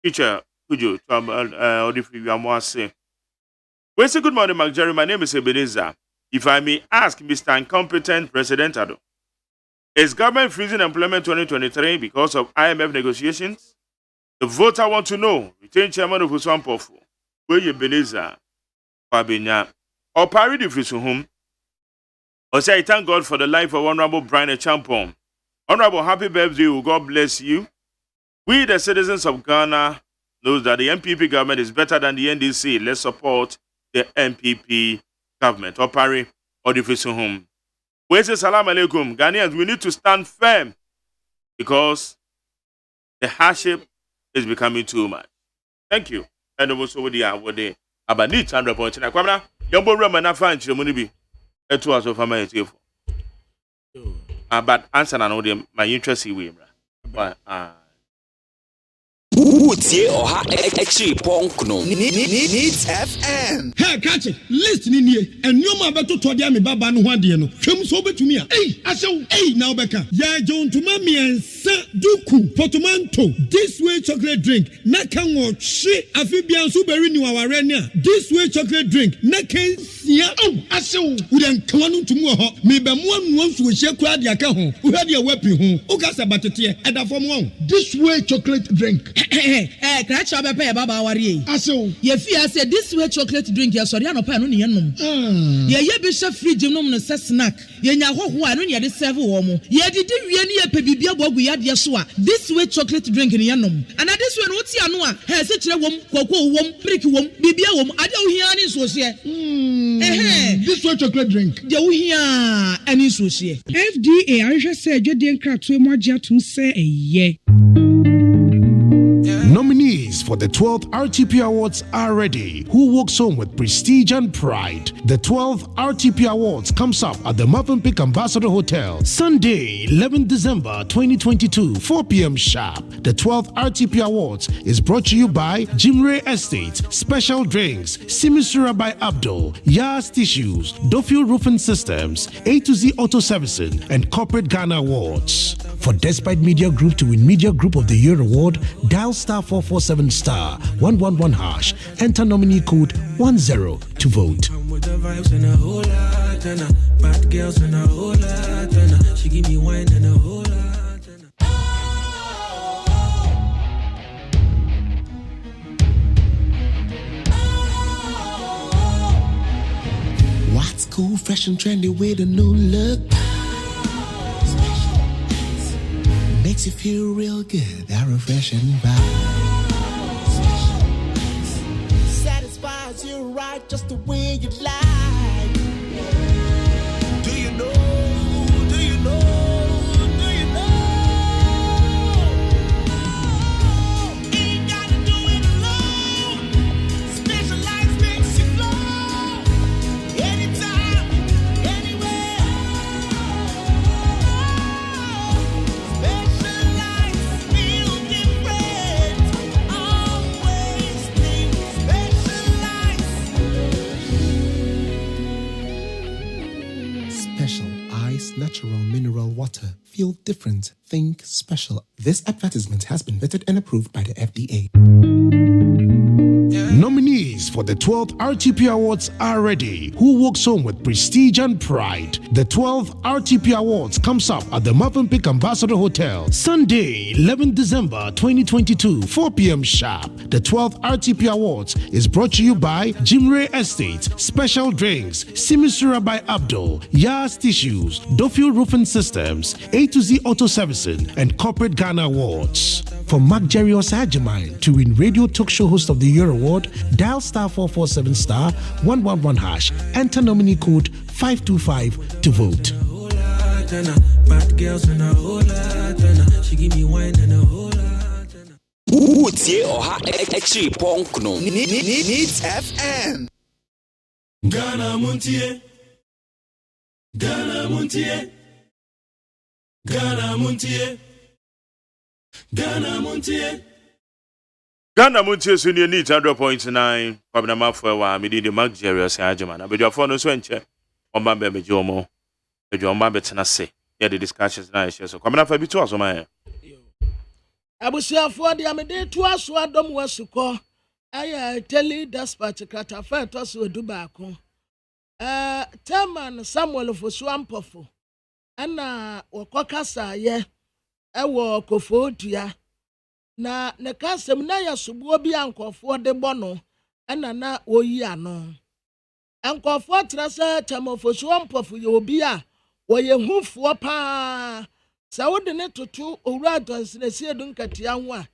Teacher, could you say? Well, say good morning, Mark Jerry. My name is Ebenezer. If I may ask Mr. Incompetent President Ado, is government freezing employment 2023 because of IMF negotiations? The voter want to know. Retain chairman of Uswan Pofu. Where you Ebenezer? Fabinya. Or parry the freeze home. Or say, I thank God for the life of Honorable Brian Champon. Honorable, happy birthday. God bless you. We, the citizens of Ghana, knows that the MPP government is better than the NDC. Let's support the MPP government. Or parry or the freeze home. We say salam alaikum. Ghanaians, we need to stand firm because the hardship is becoming too much. Thank you. And also with the Abanit 100.9. Kwamna, yombo rema na fan chiremuni bi. Etu aso fama etefo. But answer na no dem my interest we bra. Utie oha extra punk no. Needs FM. Hey, catch it. Listen in here. And you ma beto to dia me baba no ho ade no. Hwem so betumi a. Hey, now beka. Ya John to mami ensa duku potomanto. This way chocolate drink. Na kan wo hwe afibian so beri ni waware ne a. This way chocolate drink. Na kan sia. Asew. Wo den kan no tumu ho. Me be mo anu nso hye kura de aka ho. Wo hwe de wapi ho. O ka sa batete. Eda fom ho. This way chocolate drink. Crash up a pair, Baba Warrior. Aso, ye fear said this way chocolate drink, your Soriano pan on yenum. Ye bishop free genome snack. Ye nya ho ho anu ye de serve womo. Ye did we a pebibia bogu ya de swa. This way chocolate drink in yenum. And at this one, what's yanua? Has it a wom, cocoa wom, brick wom, bibia wom. I don't hear any so this way chocolate drink. You hear any so FDA, I just said you didn't crack to Moja to say a ye. Nominees for the 12th RTP Awards are ready. Who walks home with prestige and pride? The 12th RTP Awards comes up at the Movenpick Ambassador Hotel, Sunday, 11th December 2022, 4 p.m. sharp. The 12th RTP Awards is brought to you by Jimre Estate, Special Drinks, Simisura by Abdul, Yas Tissues, Dofil Roofing Systems, A to Z Auto Servicing, and Corporate Ghana Awards. For Despite Media Group to win Media Group of the Year award, dial *447*111#. Enter nominee code 10 to vote. What's cool, fresh and trendy with a new look? Makes you feel real good, that refreshing vibe. Satisfies you right just the way you like. Do you know? Do you know? Do you know? Ain't gotta do it alone. Specialized makes you glow. Anytime, anywhere. Special Ice Natural Mineral Water. Feel different. Think special. This advertisement has been vetted and approved by the FDA. Nominees for the 12th RTP Awards are ready. Who walks home with prestige and pride? The 12th RTP Awards comes up at the Movenpick Ambassador Hotel, Sunday, 11th December 2022, 4 p.m. sharp. The 12th RTP Awards is brought to you by Jimre Estates, Special Drinks, Simisura by Abdul, Yas Tissues, Dofil Roofing Systems, A to Z Auto Servicing, and Corporate Ghana Awards. For Mark Jerry or AGYEMAN to win Radio Talk Show Host of the Year Award, dial *447*111#. Enter nominee code 525 to vote. Needs FM. Ghana Montie. Ghana Montie. Ghana Montie. Ghana Montie. Ghana Montie so near needs 100.9. Kwabena mafo wa me di Mark Jerry or AGYEMAN. Abedwafo no so enche. Omba be mejomo. Ejomba betena se. Yeah, the discussions na share so. Kwabena fa bi to aso man. Abusiafo de amede to aso adom wasuko. Aya tele dispatch krata fa to so du baako. Chairman Samuel Fosuampofo. Ana wokokasa ye. Ewo Kofotua. Na ne kasem na ya subuo bi ankofo de bono na oyi ano ankofo trase chamofoso mpofo ye obi a woye hufuo pa sa wode ne toto owura donsene siedu nkatia ho a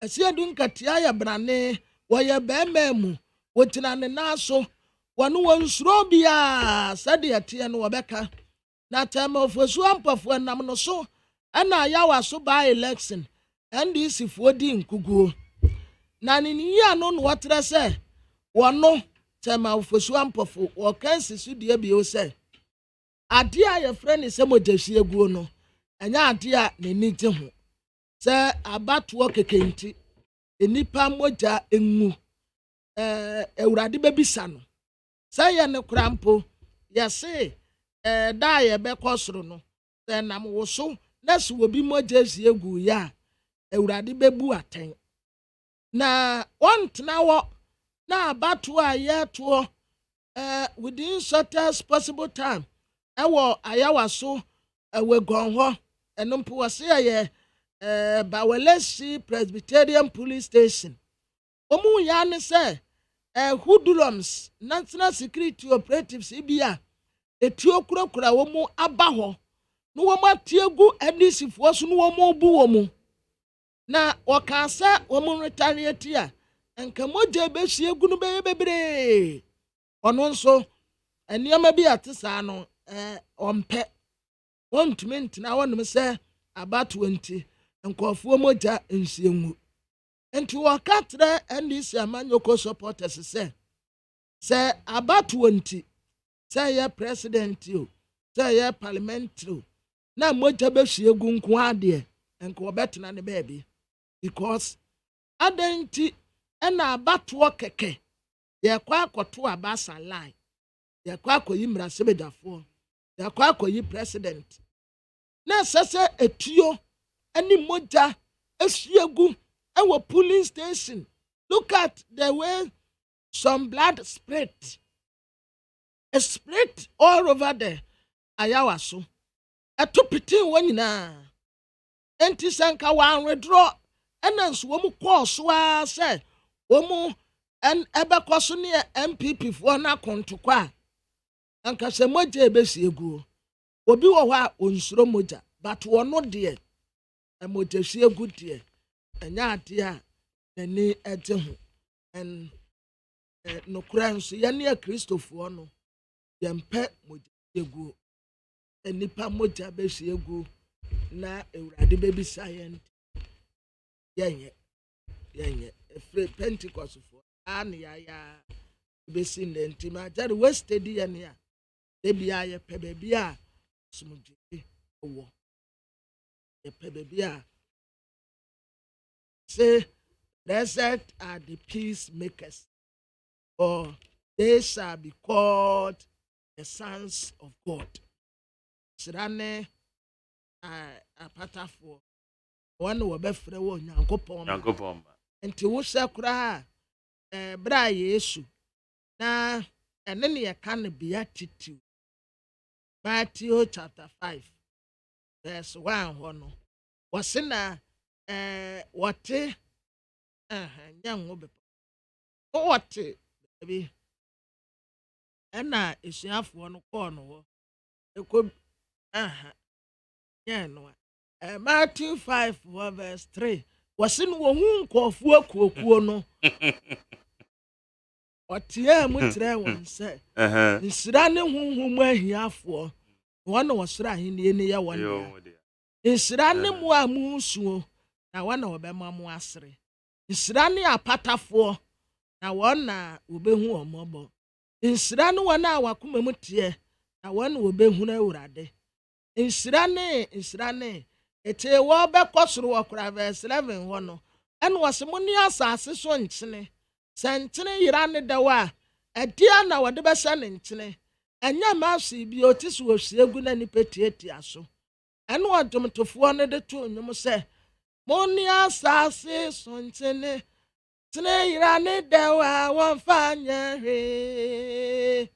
siedu nkatia ya brane woye bememu wotina ne naso wonu wonsuro bia sade atie no wobeka na chamofoso mpofo nam no so na ya waso by election NDC fodi nkuguo na ni ya no wotre se wono tema ofosu ampofo wo kansi su de bi o se ade a ye frɛ se mogahie guo no anya ade a n'ani gye ho se abatoɔ kekenti enipa moja engu ewurade bebisa no se ye ne krampo ye se da ye bekɔsoro no se nam wo so na su obi mogahie gu ya Ewurade bebu aten na wontena wo na abatu a yeto within shortest possible time ewo ayawa so we gonho enompo wase ye Bawelesi Presbyterian Police Station omu ya ne se hoodlums national security operatives ibia etio kurakura wo mu aba ho no wo matiegu adisifo so no wo mu bu wo mu na wakasa womun retaliate a enka moja behie gu no beye bebre ono nso enioma bi atesa no ompe wontumi ntina wonum se about 20 enkofuo moja ensienwu enti wakatre ndc amanyoko supporters se about 20 se ye president o se ye parliamentary na moja behie gu nko ade enko obetena ne baby because adenti ena abatoɔ keke ye kwa akoto abasa line ye kwa akoyi mrasebedafo ye kwa akoyi president na sese etuo eni moja esiegu ewo polling station. Look at the way some blood split all over the ayawaso etopitin wanyina enti sanka wan withdraw enanso wo mu course wa say wo mu en ebekoso ne MPP fo na kontokwa anka se moja ebesiegu obi wo hɔ a onsuro moja but wono de moja siegu de enya ade a nani ede ho en no kranso ye ne Kristofo no ye mpe moja siegu enipa moja besiegu na ewurade bebisa yenye free Pentecost for an ya besi nenti ma jare West Day ya ne a ebia ye pebebia sumuje owo ye pebebia say blessed are the peacemakers or they shall be called the sons of God. Sirane apatafo one wo befre wo nyankopon Nyankopon enti wo hye kura bra Yesu na ene ne yɛka no beatitude Matthew chapter 5 verse 1 hɔ no wɔse na wɔte nyɛ ngo bepɔ wɔte bi ɛna esuafoɔ no kɔɔ no hɔ ekɔ nyɛ no Matthew 5 verse 3 wɔse no wɔhu nkɔɔfoɔ kuokuo no ɔteɛ mu trɛ wɔn sɛ nsira ne honhom ahiafoɔ wɔn na wɔsoro ahenni ne yɛ wɔn nsira ne mu a mu nsuo na wɔn na wɔbɛma mu asere nsira ne apatafoɔ na wɔn na wɔbɛhu wɔn mmɔbɔ nsira ne wɔn a wakoma mu teɛ na wɔn na wɔbɛhu Awurade nsira ne ete wɔbɛkɔ soro wɔ kora verse 11 hɔ no ɛna wɔse mo ne asase so nkyene sɛ nkyene yera ne dɛw a ɛdeɛ na wɔde bɛhyɛ ne nkyene ɛnyɛ maase bi oti so wɔhyia gu na nipa tietia so ɛna ɔdwomtofoɔ no de to nnwom sɛ mo ne asase so nkyene nkyene yera ne dɛw a wɔmfa nyɛ hwee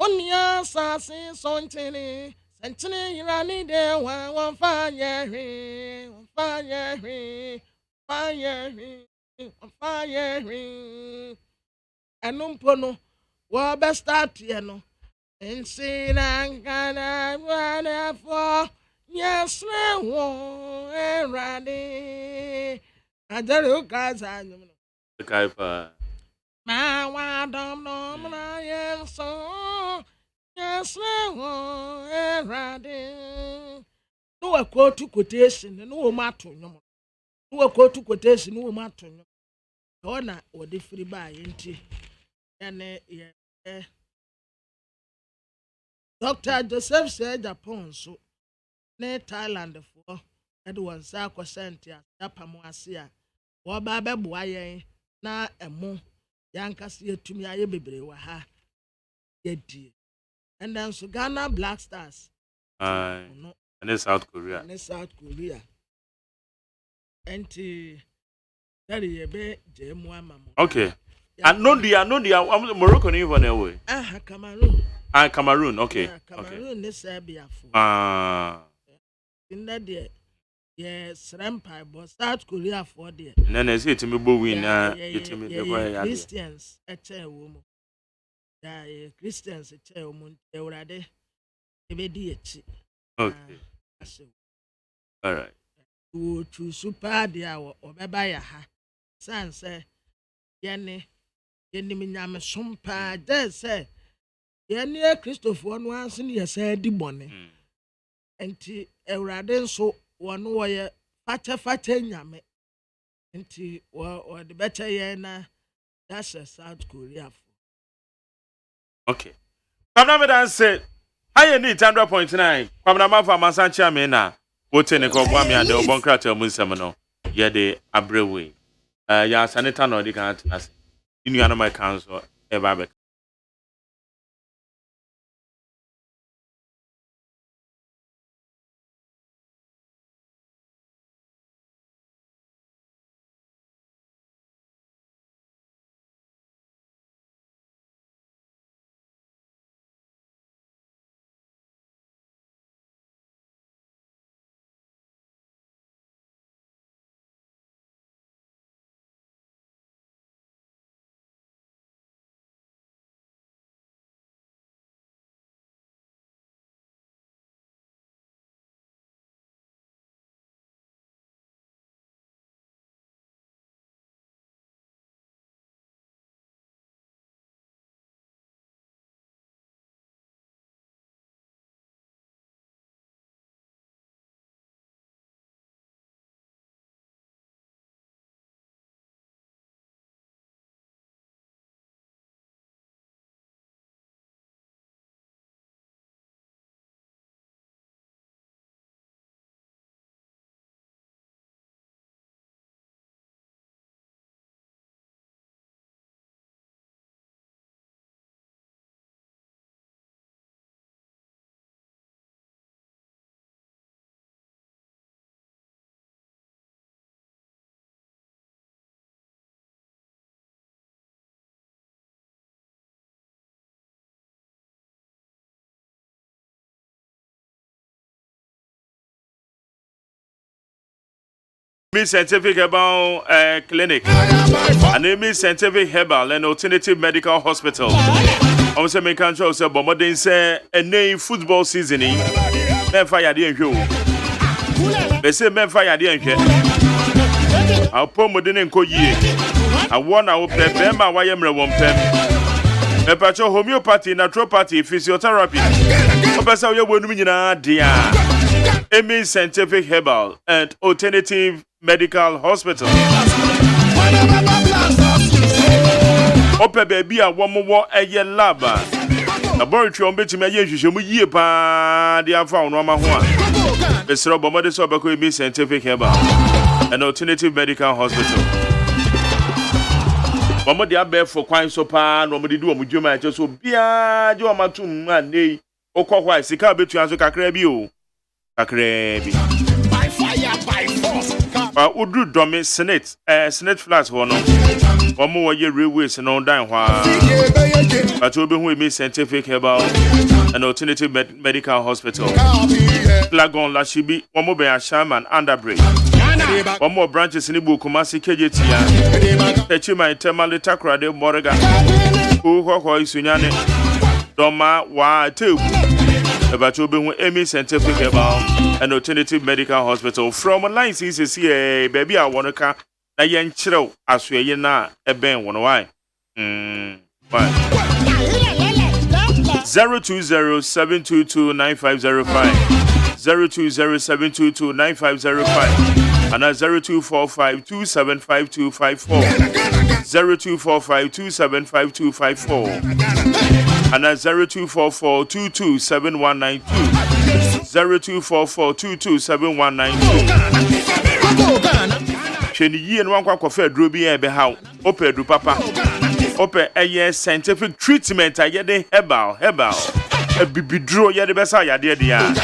mo ne asase so nkyene nkyene yera ne dɛw a wɔmfa nyɛ hwee ɛno mpo no wɔbɛstart yɛ no nsira nkana wadafo nyɛsrɛ wo Awurade agyere wokaasa anyom no ma wadom no mra yɛnso nyɛsrɛ wo Awurade no wakɔtu quotation no wo mato nwom no wakɔtu quotation no wo mato nwom ɔna wɔde firi ba yɛnti ɛne yɛ Dr. Joseph said Japan so ne Thailand for ɛde wɔn nsa akɔsɛnte apam ase a wɔba bɛboa yɛn na ɛmo yɛankasa yɛtumi ayɛ bebree wɔ ha yɛdie and then so Ghana Black Stars and South Korea enti dari yɛbɛ gye mu ama mo okay and no dia Morocco ni for na way Cameroon okay Cameroon ne Serbia for in that day yes Rampai but South Korea for there na say it me bo win na yetimi de kwa Christians eche wo mu ya Christians eche wo mu Ewurade ebedi echi okay all right wo tu super dia wo obeba ya ha sanse yene nyame sompa de se yene Christopher no anse ne yesa di bone enti Ewurade nso wono woye fache nyame enti wo de beche ye na that's South Korea for okay Kwamna me dan say I need 100.9 Kwamna ma fa masanchi ame na wote ne ko bua me ade obon krata mu nsem no ye de abrewe ya sanita no di kan atase inu ya no my council e ba be Miss Scientific Herbal Clinic, and a Miss Scientific Herbal and Alternative Medical Hospital. I'm saying, make control, sir, but more than say a name football seasoning. Men fire the show. They say men fire the show. I'll put more than enco ye. I want our pep, my YM one pep. A patch of homeopathy, naturopathy, physiotherapy. Obasa, you wouldn't mean dear. Amy Scientific Herbal and Alternative Medical Hospital. Ope baby a one more a year laba. Laboratory on betting my year pa the found on my one. The Srobo Modest Obaco Amy Scientific Herbal and Alternative Medical Hospital. Mama de abe for quite so pan, nobody do a mujuma just so bia, you are my 2 man day. O kwa sika betu aso kakrebi. By fire, by force. Udu domi Senate, Senate flats one. One more year railways and on down. But you be me Scientific Herbal and Alternative Medical Hospital. Flagon Lashibi, one more by Shaman Underbridge. One more branches in Ibu Kumasi KJT. Pechima Temali Takra de Morega. Uho Sunyane. Doma wa too. About you being Amy Scientific Herbal and Alternative Medical Hospital. From a line says here, baby, I want to come. Na yen chiro aswe ye na eben wono why 02072295505 02072295505 and 0245275254 0245275254 and 0244227192 0244227192 Sheni yi en wan kwa kofa aduro bi e be haw ope adu papa ope eye scientific treatment ayede herbal bibiduro yede be sa yade de ya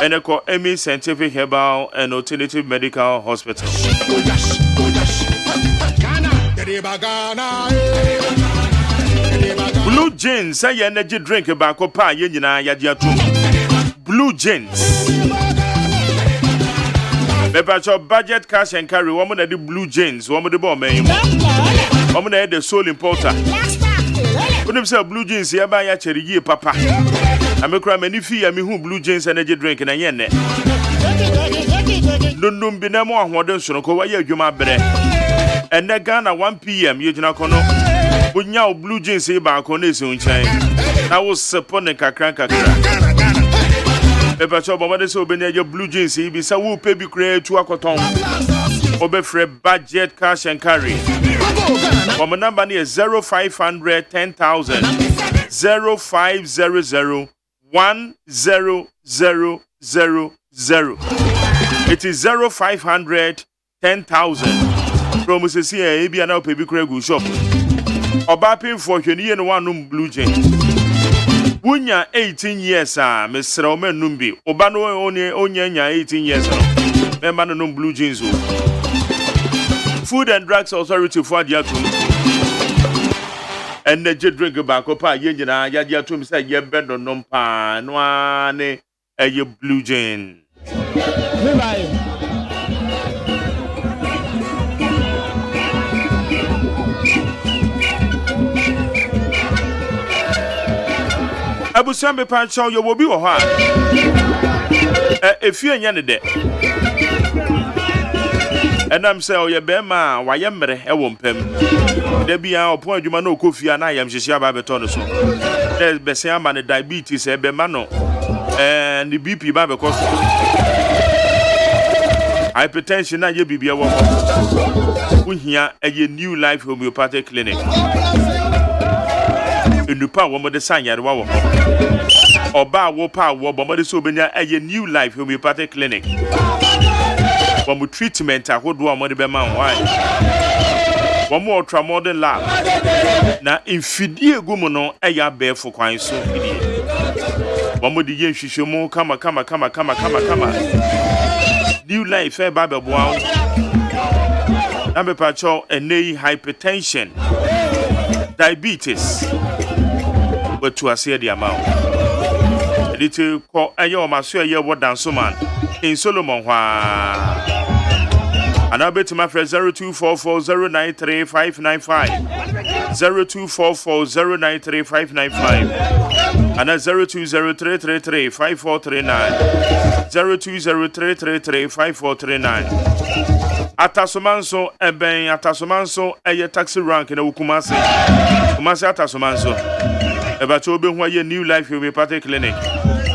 eneko Amy Scientific Herbal and Alternative Medical Hospital. Blue Jeans say energy drink ba ko pa ye nyina yade atum Blue Jeans Bebacho budget cash and carry woman at the Blue Jeans, woman the bomb, woman at the soul importer. When you say Blue Jeans, here by a cherry, papa. I'm a crime and if you who Blue Jeans energy drink and a yen. No, be no more modern son of Koya, you my bread. And that gun at 1 p.m. You do not know. When you Blue Jeans say back on this own chain, I was support the cracker. Bebacho bomade so be your Blue Jeans be sa wo pay bi kra tu akoton obefre budget cash and carry my number is 0500 10,000 0500 10,000 it is 0500 10,000 promises here be na pay bi kra go shop oba pay for hwani no one Blue Jeans Wunya 18 years Mr. Omen Numbi. Obano onyanya 18 years Member no Blue Jeans. Food and Drugs Authority for Diatum. And the jet drink back up yena Yadiatum say ye bed on numpa no ane a Blue Jean. Abusambe pancho yo will be or ha. If you're any day. And I'm saying, your bema, why am I won't pay. There be our point, you know, coffee and I am Shishaba Betonoso. There's Bessiam and diabetes, a bemano, and the BP because hypertension, and you be a woman. We here a new life homeopathic clinic. In the power of the sign, or bar war power, but so be a new life homeopathic clinic. One more treatment, I would do a money man. Why? One more ultramodern lab. Now, in Fidia Gumono, a ya bear for quite so. One more the yen shishomo, come. New life, fair Bible wow. Number patrol, and hypertension, diabetes. But to say the amount. A little call a yo, my swear, what dance so man in Solomon. And I'll bet to my friend 0244093595. 0244093595. And that's 0203335439. 0203335439. Atasomanso eben atasomanso eye taxi rank na Kumasi. Kumasi atasomanso. Eba to be ho ye New Life Homeopathic Clinic.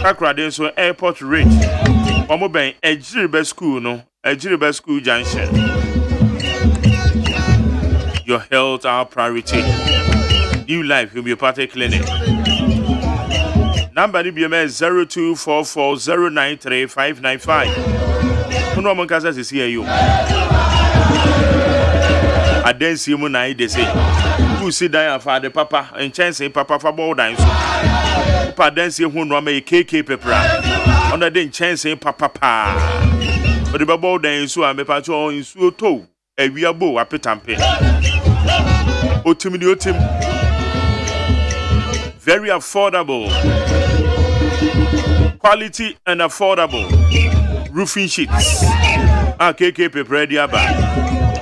Accra den so Airport Ridge. Omo ben Ejiribe School no, Ejiribe School Junction. Your health our priority. New Life Homeopathic Clinic. Number ni BMS 0244093595. Uno mo kasa sisi ayo. Adensi mu na ide say. Who sit down afa the papa and chance papa fa bowl down so. Papa adensi hu no ma KK pepra. Under the chance papa pa. But the bowl down so am pa cho nsuo to. Ewiabo apetampe. Otim. Very affordable. Quality and affordable roofing sheets. KK paper diaba.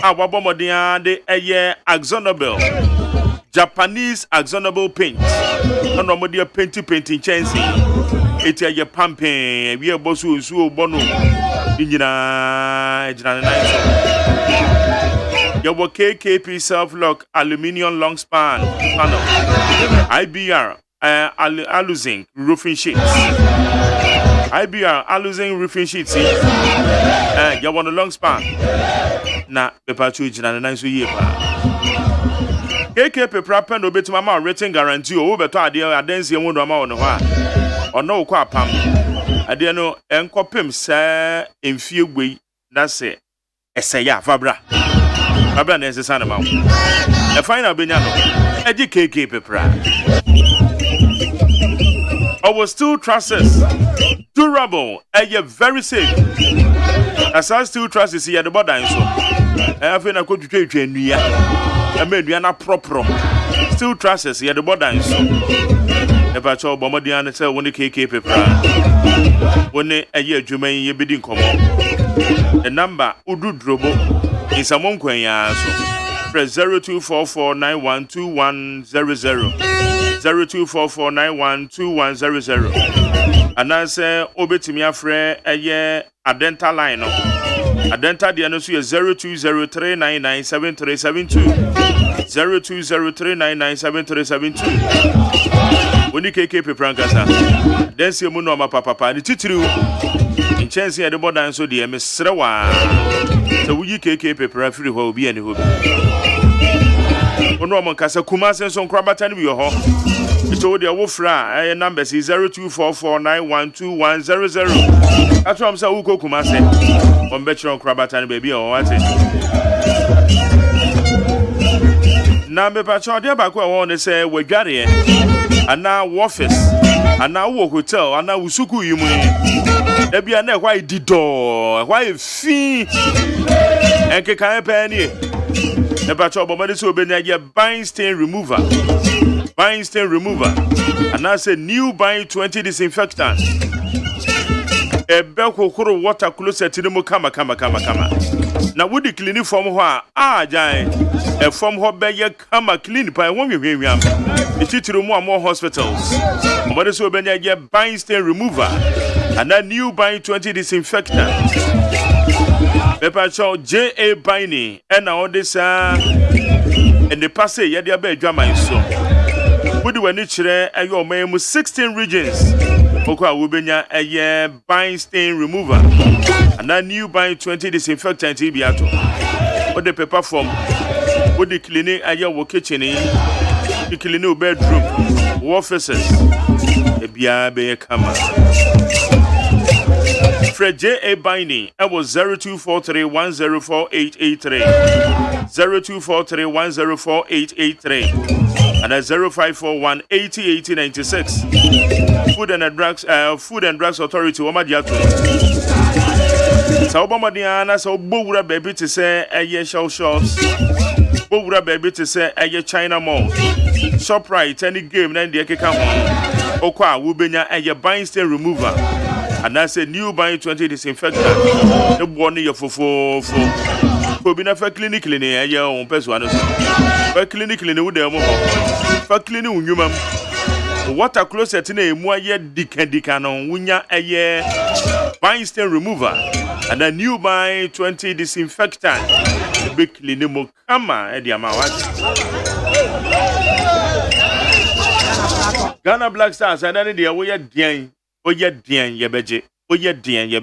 Wabomodia de eye Axonable. Japanese Axonable paint. No modia painting chance. It's a pumping. We are bosu so bono. Injina nice. Your KKP self-lock aluminium long span panel. IBR Aluzinc roofing sheets. IBR Aluzinc roofing sheets. You want a long span. Na pepa chuji na nice ye pa. KK pepra pen no bet mama written guarantee o beto ade adansi emu no ma ono ha. Ono kwa pam. Ade no enkopem sa emfie gwei na se eseya fabra. Fabra na esesa na ma. E final benya no. Eji KK pepra. Our steel trusses durable and very safe. As our steel trusses here the border so. I feel na ko twetwe nua. E ma nua na proper. Steel trusses here the border so. E ba cho bomodian na say woni KK pepra. Woni eye adwuma yin ye bedi nkomo. The number udu drobo in samon kwan ya so. Press 0244912100. 0244912100. And I say obetimi afre eye adenta line no. Adenta de no so 0203997372. 0203997372. Woni KK peprankasa. Den se mu no ma papa ni titiriu. In chance e de bodan so de mesrewa. So wuyi KK pepra free ho obi ani ho bi. Ono mo kasa Kumasi so nkrabata ni bi ho. So the wofra number is 0244912100. That's what I'm saying. Uko Kumasi. On betron krabata ni baby o what? Na me pa cho de ba ko won say wadware ana office ana wo hotel ana usuku yimu. E bia na why dido why fi enke kan pe ni. E ba cho bomade so obenya ye buying stain remover. Buying stain remover. And I say new buying 20 disinfectant. A belkokoro water closet to the kama. Now would the cleaning from her giant a from her bed kama clean by 1 million. It's to more hospitals. What is over there? Buying stain remover. And that new buying 20 disinfectant. Pepper chow J.A. Binding and all this and the passe yadia bed drama so. Would when it and your man 16 regions. Okwa Wubenya a year buying stain remover. And that new buying 20 disinfectant ibiato. What the paper from what the clinic at your kitchen the clinic bedroom offices. A biabe kama. Fred J.A. Binding, I was 0243104883. 0243104883. And that's 0541808096. Food and Drugs Authority, Wamadiato. So, Obamadiana, so Bowra baby to say a year show shops. Bowra baby to say a year China Mall. ShopRite, any game, then the Ekeka Home. Okwa, Wubenya, a year buying stain remover. And that's a new buying 20 disinfectant. The one year for obi na fa clinic ni eye on peso anu so fa clinic ni wo dem ho fa clinic unwuma water closet na emu aye dika no wunya eye fine stain remover and a new by 20 disinfectant be clean mo kama e dia ma wa Ghana Black Stars and then dia wo ye dian ye beje wo ye dian ye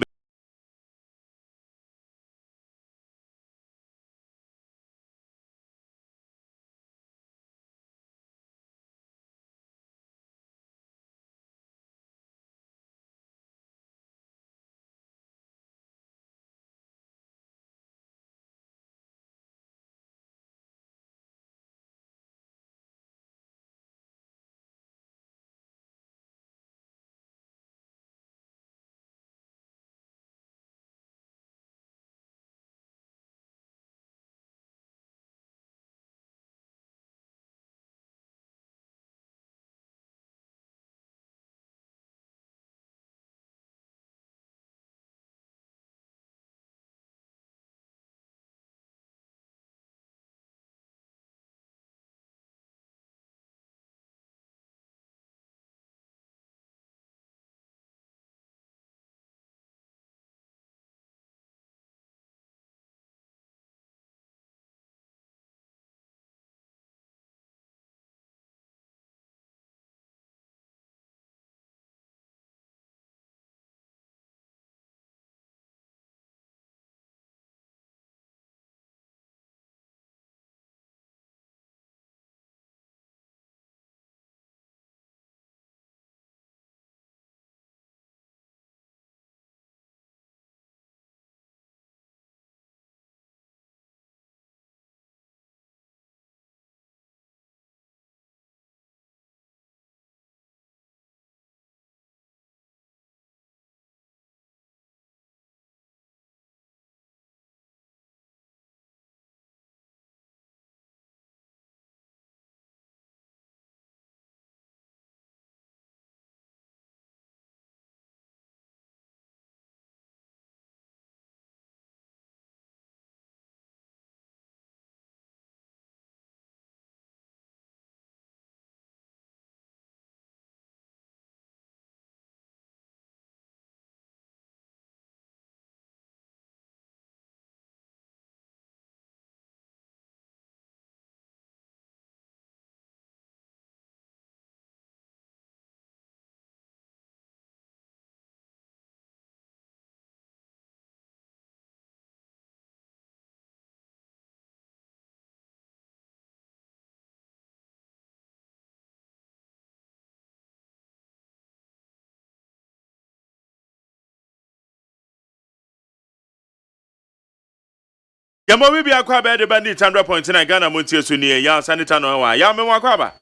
Yamo we be akwa be de bandit 100.9 Ghana Montie so ni ya sanita no wa ya me wakwa ba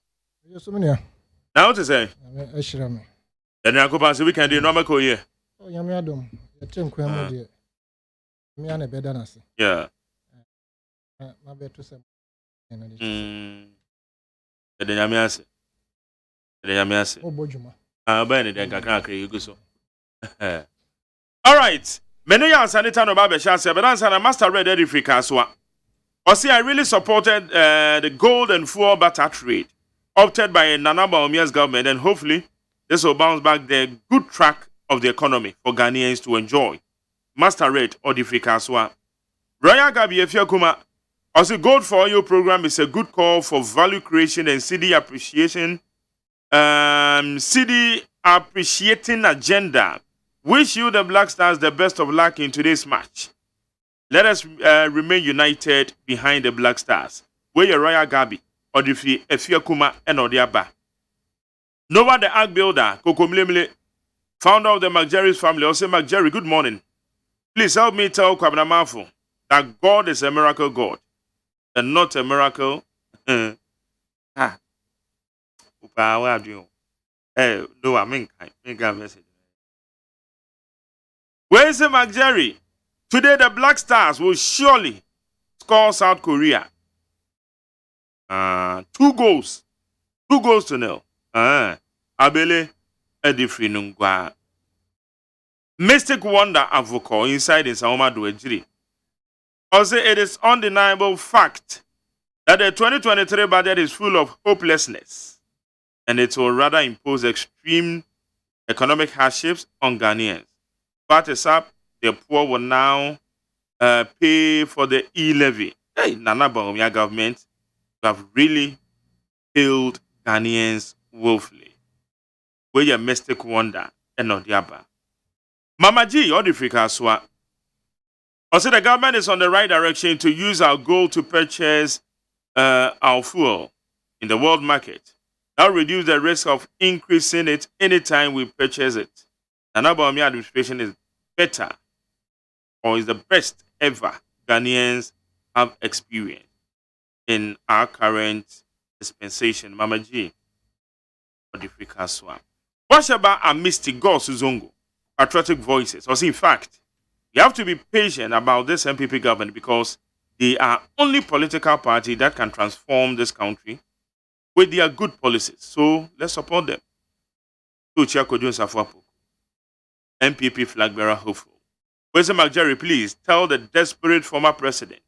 Yeso me na what to say e hira me then akopa so we can do normal ko ye o yame adom ye tenkwa mu de me ana beda na se yeah na be to se de nyame ase o bojuma ba ni de kakra akre yugo so all right many ya sanita no ba be sha se be dan sana master red Africa so I really supported the gold and fuel butter trade opted by Nana Baumie's government, and hopefully this will bounce back the good track of the economy for Ghanaians to enjoy. Master rate or the free kaswa. Royal Gabi Efiakuma, also gold for oil program is a good call for value creation and city appreciation. City appreciating agenda. Wish you the Black Stars the best of luck in today's match. Let us remain united behind the Black Stars. Where your Royal Gabi or the Efiakuma and Odiaba. Noah the Ark Builder, Kokomlemle, founder of the McJerry's family, also McJerry, good morning. Please help me tell Kwabena Mafo that God is a miracle God and not a miracle. No, I mean, message. Where is the McJerry? Today the Black Stars will surely score South Korea. 2 goals. 2 goals to 0. Abele Edifri Nungwa. Mystic Wonder Avoko inside in Saoma Duejiri. Also, it is undeniable fact that the 2023 budget is full of hopelessness, and it will rather impose extreme economic hardships on Ghanaians. But is up, the poor will now pay for the e-levy. Hey, Nana Bawumia government, you have really failed Ghanaians woefully. Where your mistake wonder and not the other. Mama G, or the Frikaswa. Also, the government is on the right direction to use our gold to purchase our fuel in the world market. That will reduce the risk of increasing it anytime we purchase it. Nana Bawumia administration is better, or is the best ever Ghanaians have experienced in our current dispensation. Mama G, or the Frikaswa. What about a mystic God Suzongo? Patriotic voices. Or in fact, you have to be patient about this MPP government because they are only political party that can transform this country with their good policies. So let's support them. MPP flag bearer hopeful. Wesley McJerry, please tell the desperate former president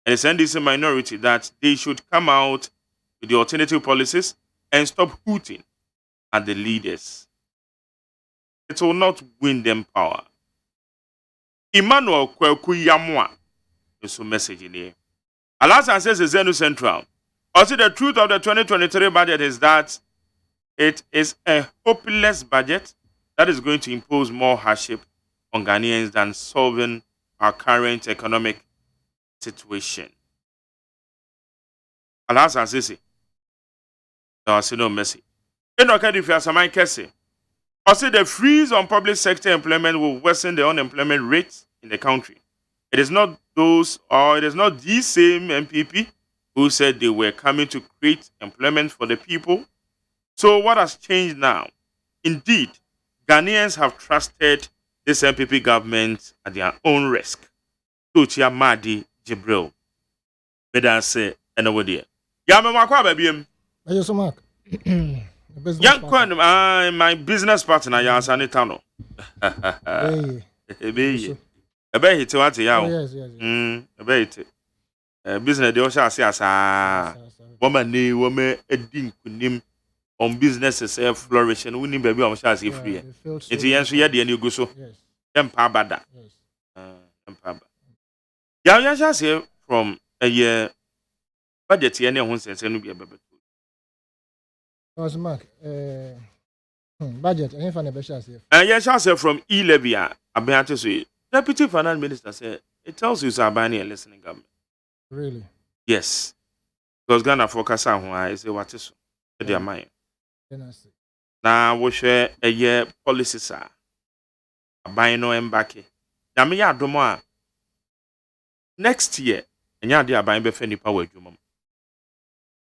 and his NDC minority that they should come out with the alternative policies and stop hooting at the leaders. It will not win them power. Emmanuel Kweku Yamwa is a message in here. Alasan says the Zenu Central. Also, the truth of the 2023 budget is that it is a hopeless budget that is going to impose more hardship on Ghanaians than solving our current economic situation. Alasan says it. There was no message. Enoka Difia Samai Kese. Also, the freeze on public sector employment will worsen the unemployment rate in the country. It is not these same MPP who said they were coming to create employment for the people. So what has changed now? Indeed, Ghanaians have trusted this MPP government at their own risk. Tuchia Madi Jibril. Better say, anyway, Yamamakwa baby. Ayo so Mark. My business partner, Sanitano. Ebe hit what ya. Yes. Ebe hit. Business de osha say asa. Woman edin kunim on business flourishing. We need baby on sha say free. Enti yenso ye de ni go so. Empa bada. Empa ba. Ya sha say from a year budget ye ne ho sense no be bebe. Was Mark, budget, any fan of Beshas here? Yes, I said from E-Levy, I to say, Deputy Finance Minister said, it tells you it's a listening government. Really? Yes. Because Ghana focus on why I say what is their mind. Now, we share a year policy, sir. A buying no embarque. Yamiya Domoa. Next year, and ya dear buying Befeni Power Jumum.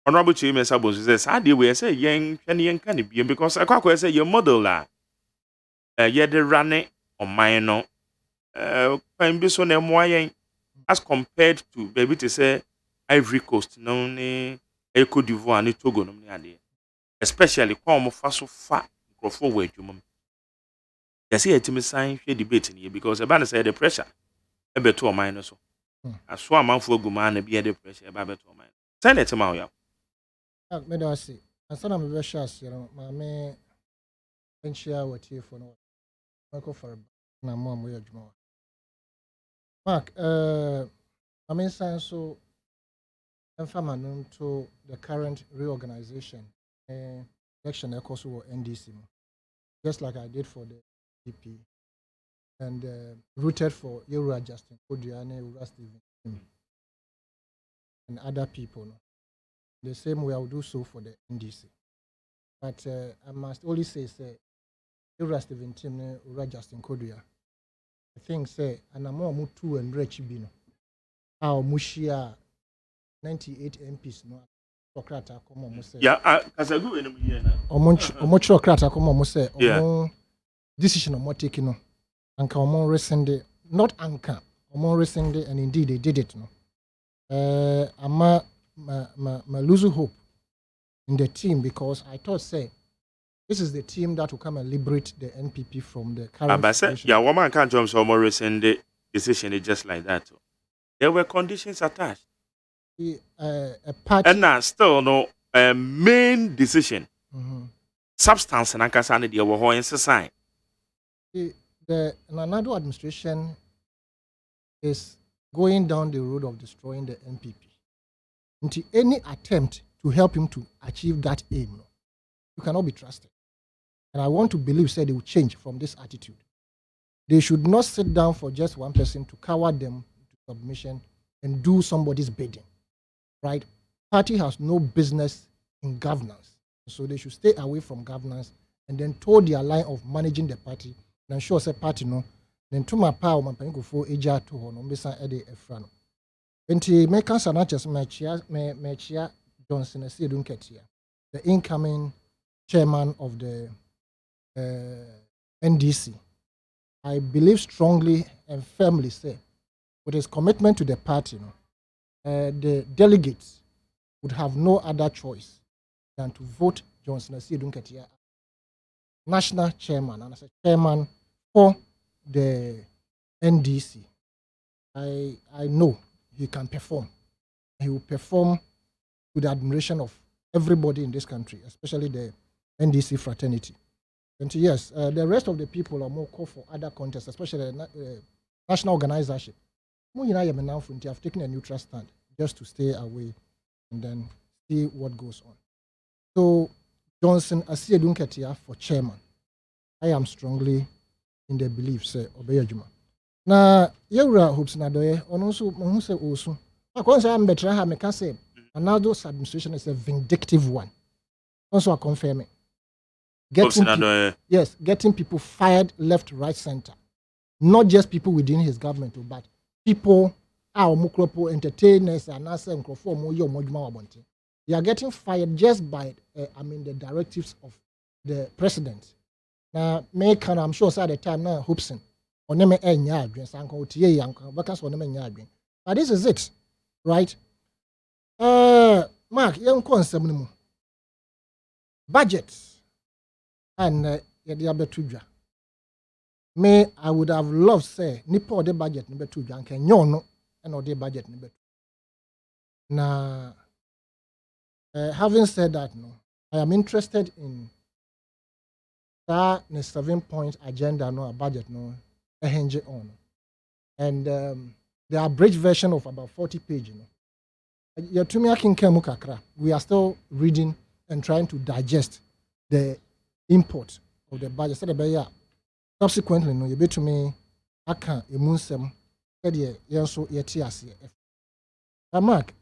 Honorable Chief Mensabos says, I do we say young and can be because I quite say your model la. Yet the running on mine can be so near as compared to baby to say Ivory Coast, no, a Cote d'Ivoire, and Togo, no, especially come fast fat go forward. You mum. They say it to me sign debating here because a banner said the pressure a bit to a minor so. I saw a man for Guman and be the pressure about better mine. Send it to my I see. And some of the Beshas, my man, and share what you for no. I go for a mom way more. Mark, I mean, so I'm familiar to the current reorganization election, of course, NDC, just like I did for the DP, and rooted for Euro Justin Kodiane, Ura Steven, and other people. No? The same way I will do so for the NDC. But I must only say, Ura Steven Tim, Ura Justin Kodia. I think, and I'm more Mutu and Rechibino. Our Mushia 98 MPs, no. Crata, come on, yeah, as a good enemy. Omocho Crata, come on, say, decision of more taking no. Anka Omo resende, not Anka, Omo resende, and indeed they did it, no. Ama lose hope in the team because I thought, this is the team that will come and liberate the NPP from the current situation. Yeah, woman can't jump so more resende decision just like that. there were conditions attached. A party. And now still no main decision. Substance and ankasa the overhaul in society. The Nana administration is going down the road of destroying the NPP. Until any attempt to help him to achieve that aim, you cannot be trusted. And I want to believe they will change from this attitude. They should not sit down for just one person to cower them to submission and do somebody's bidding, right? Party has no business in governance, so they should stay away from governance and then toe their line of managing the party and ensure say party no. Then to my power, my penny go for AGYEMAN to her no besa ede efrano. Enti me can sanachas me Johnson asi dunketia, the incoming chairman of the NDC. I believe strongly and firmly say, with his commitment to the party, the delegates would have no other choice than to vote Johnson asi dunketia national chairman and as a chairman for the NDC. I know he can perform. He will perform to the admiration of everybody in this country, especially the NDC fraternity. And yes, the rest of the people are more called for other contests, especially the national organization. Have taken a neutral stand just to stay away and then see what goes on. So Johnson asi dunketia for chairman. I am strongly in the belief say obey adwuma na yewura hopes na doye ono so mo say osu akon say am betra ha me ka say Ronaldo's administration is a vindictive one. Also I confirm it. Getting people fired left, right, center. Not just people within his government, but people our mukropo entertainers and also they are getting fired just by the directives of the president. Now, I'm sure at the time now, Hobson, or name but this is it, right? Mark, young concept budget and me, I would have loved say nipo the budget number 2 janke nyono and or the budget number 2. Now, having said that, no, I am interested in that 7-point agenda, no, a budget, no, a hinge on. And the abridged version of about 40 pages. We are still reading and trying to digest the import of the budget. Subsequently, no, you bet to me, I can't immune some, so yet, Mark,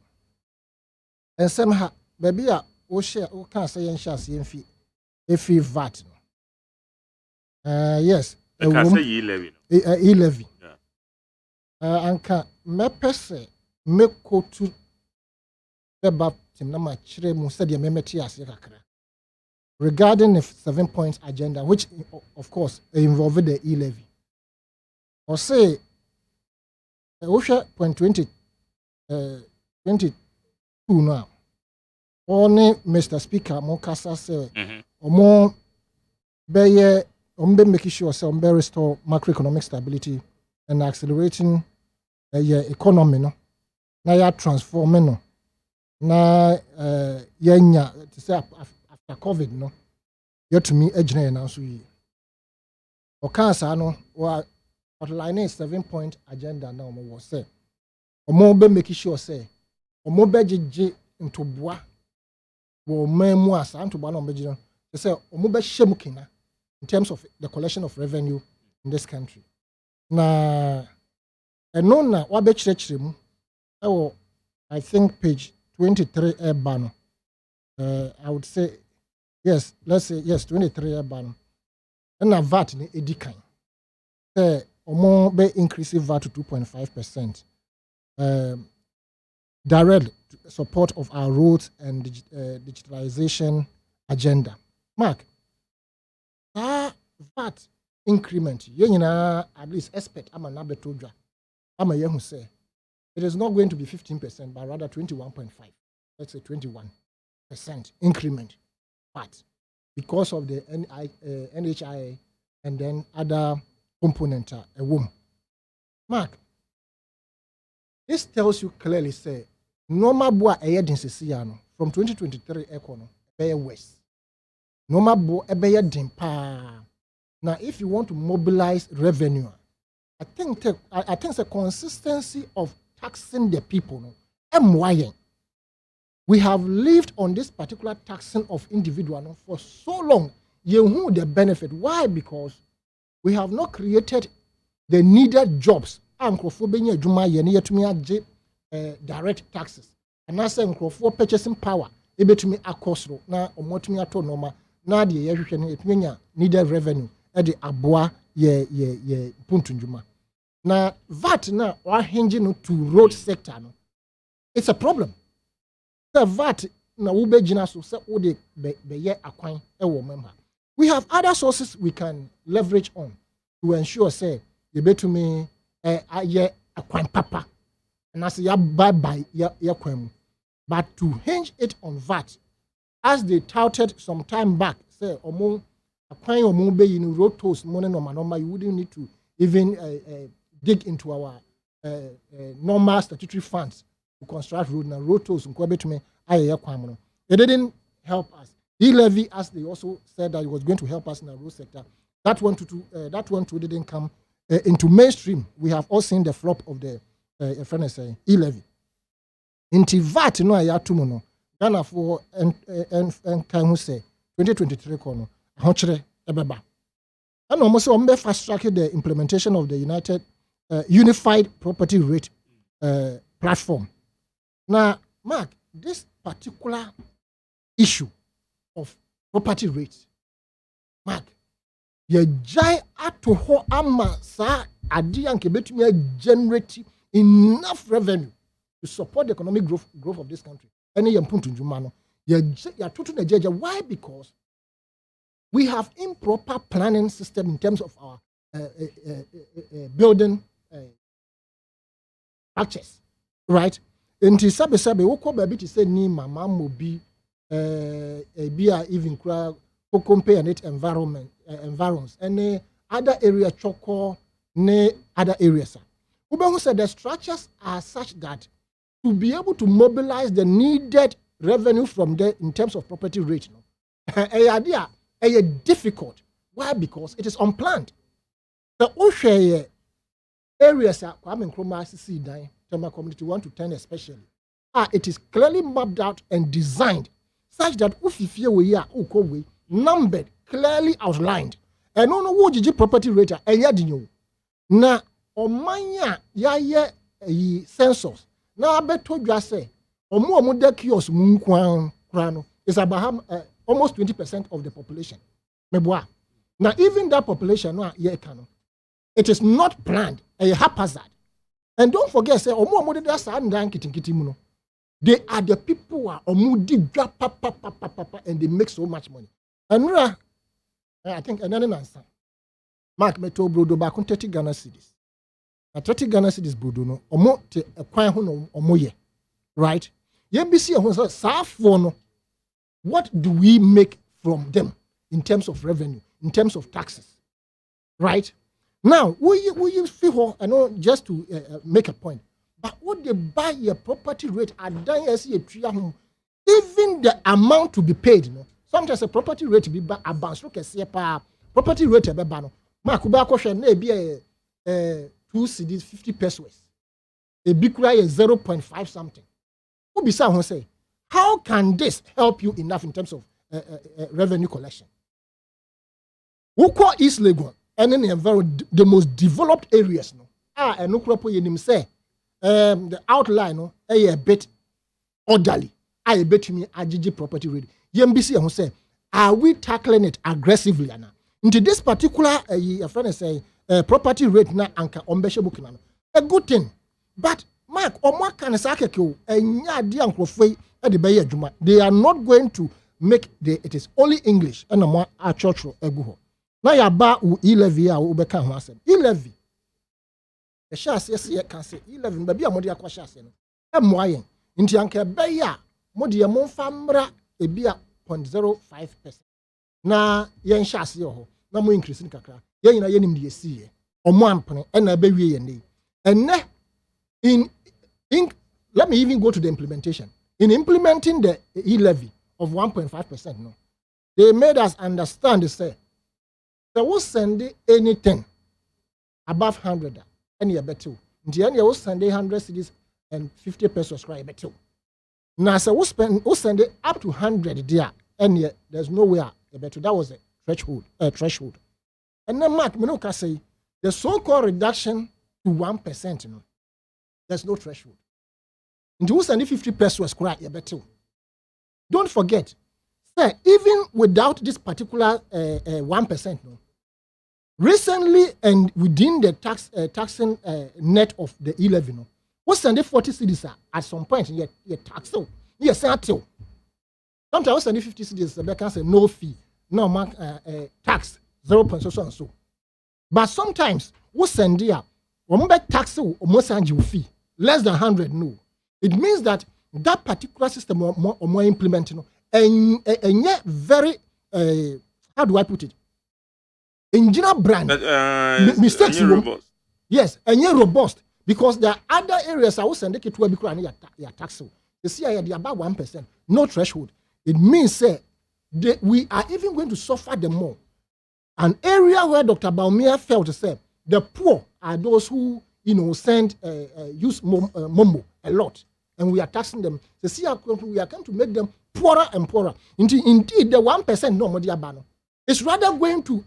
and somehow, baby, can't say and shall see if he VAT. Yes. I can say E-levy. E-levy. And can me pese me ko to the baptism na ma chire mu said me meti ase kakra. Regarding the 7-point agenda, which of course involved the E-levy. Or say, point 22 now. Only Mr. Speaker, mo kasa say, or be making sure say restore macroeconomic stability and accelerating economy no. Na ya transforming no. Na yenya to say after COVID no. Yet to me ejine na so yi. O kansa no or outline 7-point agenda na mo was say. Omo be making sure say omo be jeje into boa wo memu asa into boa na omo be say omo be hyem kina in terms of the collection of revenue in this country. Na eno na wa be chire mu I think page 23 ban. I would say yes, let's say yes 23 ban. Na VAT ni edikan. Say omo be increase VAT to 2.5%. Direct support of our roads and digitalization agenda. Mark, VAT increment, at least expect I'm an abetodra. I'm a young who say it is not going to be 15%, but rather 21.5. Let's say 21% increment VAT because of the NHI and then other component a womb. Mark, this tells you clearly, say, normal boa ahead in Siciano from 2023 econo, be west. Normal boa ebe din pa. Now, if you want to mobilize revenue, I think the consistency of taxing the people, no, we have lived on this particular taxing of individual for so long. You know the benefit. Why? Because we have not created the needed jobs. Direct taxes. And I say for purchasing power, able to me a cost na omotumi ato normal na de yehwehwe needed revenue at the aboa ye puntunjuma. Na VAT na or hinging to road sector no. It's a problem. The VAT na ube jina so se ode be ye akwan e wo member. We have other sources we can leverage on to ensure say you bet to me aye akwan papa and as ya bye ya kwam. But to hinge it on VAT, as they touted some time back, say omo akwan omo be in road tolls money normal, you wouldn't need to even dig into our normal statutory funds to construct road. Now road tolls it didn't help us. E-levy, as they also said that it was going to help us in the road sector, that one too didn't come into mainstream. We have all seen the flop of the e-levy. Into VAT no ayatumo no Ghana for and can who say 2023 kono ahochere ebeba. And almost fast track the implementation of the Unified Property Rate platform. Now, Mark, this particular issue of property rates, Mark, ye jai ato ho ama sa adi anke betumi generate enough revenue to support the economic growth of this country. Any yampuntu jumano ya tutu na jeje. Why? Because we have improper planning system in terms of our building structures, right? Nti sabe woko baby to say ni mama mobi bia even kra compare it environments any other area choko ne other areas. Ubehu said the structures are such that to be able to mobilize the needed revenue from there in terms of property rate, idea difficult. Why? Because it is unplanned. The ocean areas are coming from Tema community 1 to 10 especially. It is clearly mapped out and designed such that we are numbered, clearly outlined. And no what property rate na omanya ya census. Now, I bet told you say, omo de kiosk is about almost 20% of the population. Now, even that population, it is not planned, a haphazard. And don't forget, say, they are the people who are and they make so much money. And I think another answer. Mark Meto Brodo back on 30 Ghana cedis. 30 Ghana cedis Brodo no omo te ekwan ho no omo ye. Right? YBC ho sa for no. What do we make from them in terms of revenue, in terms of taxes? Right? Now, we feel I know just to make a point. But what they buy your property rate at done even the amount to be paid, you know. Sometimes a property rate be a bounce look at property rate a bano. Makuba question may be a 2 cedis 50 pesos. A big cry is 0.5 something. Who be someone say, how can this help you enough in terms of revenue collection? Who call East Legon and in the most developed areas no? And no crop in him say the outline no a bit orderly. I bet me AGG property rate. YMBC who say, are we tackling it aggressively now? Into this particular a friend say property rate na anka ombeshe book na a good thing. But Mark omo kan sakeke enya dia nkrofoi e de be adwuma. They are not going to make it is only English and more a church egu ho. Na ya ba u e-levy a u beka ho asem. E-levy. The shas yes can say e-levy ba bia mode akwa shas no. E moa yen. Nti anka be ya mode ye momfa mra e bia 0.05%. Na yen shas ye ho. Na mo increase ni kakra. Yen nyina yenim de yesi ye. Omo ampene e na be wie ye nei. Enne in Let me even go to the implementation. In implementing the e-levy of 1.5%, no, they made us understand, they say, they will send anything above 100, any better. In the end, they will send 100 cedis and 50 pesos, right? Better. Now, so we'll send it up to 100 there, and there's nowhere better. That was a threshold. And then, Mark, I can say, the so-called reduction to 1%, you know, there's no threshold. And we'll send 50 pesos, right? Better. Don't forget, sir, even without this particular 1%, no, recently and within the taxing net of the e-levy, no, we send 40 cedis at some point, you tax. Yes, sometimes we send 50 cedis, they can say no fee, no tax, 0. So and so. But sometimes we send here, we tax almost a fee, less than 100, no. It means that particular system or more implementing, and yet very, how do I put it? Engineer brand mistakes. Yes, and yet robust. Because there are other areas I will send it to a tax. You see, I had about 1%, no threshold. It means we are even going to suffer them more. An area where Dr. Baumia felt to say the poor are those who send use Momo a lot, and we are taxing them. You see, we are going to make them poorer and poorer. Indeed, the 1% no more. It's rather going to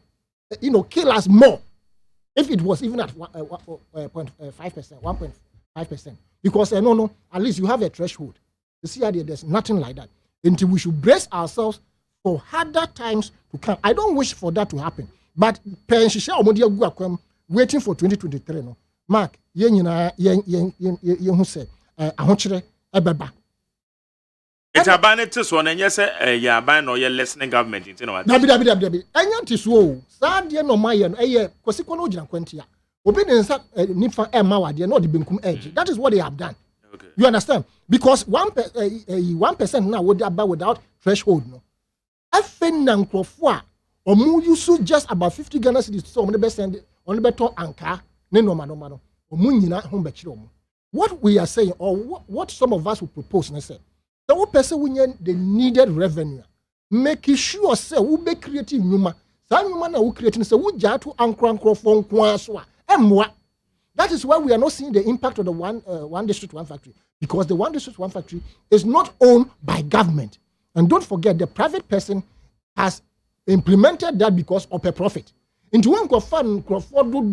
kill us more. If it was even at 1.5%, because at least you have a threshold. You see, there's nothing like that. Until we should brace ourselves for harder times to come. I don't wish for that to happen, but waiting for 2023. No, Mark, who say, it's a ban it one, and yes, a ban or your listening government. You know what? That is what they have done. Okay. You understand? Because 1% now would about without threshold. No, I think you should just about 50 Ghana cedis. So on the best end, on the better anchor. No. What we are saying, or what some of us will propose, and say. The whole person will need the needed revenue. Make sure say we be creating numa. Some numa na we creating say we jatu ankro phone kwanswa. That is why we are not seeing the impact of the one district, one factory, because the one district, one factory is not owned by government. And don't forget, the private person has implemented that because of a profit. Into one fund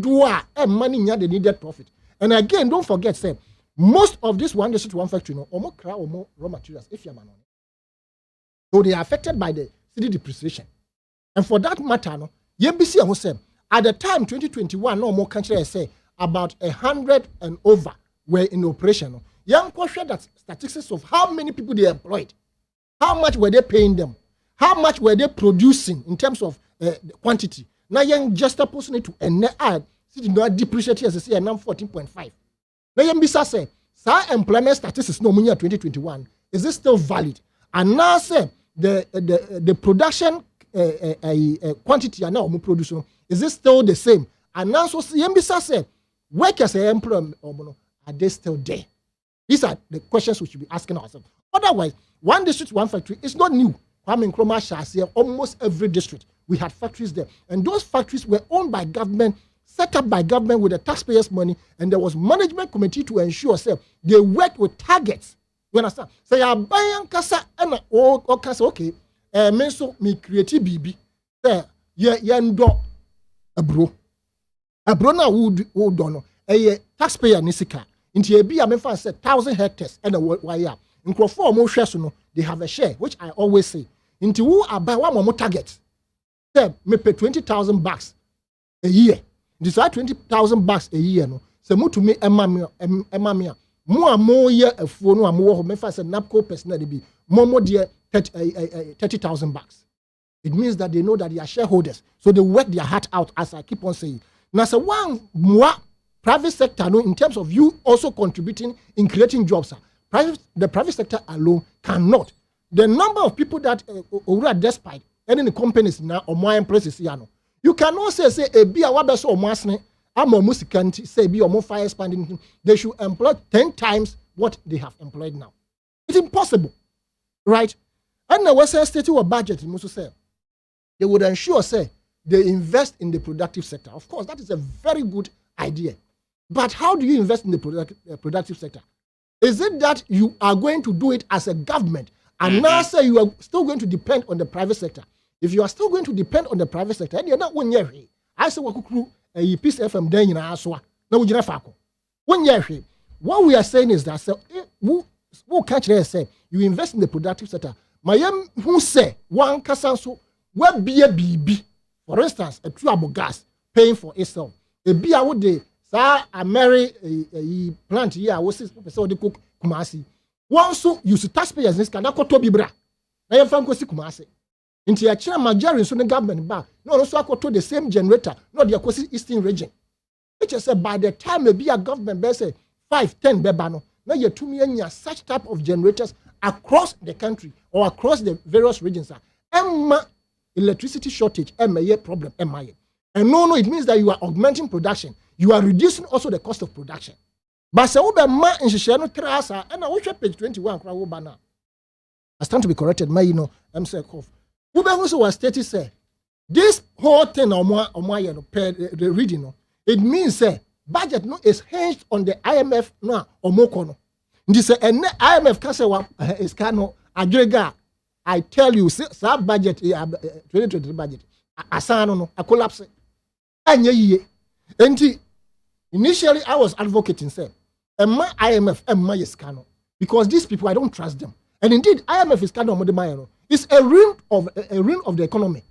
do money near the needed profit. And again, don't forget, say. Most of this one district, one factory, more raw materials, if you're man on it. So they are affected by the city depreciation. And for that matter, YBC and say at the time 2021, no more country say about 100 and over were in operation. Young question that statistics of how many people they employed, how much were they paying them, how much were they producing in terms of quantity. Now young just opposed to add city not depreciate as I say now 14.5. Now, Yambisa say, "Sir, employment statistics no money 2021. Is it still valid?" And now say the production quantity and now we produce is it still the same? And now so Yambisa say, workers are employed are they still there? These are the questions we should be asking ourselves. Otherwise, one district, one factory is not new. Kwame Nkrumah shall say almost every district we had factories there, and those factories were owned by government. Set up by government with the taxpayers' money, and there was management committee to ensure they worked with targets. You understand? So you are buying kasa and or kasa okay. Me so me create BB. Say ye ndo abro na would dono. Taxpayer nisika. Inti ebi a me fan say 1,000 hectares and why in Crawford mo share no they have a share, which I always say. Inti who are by one more target. Say me pay 20,000 bucks a year. This are 20,000 bucks a year. No, so mo to me emamia. Mo year a phone no mo me fa say NAPCO personally be more dear 30,000 bucks. It means that they know that they are shareholders, so they work their heart out. As I keep on saying, now so one more private sector, no, in terms of you also contributing in creating jobs, the private sector alone cannot. The number of people that are despite any companies now or more empresses here, no. You cannot say a be a wabeso or masne, I'm a musicanti, say be or more fire expanding. They should employ 10 times what they have employed now. It's impossible, right? And the Western state or budget, say, they would ensure, say, they invest in the productive sector. Of course, that is a very good idea. But how do you invest in the productive sector? Is it that you are going to do it as a government and now say you are still going to depend on the private sector? If you are still going to depend on the private sector, and you're not one year, I say, a piece FM then in Aswa. No, you know, 1 year. What we are saying is that, who catch there say, you invest in the productive sector. Mayam who say, one casanso, what be a BB? For instance, a trouble gas paying for itself. A beer would day, sir, I marry a plant here, I was so the cook Kumasi. One so use taxpayers in this can to be bra. I am from Kumasi. Into a chair majority so the government back. No, also I to the same generator, not the Akosi Eastern region. It just said by the time a beer government be say 5-10 bebano, now you're 2 million such type of generators across the country or across the various regions. Emma electricity shortage, MA problem, MIA. And no, it means that you are augmenting production. You are reducing also the cost of production. But say ube ma in Shishano Trasa, and I wish page 21 now. I stand to be corrected, I'm saying cough. Ube also was stated say this whole thing the reading, it means say budget is hinged on the IMF no or mokono. This and IMF can say is cano agrega. I tell you, that budget, 2023 budget, a collapse. And initially, I was advocating, say, my IMF and my scano, because these people, I don't trust them. And indeed, IMF is kind of it's a ruin of the economy.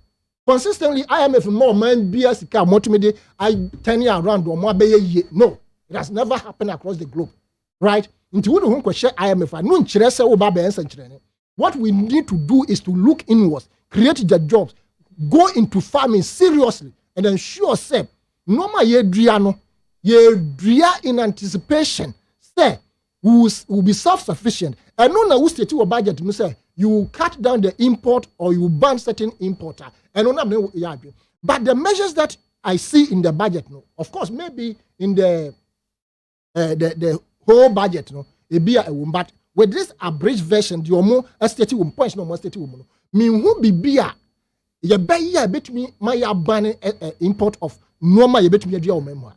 Consistently, IMF more man BS multimedia, I 10 years around or more. No, it has never happened across the globe, right? Into who question IMF, I know Chiresa Obabe and what we need to do is to look inwards, create the jobs, go into farming seriously, and ensure, say, no ma ye dria in anticipation, say, will be self-sufficient. And no na who state your budget, say, you will cut down the import or you will ban certain importer. And no, but the measures that I see in the budget, of course, maybe in the whole budget, it be a but with this abridged version, the more estate points no more estate woman. Mean who be beer? You bet me my banning import of normal. You bet me a memoir.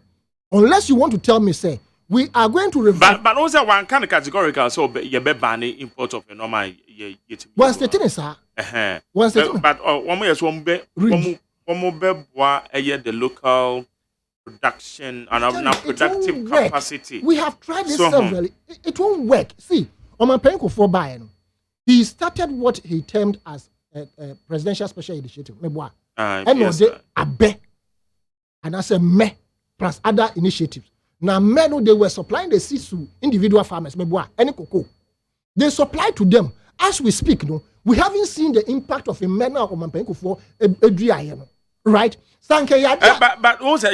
Unless you want to tell me, say we are going to revive. But also one kind of categorical. So you bet banning import of normal. One statement, sir. One statement. But one more is one be the local production and now productive capacity. We have tried this severally. It won't work. See. He started what he termed as a presidential special initiative. And yes, abe, and I said me plus other initiatives. Now men they were supplying the seeds to individual farmers. Any cocoa, they supply to them as we speak. We haven't seen the impact of a man or Mampenko for a dry, right? But also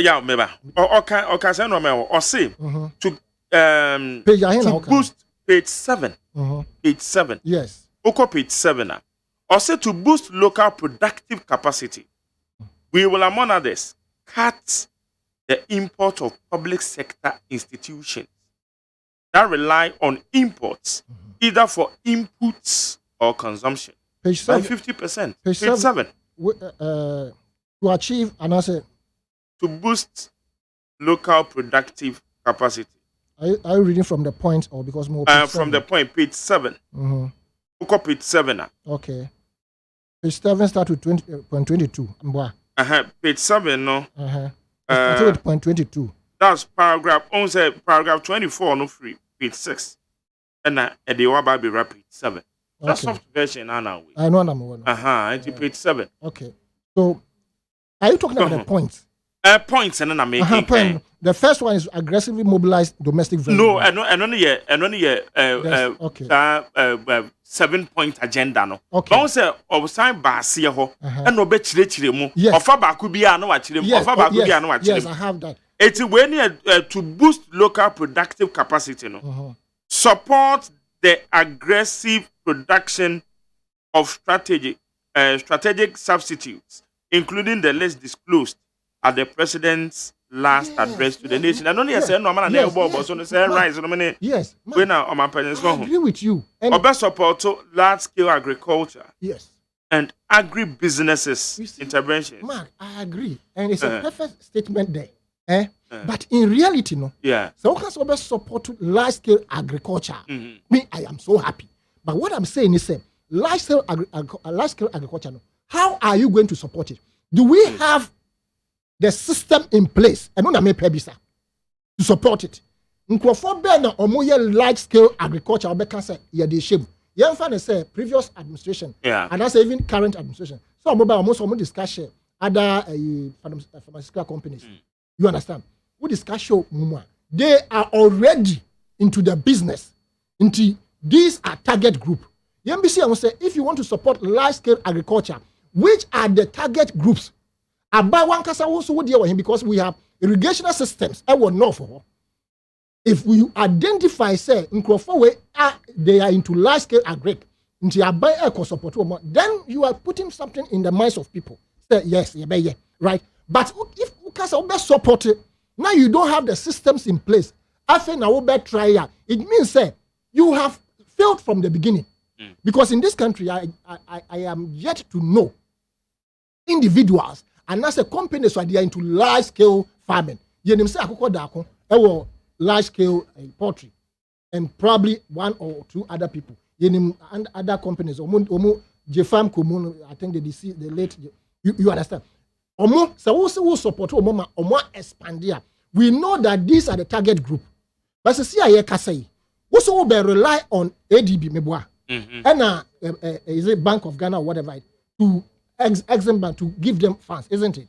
or say to boost. Page 7. Page 7. Yes. Page 7. Also to boost local productive capacity, we will, among others, cut the import of public sector institutions that rely on imports, either for inputs or consumption. Page 7. By 50%. Page 7. To achieve, and I say, to boost local productive capacity. Are you reading from the point or because more? From the point, page 7. Page 7. Okay. Page 7 start with 20.22. Page 7, no. Start with point 22. That's paragraph 24, no free. Page 6. And the one be rapid 7. That's soft version, I know. I know number one. Page 7. Okay. So, are you talking about the points? Points and then I'm making. The first one is aggressively mobilize domestic value. No, and only 7-point agenda no. Okay. Don't say sign baasi ho. And no be chire mu. Ofa ba ku bia no wa chire mu. Ofa ba ku bia no wa chire mu. Yes, I have that. It's when to boost local productive capacity no. Support the aggressive production of strategic substitutes, including the list disclosed at the President's last address to the nation. I don't hear say no man na ebo so no say rise no me. Yes. We na o man pensions I agree with you. And obe support to large scale agriculture. yes. And agri-businesses interventions. Mark, I agree. And it's a perfect statement there. But in reality, no. Yeah. So can also support large scale agriculture. Me, I am so happy. But what I'm saying is, large scale agriculture, no, how are you going to support it? Do we have the system in place? I don't know to support it. Nkofo be na omoye large scale agriculture obeka say ye dey shame. Yen fa say previous administration and that's even current administration. So almost discuss other pharmaceutical companies. You understand? We discuss show they are already into the business. Into these are target group. The NBC will say if you want to support large scale agriculture, which are the target groups? About one kasa also would deal with him because we have irrigational systems. I will know for. If we identify say in way they are into large scale agric, into a buy eco support, then you are putting something in the minds of people. Say yes, yeah, right. But if you support it, now you don't have the systems in place. After now try it means say you have failed from the beginning. Because in this country, I am yet to know individuals and as a company so they are into large scale farming. You know say akoko dako ewo large scale poultry and probably one or two other people. And other companies, J-Farm Commune, I think the late, you understand? So who support expand here. We know that these are the target group. But see, I say, also will rely on ADB, Meboa, and is it Bank of Ghana or whatever, to Exim Bank to give them funds, isn't it?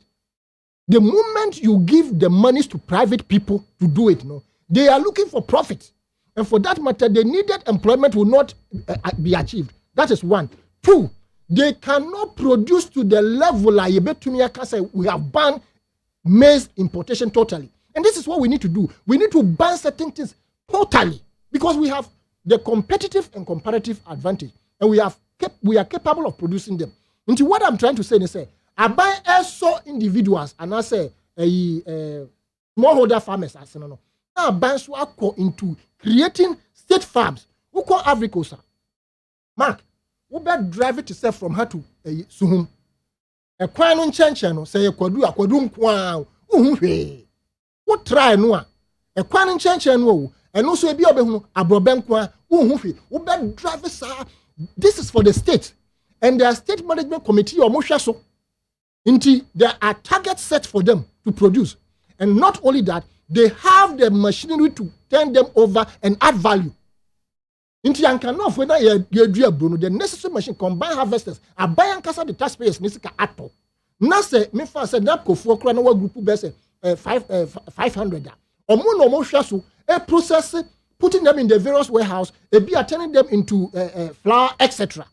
The moment you give the monies to private people to do it, no, they are looking for profit. And for that matter, the needed employment will not be achieved. That is one. Two, they cannot produce to the level we have banned maize importation totally. And this is what we need to do. We need to ban certain things totally because we have the competitive and comparative advantage. And we are capable of producing them. Into what I'm trying to say is, I buy also individuals and I say smallholder farmers. I say no. Now banks will go into creating state farms. Who call agriculture? Mark, who better drive it to sell from her to Suhum? A quano chanchano say a quadrum quan. What try no? A quano chanchano and also a biobe a brobenqua. Who better drive it, sir? This is for the state and their state management committee or Moshaso. Indeed, there are targets set for them to produce, and not only that. They have the machinery to turn them over and add value. Into Yankano, when Bruno, the necessary machine, combine harvesters, a buy and cast the taxpayers, Nisika Ato. Nase, me for said that for Cranoa group best 500. Or Mono Moshasu, a process, putting them in the various warehouse, a be turning them into flour, etc.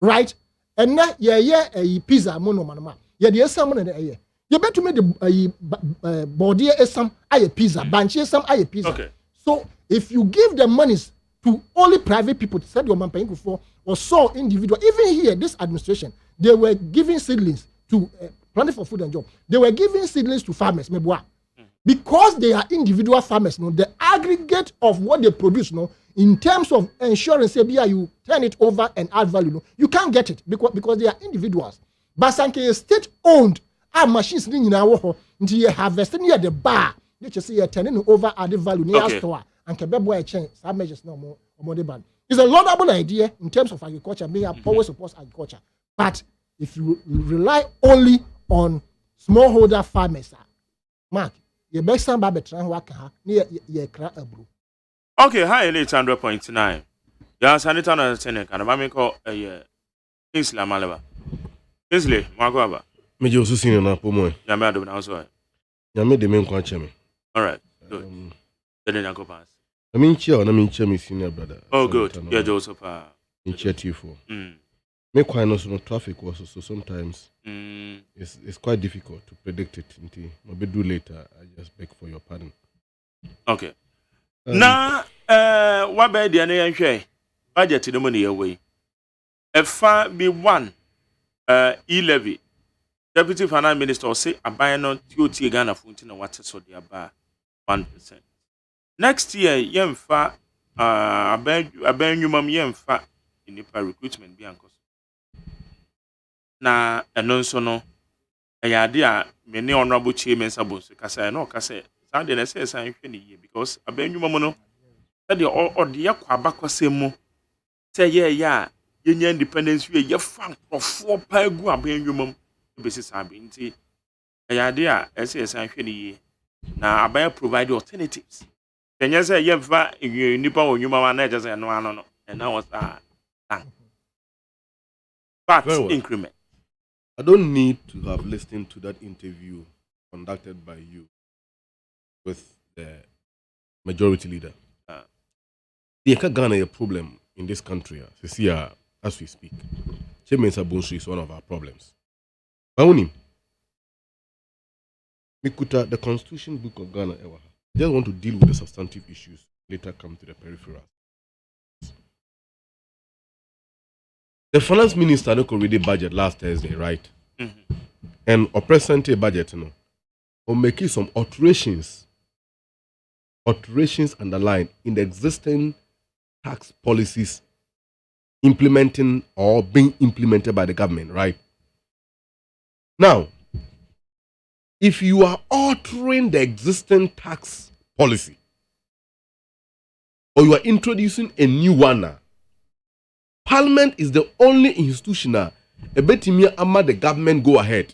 Right? And now, a pizza, mono manama. The salmon in the air. You better make the body some aye pizza, banche some aye pizza. Okay. So if you give the monies to only private people to set your man paying for or so individual, even here this administration, they were giving seedlings to planning for food and job. They were giving seedlings to farmers, because they are individual farmers. No, the aggregate of what they produce, no, in terms of insurance, you turn it over and add value. No, you can't get it because they are individuals. Basanke is state owned. Our machines in our home until you harvest near the bar. You just see you're turning over added value near store and can be change. Some measures no more ban. It's a laudable idea in terms of agriculture. Me, I always support agriculture. But if you rely only on smallholder farmers, Mark, you best some baby try work near your crack a brew. Okay, hi, 800.9. Yeah, Sanitana and Seneca, and I'm call a Islam Malava. Isley, Margova. Meje osusin na pomo e. Ya me adom na so. Ya me de me nkwa che me. All right. Good. Then you go pass. I mean chia na me chia me senior brother. Oh good. Yeah, Joseph. In chia T4. Me kwa no so no traffic was so sometimes it's quite difficult to predict it until maybe do later. I just beg for your pardon. Okay. Na what be the na hwe budget no money away. Efa be one e-levy Deputy Finance Minister say aban no TOT Ghana funti na wate so de aba 1%. Next year yemfa aban nwumam yemfa inipa recruitment bi ankoso. Na eno nso no ayade a many honorable chairman sabonso kasa no kasa sa de na say san hwe ne ye because aban nwumam no say de ode yakwa bakwasem mu say ye ya yenya independence we ye fa nkrofo pa egu aban nwumam besi sabe nti ayade a say san hwe ne ye na aban provide alternatives. Kenya say yemfa nipa onwumam na just no ano no and now was but increment. I don't need to have listened to that interview conducted by you with the majority leader. The Ghana a problem in this country. As we speak, Chairman Sabonsu is one of our problems. Bauni, Mikuta, the Constitution Book of Ghana, just want to deal with the substantive issues. Later come to the peripheral. The finance minister already budget last Thursday, right? Mm-hmm. And a present budget, will make some alterations underlined in the existing tax policies implementing or being implemented by the government, right? Now, if you are altering the existing tax policy or you are introducing a new one, Parliament is the only institution that the government go ahead.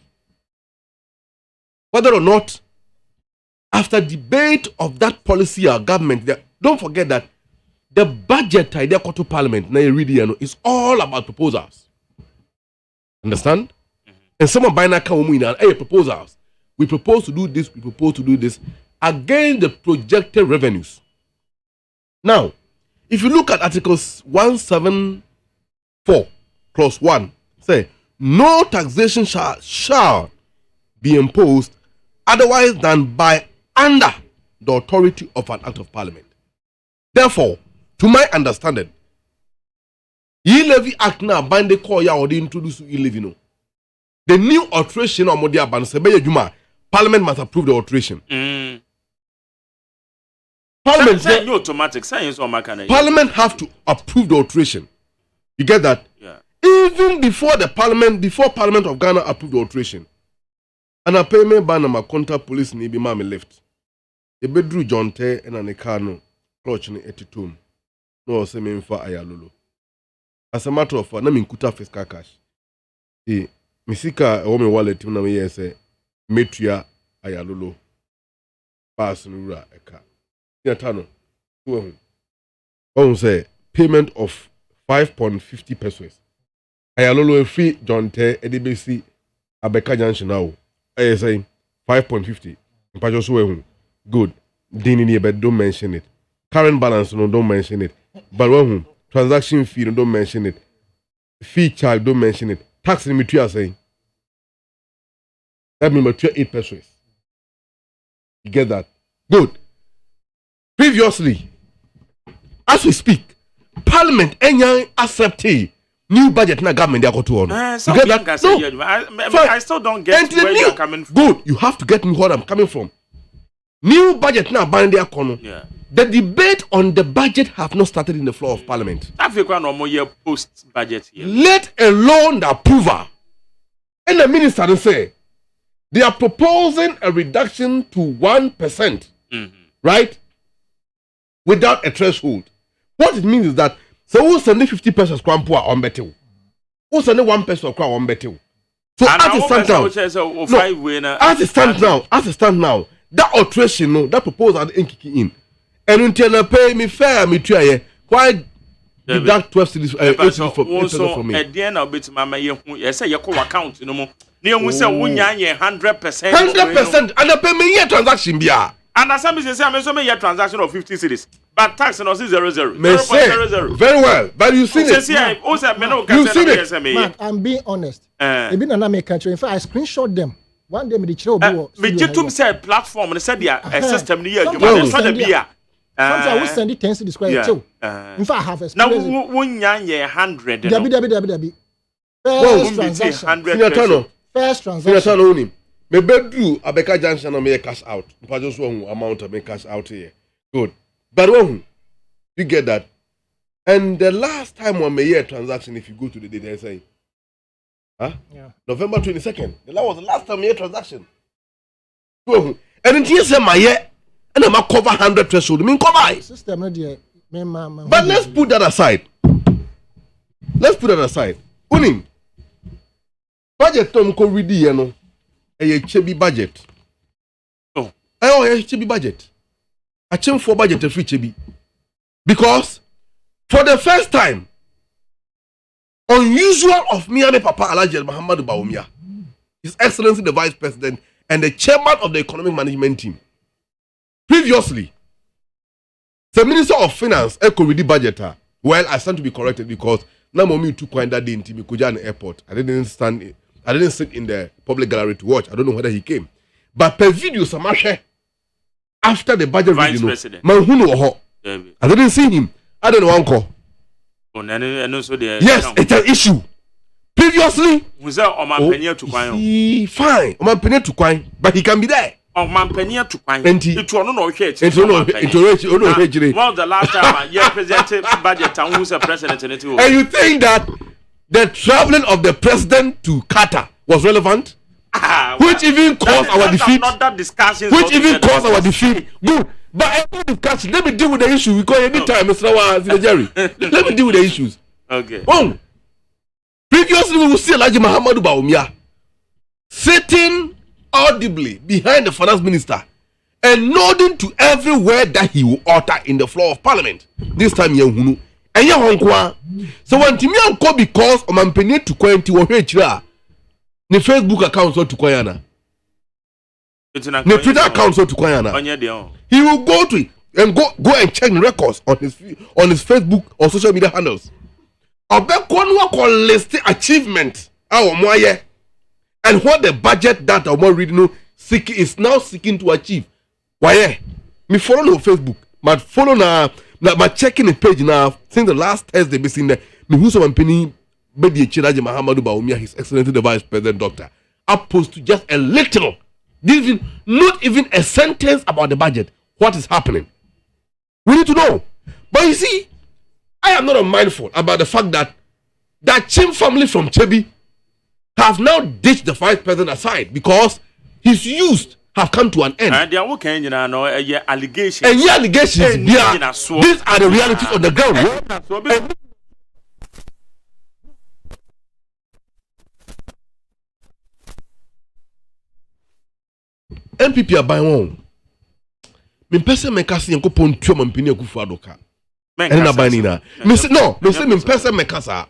Whether or not, after debate of that policy or government, don't forget that the budget idea to Parliament is all about proposals. Understand? Mm-hmm. And some of Bina come in and proposals. We propose to do this, we propose to do this against the projected revenues. Now, if you look at Articles 174 clause 1, say no taxation shall be imposed otherwise than by under the authority of an act of Parliament. Therefore, to my understanding, e-levy act now bind the call ya or they introduce e-levy no. The new alteration or modia ban sebeye juma, Parliament must approve the alteration. Parliament say no automatic science or makana. Parliament have to approve the alteration. You get that? Yeah. Even before Parliament of Ghana approved the alteration. And a payment ban my contact police ni be mama left. A bedroom John Te and an Ekano, clutch ni etitum. No se me mfa ayalolo. As a matter of fact, na minkuta fiscal cash. Misika a woman wallet na me say metria ayalolo. Pass nura eka. Tano. On say payment of 5.50 pesos. Ayalolo free John Te edibesi abeka junction now. I say 5.50. Good. Dini but don't mention it. Current balance no don't mention it. But transaction fee no don't mention it. Fee charge don't mention it. Tax limit you are saying. That means 8 pesos. You get that? Good. Previously, as we speak, Parliament accepted new budget na government they got to on. You get that? No. I still don't get where you're coming from. Good. You have to get me where I'm coming from. New budget now bind their corner. Yeah. The debate on the budget have not started in the floor of Parliament. Africa no more year post budget here. Let alone the approval. And the minister say they are proposing a reduction to 1%. Right? Without a threshold. What it means is that so who send 50 pesos poor on betel? Who send 1 peso on betel? So as it stands now, that alteration, no, that proposal ain't kicking in. And until pay me fair, me try. Why deduct 12 cities for me? At the end of it, Mama, you say you call account, no more. You say 100%. 100%, and the payment transaction be. And as some say, I'm so transaction of 50 cities, but tax and also 0.00. Very well, but you see it. You see it. Mark, I'm being honest. They've been an American country. In fact, I screenshot them. One day, me YouTube said platform and said a system near you. Sometimes I will send it 10 to describe too. In fact, I have a now 100. Debbie. First transaction. first Senator transaction. Noni, me bedru Abeka Junction and me cash out. If just one amount of me cash out here. Good. But one, you get that. And the last time on my year transaction, if you go to the date, they say, Yeah. November 22nd. That was the last time year transaction. And in say my year, and I'm cover 100 threshold. I mean, cover. System no dey me But let's put that aside. Unim. Budget Tom ko ready here no. A chebi budget. Oh. A chebi budget. A chem for budget free chebi. Because for the first time, unusual of Miami Papa Alhaji Muhammadu Bawumia, His Excellency the Vice President and the Chairman of the Economic Management Team. Previously, the Minister of Finance, Eko Ridi Budgeter, well, I stand to be corrected because now mommy took coin that day in Timikujan Airport. I didn't sit in the public gallery to watch. I don't know whether he came. But per video, Samashe, after the budget Vice video, President. I didn't see him. I don't know uncle. Yes, it's an issue. Previously, fine. But he can be there. Well, the last time you presented budget and who's a president in it. And you think that the traveling of the president to Qatar was relevant? Which even caused our defeat? Which even caused our defeat? Good. But every discussion, let me deal with the issue because anytime, Mr. Jerry, let me deal with the issues. Okay. Previously, we will see Alhaji Muhammadu Bawumia sitting audibly behind the finance minister and nodding to every word that he will utter in the floor of parliament. This time, Yehunu. And Yahonkwa. So when Timmy Uncle because of Mampene to Quenti or Hra, the Facebook account so to Koyana. The Twitter account so to Koyana. He will go to it and go and check the records on his Facebook or social media handles. About one list achievement and what the budget that our more reading is now seeking to achieve. Why? Me follow no Facebook, but follow na my checking the page now since the last Thursday be seen there. Me who some penny Bedi Chiraji Muhammadu Bawumia, His Excellency the Vice President Doctor, opposed to just a little, not even a sentence about the budget. What is happening? We need to know. But you see, I am not mindful about the fact that that Chim family from Chebi have now ditched the Vice President aside because his youth have come to an end. And they are working in allegations. And allegations, these are the realities on the ground. MPP are buying one. Me person me kasi yanko pontuo mampini akufu adoka. And na buying na. Me say no, me say me person me kasa.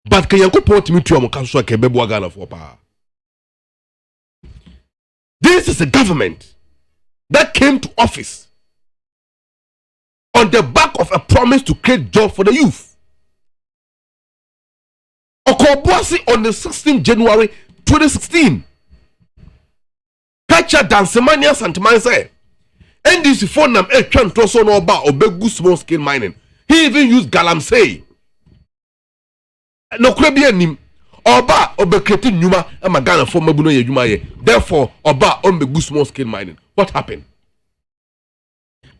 But can yanko pon timi tuo mo kaso ke bebo Ghana for pa. This is a government that came to office on the back of a promise to create jobs for the youth. Okoboasi on the 16th January 2016. Kacha Dansemania Santaman say, NDC phone nam Chan Toso no ba obegu small scale mining. He even used galamsey. No krebia nim. Oba obekreti nyuma e magana for mabuno ye juma ye. Therefore, oba ombegu small scale mining. What happened?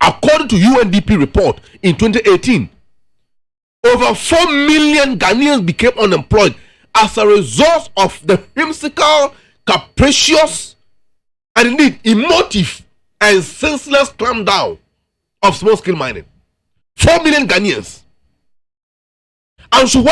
According to UNDP report in 2018, over 4 million Ghanaians became unemployed as a result of the whimsical, capricious, and indeed emotive and senseless clampdown of small-scale mining. 4 million Ghanaians. And so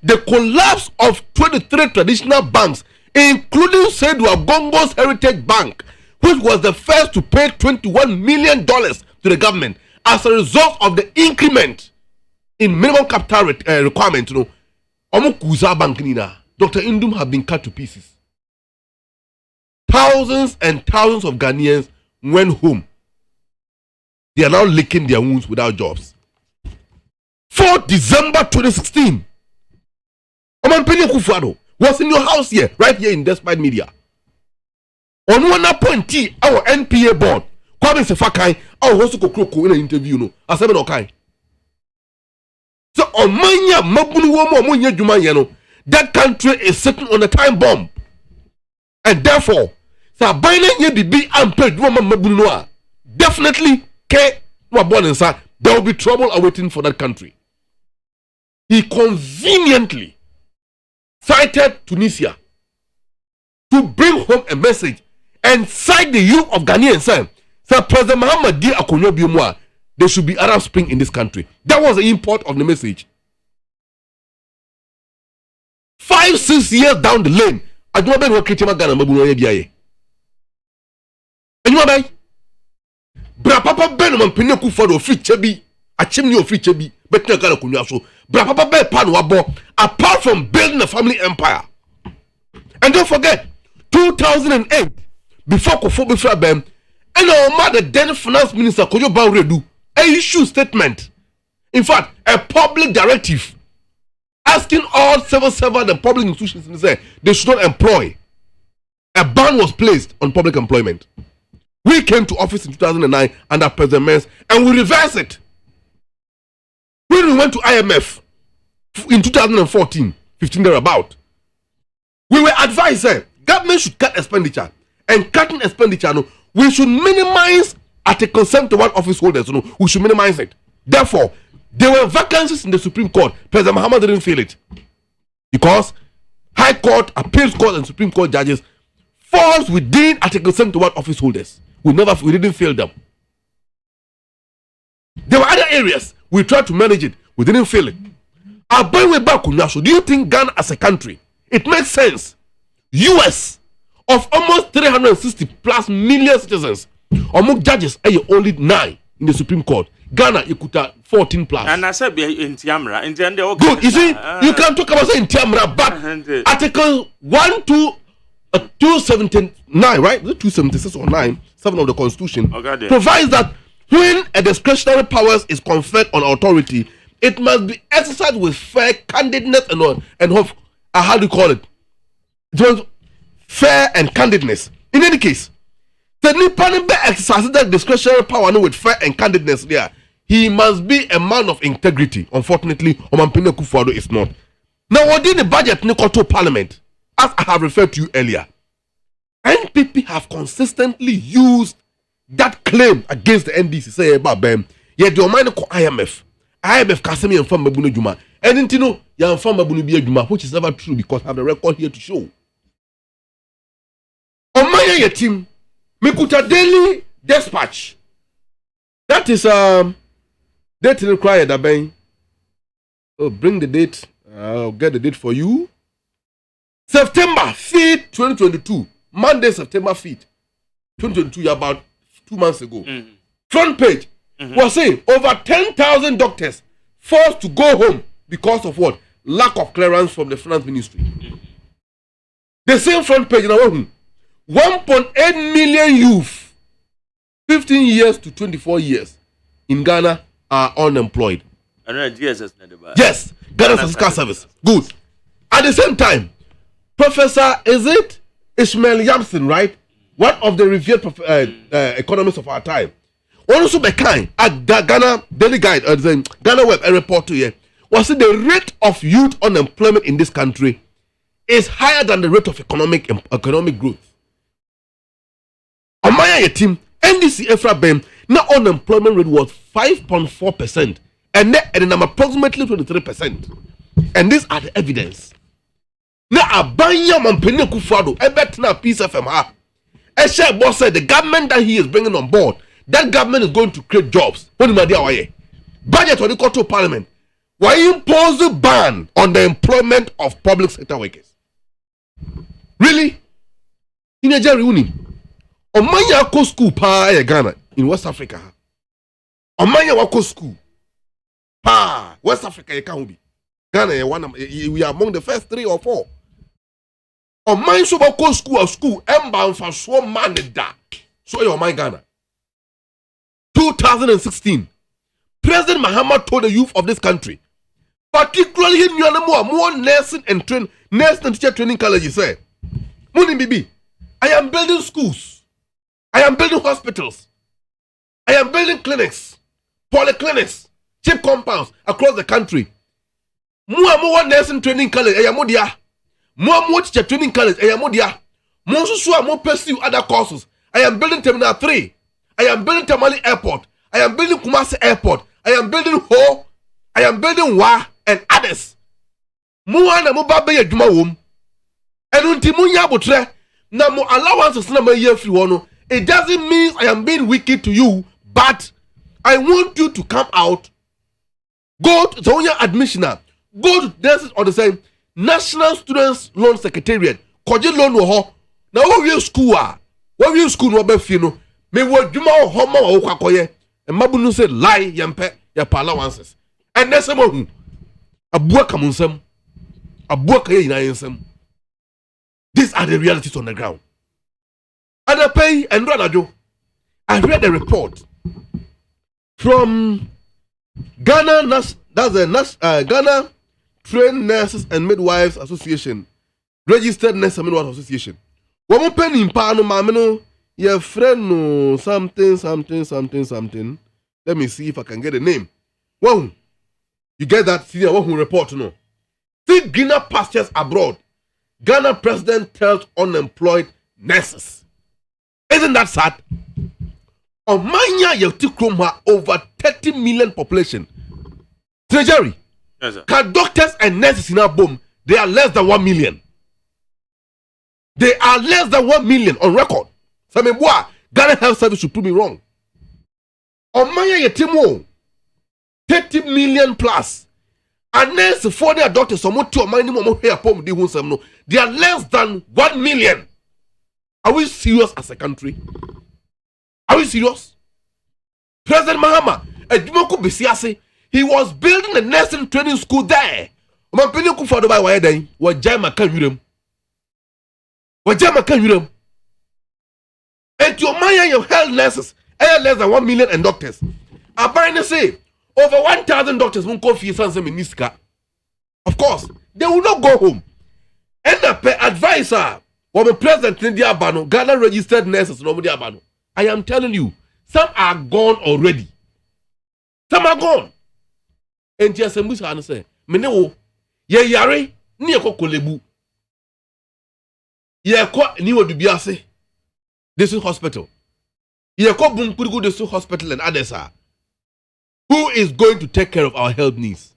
the collapse of 23 traditional banks, including Seydou Agongo's Heritage Bank, which was the first to pay $21 million to the government as a result of the increment in minimum capital requirement. Omukuza Bank Nina, Dr. Indum have been cut to pieces. Thousands and thousands of Ghanaians went home. They are now licking their wounds without jobs. 4 December 2016, Omampeni Kufuado was in your house here, right here in Despite Media. On one appointee, our NPA board, Kwame Sefakai, our host in an interview, no, as seven okay. So on Manya Mabunu Womo Munya Jumayano, that country is sitting on a time bomb. And therefore, definitely there will be trouble awaiting for that country. He conveniently cited Tunisia to bring home a message and cite the youth of Ghanaian saying, Sir President Muhammad Di Akonyo Biomwa, there should be Arab Spring in this country. That was the import of the message. 5-6 years down the lane, I don't know what Kitima Ghana Mabuno Yabiaye. And you know, Bra Papa Benman Pinoku for the free chebi, a chimney of free chebi, but no Ghana Kunyaso. Bra Papa Ben Panwabo, apart from building a family empire. And don't forget, 2008, before Kofobi Frabem, and our mother, then Finance Minister Kojo Bauredu, issued statement. In fact, a public directive asking all civil servants and public institutions to say they should not employ. A ban was placed on public employment. We came to office in 2009 under President Mens and we reversed it. When we went to IMF in 2014, 15 thereabout, we were advised that government should cut expenditure. And cutting expenditure, no, we should minimize at a consent to one office holders. No, we should minimize it. Therefore, there were vacancies in the Supreme Court. President Muhammad didn't feel it. Because High Court, Appeals Court, and Supreme Court judges falls within Article 71 office holders. We didn't fail them. There were other areas we tried to manage it. We didn't fail it. So do you think Ghana as a country, it makes sense? US of almost 360 plus million citizens, among judges, only 9 in the Supreme Court. Ghana, you could have 14 plus. And I said, in Tiamra, in the good. You see, you can talk about saying Tiamra, but Article 279, right? 276 or 9, 7 of the Constitution provides that when a discretionary powers is conferred on authority, it must be exercised with fair candidness and how do you call it? Just fair and candidness. In any case, the Nippon exercises that discretionary power with fair and candidness there. He must be a man of integrity. Unfortunately, Omampine Kufuado is not. Now, what did the budget to Parliament? As I have referred to you earlier, NPP have consistently used that claim against the NDC. Say about them, yet the Omani call IMF Kasemi and Famba Bunujuma. And you know, Yan Famba Bunubia Juma, which is never true because I have the record here to show. Omaya your team, Mekuta Daily Dispatch. That is date required, Aben. Oh, bring the date. I'll get the date for you. September 5th, 2022. Monday, September 5th, 2022, about 2 months ago. Front page was saying over 10,000 doctors forced to go home because of what? Lack of clearance from the finance ministry. The same front page, 1.8 million youth, 15 years to 24 years in Ghana are unemployed. Yes, Ghana Statistical Service. Good. At the same time, Professor, is it Ishmael Yamson, right? One of the revered economists of our time. Also, the kind at the Ghana Daily Guide, the Ghana Web, a report to you, was it the rate of youth unemployment in this country is higher than the rate of economic growth. Amaya team, NDC Efra Ben, now unemployment rate was 5.4%, and then approximately 23%. And these are the evidence. Now, Abanya Mampene Kufado, Ebet Peace FM. Eshe boss said the government that he is bringing on board, that government is going to create jobs. What do you mean? Budget on the court of Parliament. Why impose a ban on the employment of public sector workers? Really? In a Jerry Omanya Wako School pa Ghana in West Africa. Omanya Wako School pa West Africa you can't be. Ghana we are among the first 3 or 4. Omanya Wako School emba for so man da. So you my Ghana. 2016. President Muhammad told the youth of this country, particularly in more nursing and teacher training colleges, say, Muni Bibi, I am building schools. I am building hospitals. I am building clinics, polyclinics, cheap compounds across the country. More nursing training college, ayamudia. More teacher training college, ayamudia. Monsusua mo pursue other courses. I am building Terminal 3. I am building Tamale Airport. I am building Kumasi Airport. I am building Ho. I am building Wa and others. Muana mo ba be adwuma wom. Enu nti munya abotre na mo allowances na ma ye free wono. It doesn't mean I am being wicked to you, but I want you to come out. Go to the admission. Go to this or the same National Students Loan Secretariat. Koji loan wo ho. Na wo wi school a. Wo wi school no be fi no. Me wo dwuma ho ma wo kwakoye. E mabu no say lie yempe ya allowances. And that's mo hu. Abua kamunsam. Abua kaye ina yensam. These are the realities on the ground. And I pay and Ranajo. I read a report from Ghana, that's the Ghana Trained Nurses and Midwives Association, Registered Nurse and Midwives Association. One penny in Pano Mamino, your friend no something. Let me see if I can get a name. Wow, you get that? See, one who report no. See greener pastures abroad. Ghana president tells unemployed nurses. Isn't that sad? Omanya Yetikroma over 30 million population. Treasury. Yes, sir. Can doctors and nurses in our boom? They are less than 1 million. They are less than 1 million on record. So me boy, Ghana Health Service should prove me wrong. Omanya Yetimo 30 million plus. And nurse for their doctors, some more to a minimum here pom they won't no. They are less than 1 million. Are we serious as a country? Are we serious? President Mahama, he was building a nursing training school there. And to mind your health nurses, less than 1 million and doctors. I say over 1,000 doctors won't go for Niska. Of course, they will not go home. And the advisor, when the president in Diabano, Ghana registered nurses no Diabano. I am telling you, some are gone already. Some are gone. And just a say, Menewo, ye yare, ni ko kolebu. Ye ko niwo dubiase. This is hospital. Ye ko bunkurugu this is hospital and others are. Who is going to take care of our health needs?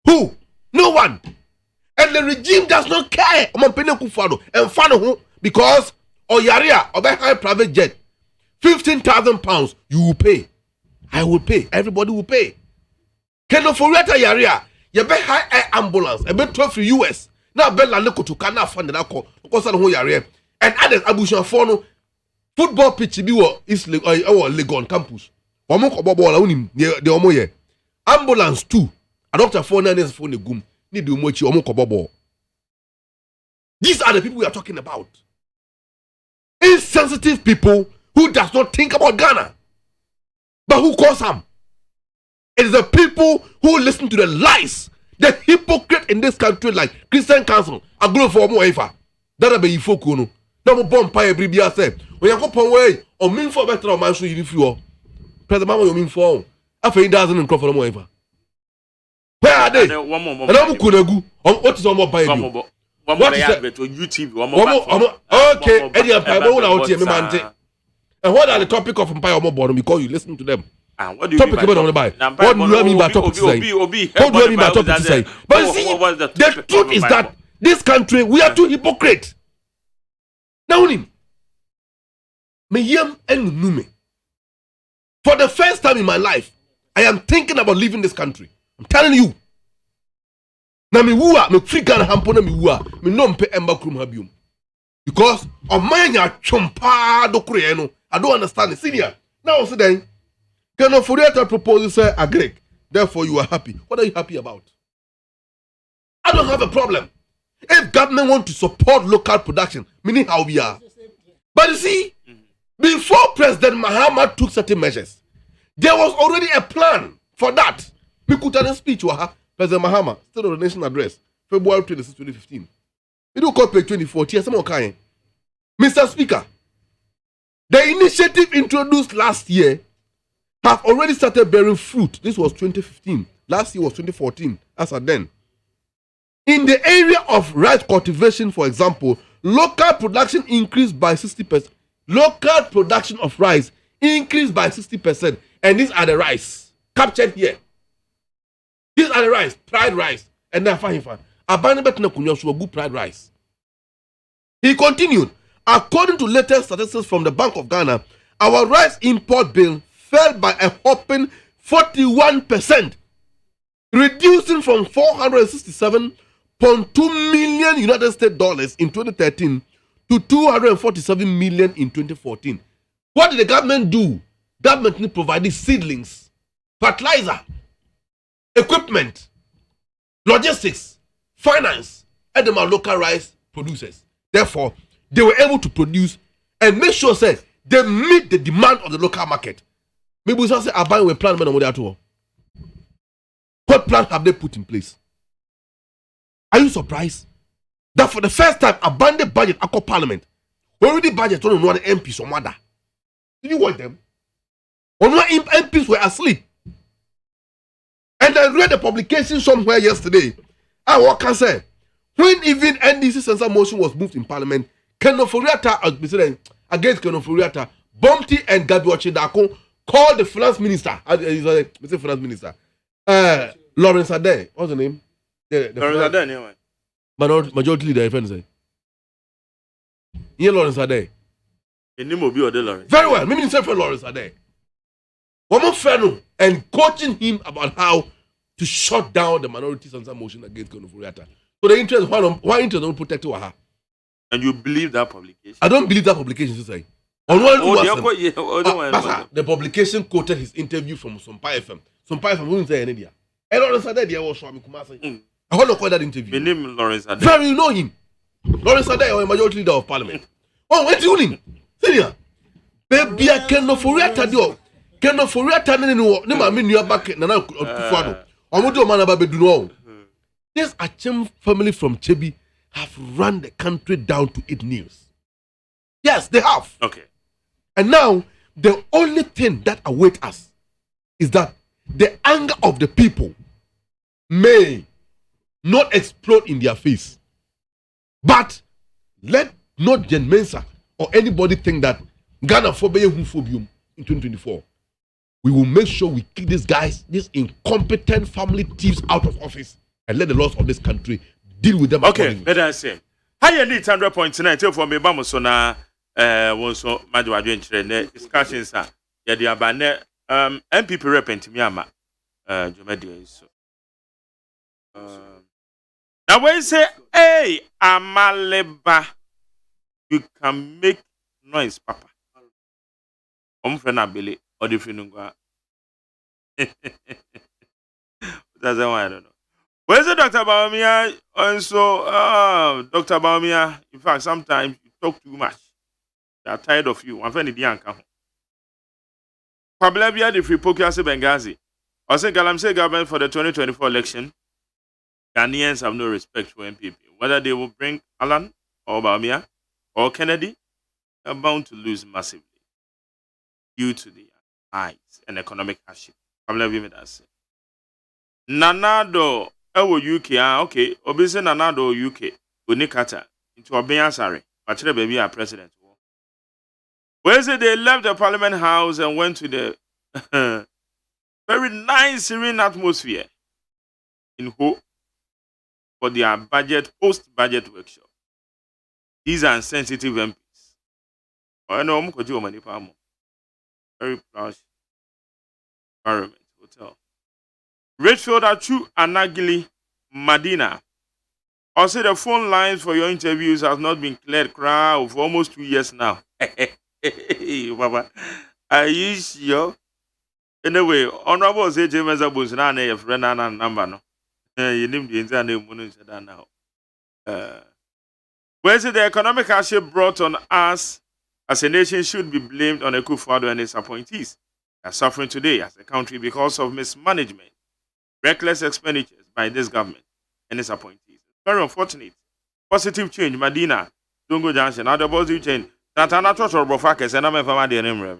Who? No one. And the regime does not care. Because Oyaria or high private jet, 15,000 pounds you will pay. I will pay. Everybody will pay. Keno Foriata Yaria, you be high air ambulance, a bit 12 for US. Now Bella Loko to Kana fund that call because I know Yaria. And others Abushan Fono football pitch be is Legon campus. The ambulance too. A doctor phone and phone the gum. Need to mochi omo. These are the people we are talking about. Insensitive people who does not think about Ghana. But who calls them? It is the people who listen to the lies. The hypocrite in this country like Christian Council. I go for more ever. That be ifo kuno. Na mo bomb pa ebribia say. When you go pon way o mean for better man so you feel. President Mama you mean for. After he doesn't crop for more ever. Where are they? One more. And I'm kunagu. What is on more buy you? What is that? YouTube. Okay. Eddie Empire. What out here, man? And what are the topic of Empire more bottom? Because you listen to them. What do you topic mean by topic? What do you mean by topic to say? What do you mean by topic to say? But you see, the truth is that this country we are too hypocrite. Now, me yam and nume. For the first time in my life, I am thinking about leaving this country. I'm telling you. Na me wua me free Ghana hampo na me wua me no mpe emba krum habium. Because omanya chompa do kure no. I don't understand it. Senior. Now say then can Oforiata propose say agree. Therefore you are happy. What are you happy about? I don't have a problem. If government want to support local production, meaning how we are. But you see, before President Mahama took certain measures, there was already a plan for that. We could have a speech with President Mahama, State of the Nation address, February 26, 2015. We do call page 2014. Mr. Speaker, the initiative introduced last year have already started bearing fruit. This was 2015. Last year was 2014, as at then. In the area of rice cultivation, for example, local production increased by 60%. Local production of rice increased by 60%. And these are the rice captured here. These are the rice, pride rice. And now fine. Good pride rice. He continued, according to latest statistics from the Bank of Ghana, our rice import bill fell by a whopping 41%, reducing from $467.2 million United States dollars in 2013 to $247 million in 2014. What did the government do? Government provided seedlings, fertilizer, equipment, logistics, finance, and the local rice producers. Therefore, they were able to produce and make sure say they meet the demand of the local market. Maybe we say Aban will plan when at all. What plan have they put in place? Are you surprised that for the first time abandoned budget at Parliament already budget on one MPs or mother? Did you want them? Or one MPs were asleep. And I read a publication somewhere yesterday. What can say? When even NDC censor motion was moved in Parliament, Kenoforiata against Kenoforiata, MONTIE and Gabi Ochidako called the finance minister. Finance minister. Lawrence Ade. What's the name? Lawrence Ade, anyway. Majority leader, if anything. Yeah, Lawrence Ade. Very well. Maybe himself for Lawrence Ade. One more friend and coaching him about how to shut down the minority censor motion against Kenoforiata. So the interest, why interest don't protect her? And you believe that publication? I don't believe that publication, sister. The publication quoted his interview from Sompa FM. Sompa FM wouldn't say anything. And Lawrence Ade, I want to call that interview. My name is Lawrence Ade. Very, you know him. Lawrence Ade, a majority leader of Parliament. Oh, what's you doing? Senior. Baby, I cannot forget that. Cannot forget that. No, mean you are back. No, this Achem family from Chebi have run the country down to 8 news. Yes, they have. Okay. And now, the only thing that awaits us is that the anger of the people may not explode in their face. But let not Jen Mensa or anybody think that Ghana phobia in 2024. We will make sure we kick these guys, these incompetent family thieves out of office and let the laws of this country deal with them. Okay, better I say. How you need 100.9 for me, Bamusona, so Madua Adventure, discussions are. Yeah, the Abane, MPP repent me, Ama, Jomedia. So, now when you say, hey, Amaleba, you can make noise, Papa. Billy, or the Finunga. That's why I don't know. Where's the Dr. Baumia? Also, Dr. Baumia, in fact, sometimes you talk too much. They are tired of you. I'm very young. Pablabia, the free Pokiase Benghazi. I say Galamsey government for the 2024 election. Ghanaians have no respect for MPP. Whether they will bring Alan or Baumia or Kennedy, they are bound to lose massively due to the eyes and economic hardship. Pablabia made that say. Nanado. UK, okay. Obviously, Nanado UK, Unikata, into Obeya Sari, Patre baby, our president. Where is it they left the Parliament House and went to the very nice, serene atmosphere in Ho for their post-budget workshop. These are sensitive MPs. I know I'm going to very plush environment hotel. Redfield Achu Anagili Madina. Also, the phone lines for your interviews has not been cleared for almost 2 years now. Baba, are you sure? Anyway, Honorable say James Abus Nana, your friend and number no. You named the entire name now. Where's the economic hardship brought on us as a nation should be blamed on Akufo-Addo and his appointees. They are suffering today as a country because of mismanagement. Reckless expenditures by this government and its appointees. Very unfortunate. Positive change, Madina, Dungo Junction, other positive change. Tantana Trotro Bofakes, and I'm a family name.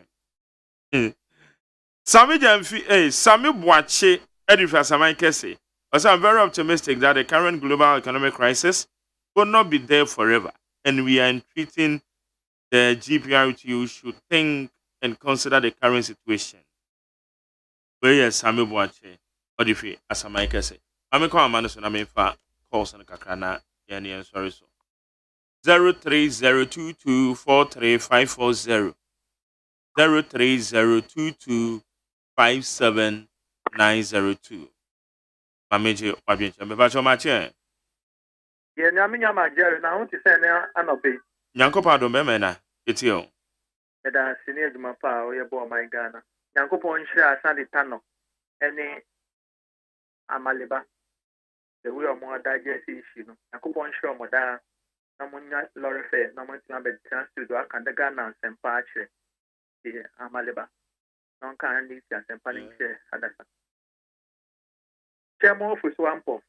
Sami Jamfi, Sami Boache, Edifa Samai Kese. Also, I'm very optimistic that the current global economic crisis will not be there forever and we are entreating the GPRTU should think and consider the current situation. Where yes, Sami Boache, or the fee, as a Mike say. I'm call man so na me fa calls and kakrana yani sorry so. 03022435540 03022579002. Mameje wabyenche me ba choma che. Ye na me nyama Jerry na won ti se na anope. Nyankopa do me na etio. E da sini aduma pa o ye bo my Ghana. Nyankopon hira asande tano ene amaleba. The way of more digest issue no. Nyankopon hira mo da na munya lorry fair na mo tina be transit do aka da Ghana sempa ache. Amaleba. Non kan ndi sia sempa ni che adasa. Chairman of Swampo,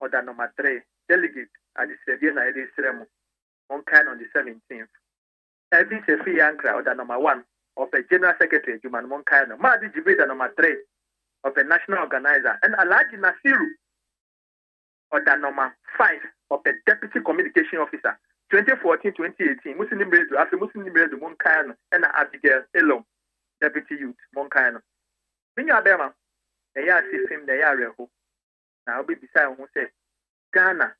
order number 3, delegate at the Sevilla Edis Remo, on kind on the 17th. Every Sefi Ankra, order number 1, of the General Secretary, Juman Monkano, Madi Jibita number 3, of the National Organizer, and Alaji Nasiru, order number 5, of the Deputy Communication Officer, 2014-2018, Muslim Radio, after Muslim Radio, Monkano, and Abigail Elo, Deputy Youth, Monkano. Minya Bema. The yard system, the area who now be beside who say Ghana,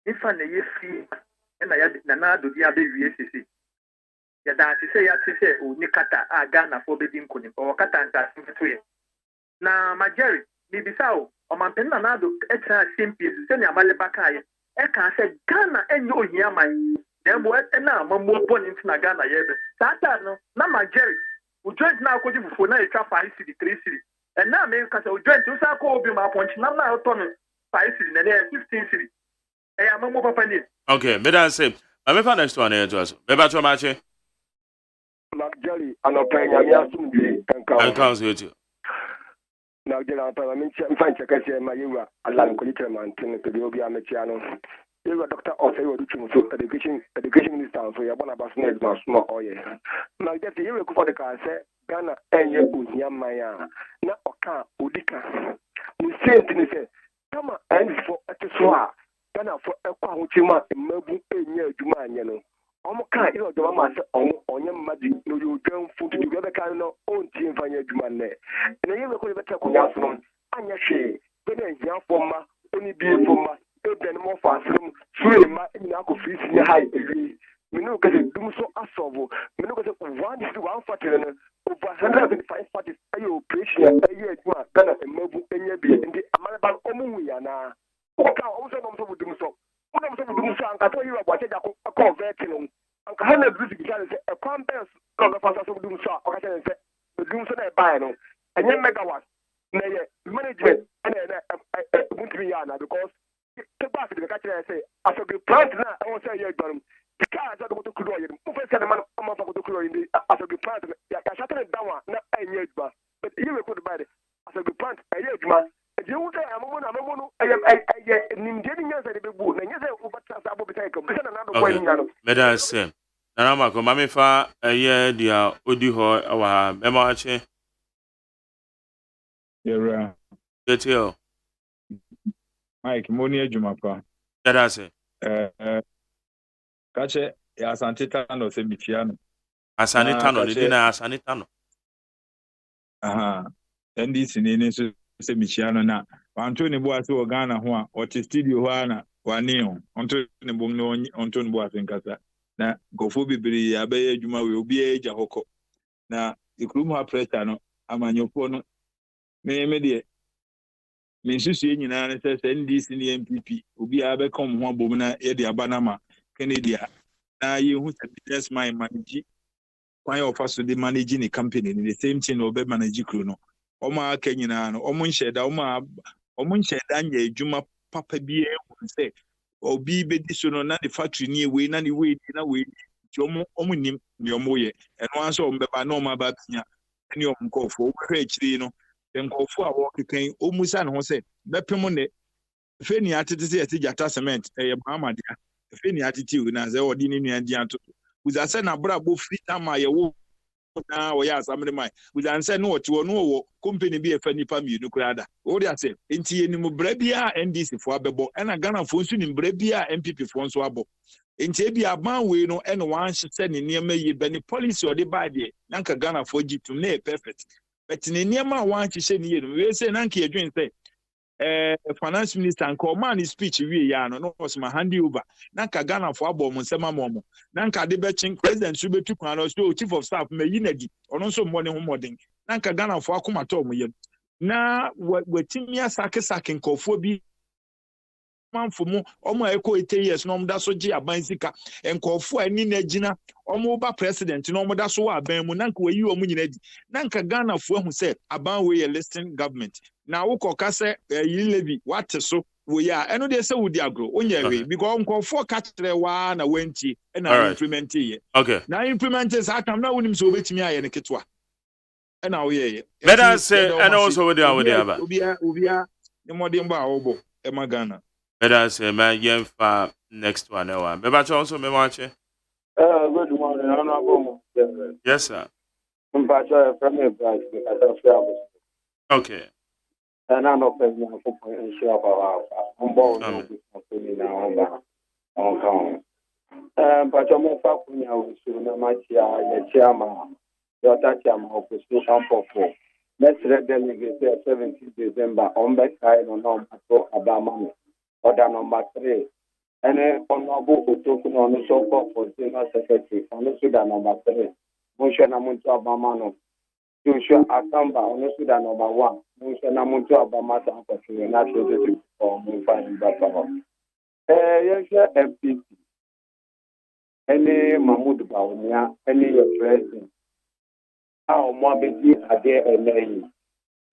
if I need fee and I had Nanado the other USCC. Yada to say, Nikata, Ghana for being Kunim or Katanta between. Now, my Jerry, be beside or my Penanado, extra simple, send your Malabaka. I can say Ghana and you hear my then what and now, more born into Ghana. Sata, no, not my Jerry. We joined now for now, 5 city, 3 city. And now, maybe because we joined to Sako, be my punch, now, 5 city, and then 15 city. I am a more papa. Okay, Medan say, I'm a next one here to us. Maybe to match it. Jelly, and I'll pay you and counts with you. Now, General Parliament, I'm fine to catch my Yuga, a land collision, to the Obia Metiano. You were Dr. OSEI education minister, so you're one of us next month, small oil. Now, just here for the car, say, Ghana, and you put Yamaya, not Oka, Udika. We say, come and for a Tesla, Ghana for a Quahuma, and Melbourne, Jumaniano. Omoka, you know, the Mama on your magic, no, you don't food together, kind of own team for your Jumane. And then you will call it a Kuyason, and your shade, then a young former, only be for my. Then more fast from free my fees in the high degree. We know because it do so assolve. We know because 1 is to 1 40 over 105 parties. Are you appreciate a year Ghana and mobile in the Amalaban Omuana? Okay, also not do so. What I'm saying, I told you about a converting. Uncle Hannah British a compass on the fast of doom so. Okay, the doom so buy no. And then megawatt. Management and Muntriana because. The back of the catcher say, I shall be planted now. I won't say you're done. The cars are going to clear you. Who first said the man of the clear in the I shall be planted. I shall tell it down, not a year, but you will put about it. I shall be planted a year, man. If you say, I'm a Nigerian years at the big boot, and you say, over Transabo Betaco, another way. Better say, Nanama, Mammy Fa, a year, dear Odiho, our Memache. You're get here. Mike, Monia Jumapa. That's it. Catch ya Santitano Semichiano. Asanitano, Dina Asanitano. Aha. And this in any Semichiano na. Antony Boas or Ghana, or Studio Juana, Waneo, Antony Bono, Antony Boas in Casa. Na go for Bibri, Abe Juma will be a Jahoko. Na the Kruma Pretano, Amanyopono, Media. Minsusu nyina says NDC and MPP obi abecome ho bomna e de abanama Canada na ye hu business mind manage kwan of us to manage the company the same thing obe manage crew no omo aka nyina no omo nhyeda omo nhyeda nya adwuma papa bi e say obi be di so no na the factory ni we na the we na we ti omo nim ni omo ye eno anso omo be ba na omo ba tia ni omo nkofo hwe akiri no nkofo a wokekan omusa ne ho se bepem ne feni atete se yati jata cement e Muhammad ya feni atete u na ze odi ni nua di ato uza se na bra bo free time a ye wo na wo ya asamre mai we answer no to no wo company bi e fa nipa mi no krada wo dey say enti enimu bra bia NDC fo abebo na Ghana fo nso ni bra bia MPP fo nso abo enti ebi aban we no ene wan hye ne niam yi be ni policy or the bad dey na nka Ghana fo gitu na perfect but ne niam a wan hye ne yi no we say na nka edwen say finance minister and command his speech we ya no was my hand over na nka Ghana fo abo mo nsema mo na nka de bechin president so betu kwan no so chief of staff me yinadi ono so mo ne ho modern na nka Ghana fo akomato mo yem na wetimi asake nkofo bi manfo mu omo eko 8 years no mda so gi aban sika nkofo ani na gina omo ba president no mda so wa aban mu na nka wayi omo nyinadi na nka Ghana fo hu se aban we ye listing government na wo koka se yi levi wate so wo ya eno de se wudi agro onya we because nkofo ka kire wa na wanti na implement ye na implement is atam na wonim so obetimi aye ne ketwa na wo ye better say and also with the aba obia the modern ba obo e magana better say man yen fa next one e wa me ba also me watch good morning honorable yes sir from a okay and I'm not president for ensure about on board now but I'm a faculty so much the chairman the chairman of the social let's delegate 17th December on that side on Obama order number 3 and honorable Otokun on the so-called for general secretary on the Sudan number 3 motion amuntu Obama Joshua Akamba on Sudan number 1. Namuntu Obama Sanko na so for moving back about. Yes, MPP. Any Mahmoud Bawumia, any your president. How Mabedi Ade Emeyi.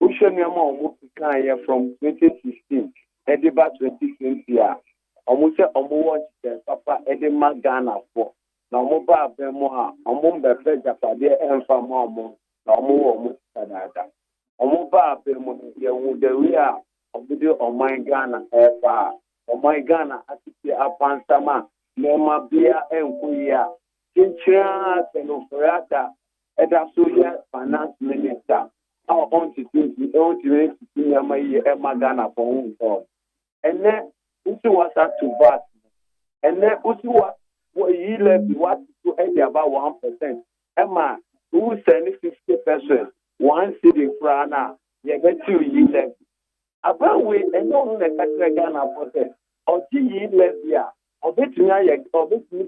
Ushanyama Omukika from 2016, Ediba 2020 year. Omuse Omuwa Papa Edema Ghana for. Na Omuba Bemoa, Omumbe Japade Enfamo. Na omo sadada omo ba be mo ye wudawi a obido oman Ghana efa oman Ghana atiti apansama nema bia enkuyi a kinchia tenofrata eda soya finance minister our own to nyama ye ema Ghana for hon ene usi wasa to bat ene usi wa yi lebi what to about 1% ema who send 50%, one city frana, you get 2 years. About we and no Ghana process, or 2 years levia, or bet me, or bet me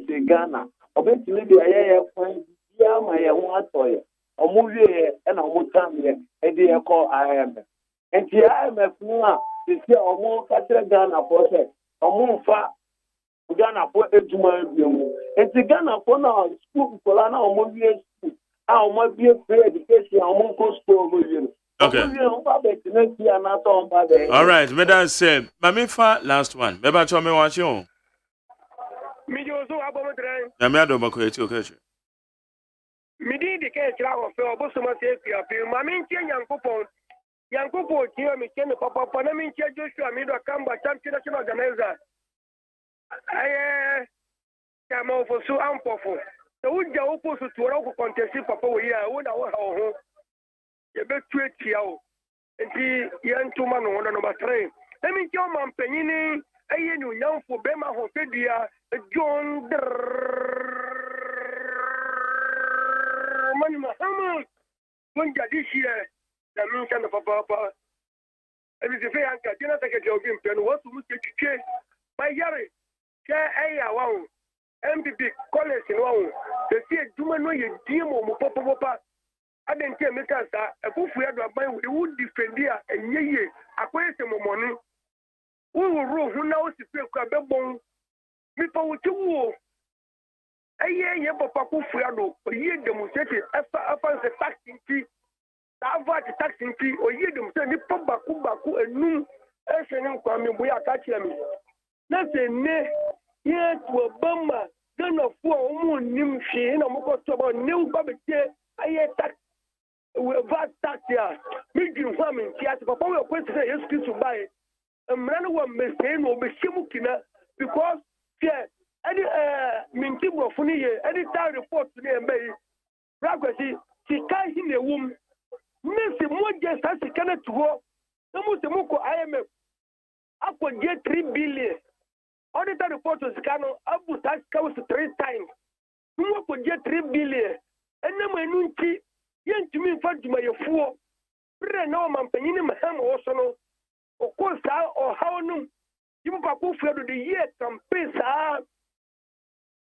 the Ghana, or bet me the air point, my one toy, or move here and I will come here, and they call IMF. And the IMF now is here or more Ghana process, or more far. Ghana for ejuma biemu enti Ghana for na school for na omo wie school a omo be free education omo ko school mo wie okay all right madam say mami fa last one me ba cho me wa chi o mi jo so abomo tren na me ado bako eti o keche mi di de ke kira wo fe oboso ma se pia pia mami nche yankopon ti o mi kene papa na mi nche Joshua mi do kamba champion national organizer aye kama ofosu ampofo so uja oposu tuora ko contest papa wo ya wo na wo ha ho ye betu etia o enti ye ntuma no number 3 emi nche o mampanyini aye ni unyamfo be ma ho fedia John mani mahama monja dishie na mi nche papa ebi se fe anka dina take je obi mpenu wo su mu chiche bayare eya wawo MPP college no wawo the see duma no ye dimo mo popopopa adenti emeka sa efufu ya do aban we would defend ya enyeye akwese momoni wo ro hu na o si pe ku abebon mi pa wo ti wo ye papa ku fu ya do ye demonstrate afa se taxi taxi o ye demonstrate ni pa baku enum ese ni kwa mi boya ka kire mi na se ne ye to Obama Ghana for omo nim hwe na mo ko to ba new babete aye tax we va tax ya mi gin ho mi ti ati papa we kwesi say yes Christ buy mra no wa mese no be shemu kina because fear any minti bro funi ye any time report ni embe Bragwesi, sika him a womb. Missy Moja Sassicana to go. No Musamoko IMF. Up for get 3 billion. Auditor report to Scano, Abu tax comes 3 times. No could get 3 billion. And then my nunchi, yen to me for my four. No man penny ham also no. Of course, or how no. You papu for the year campaign, sir.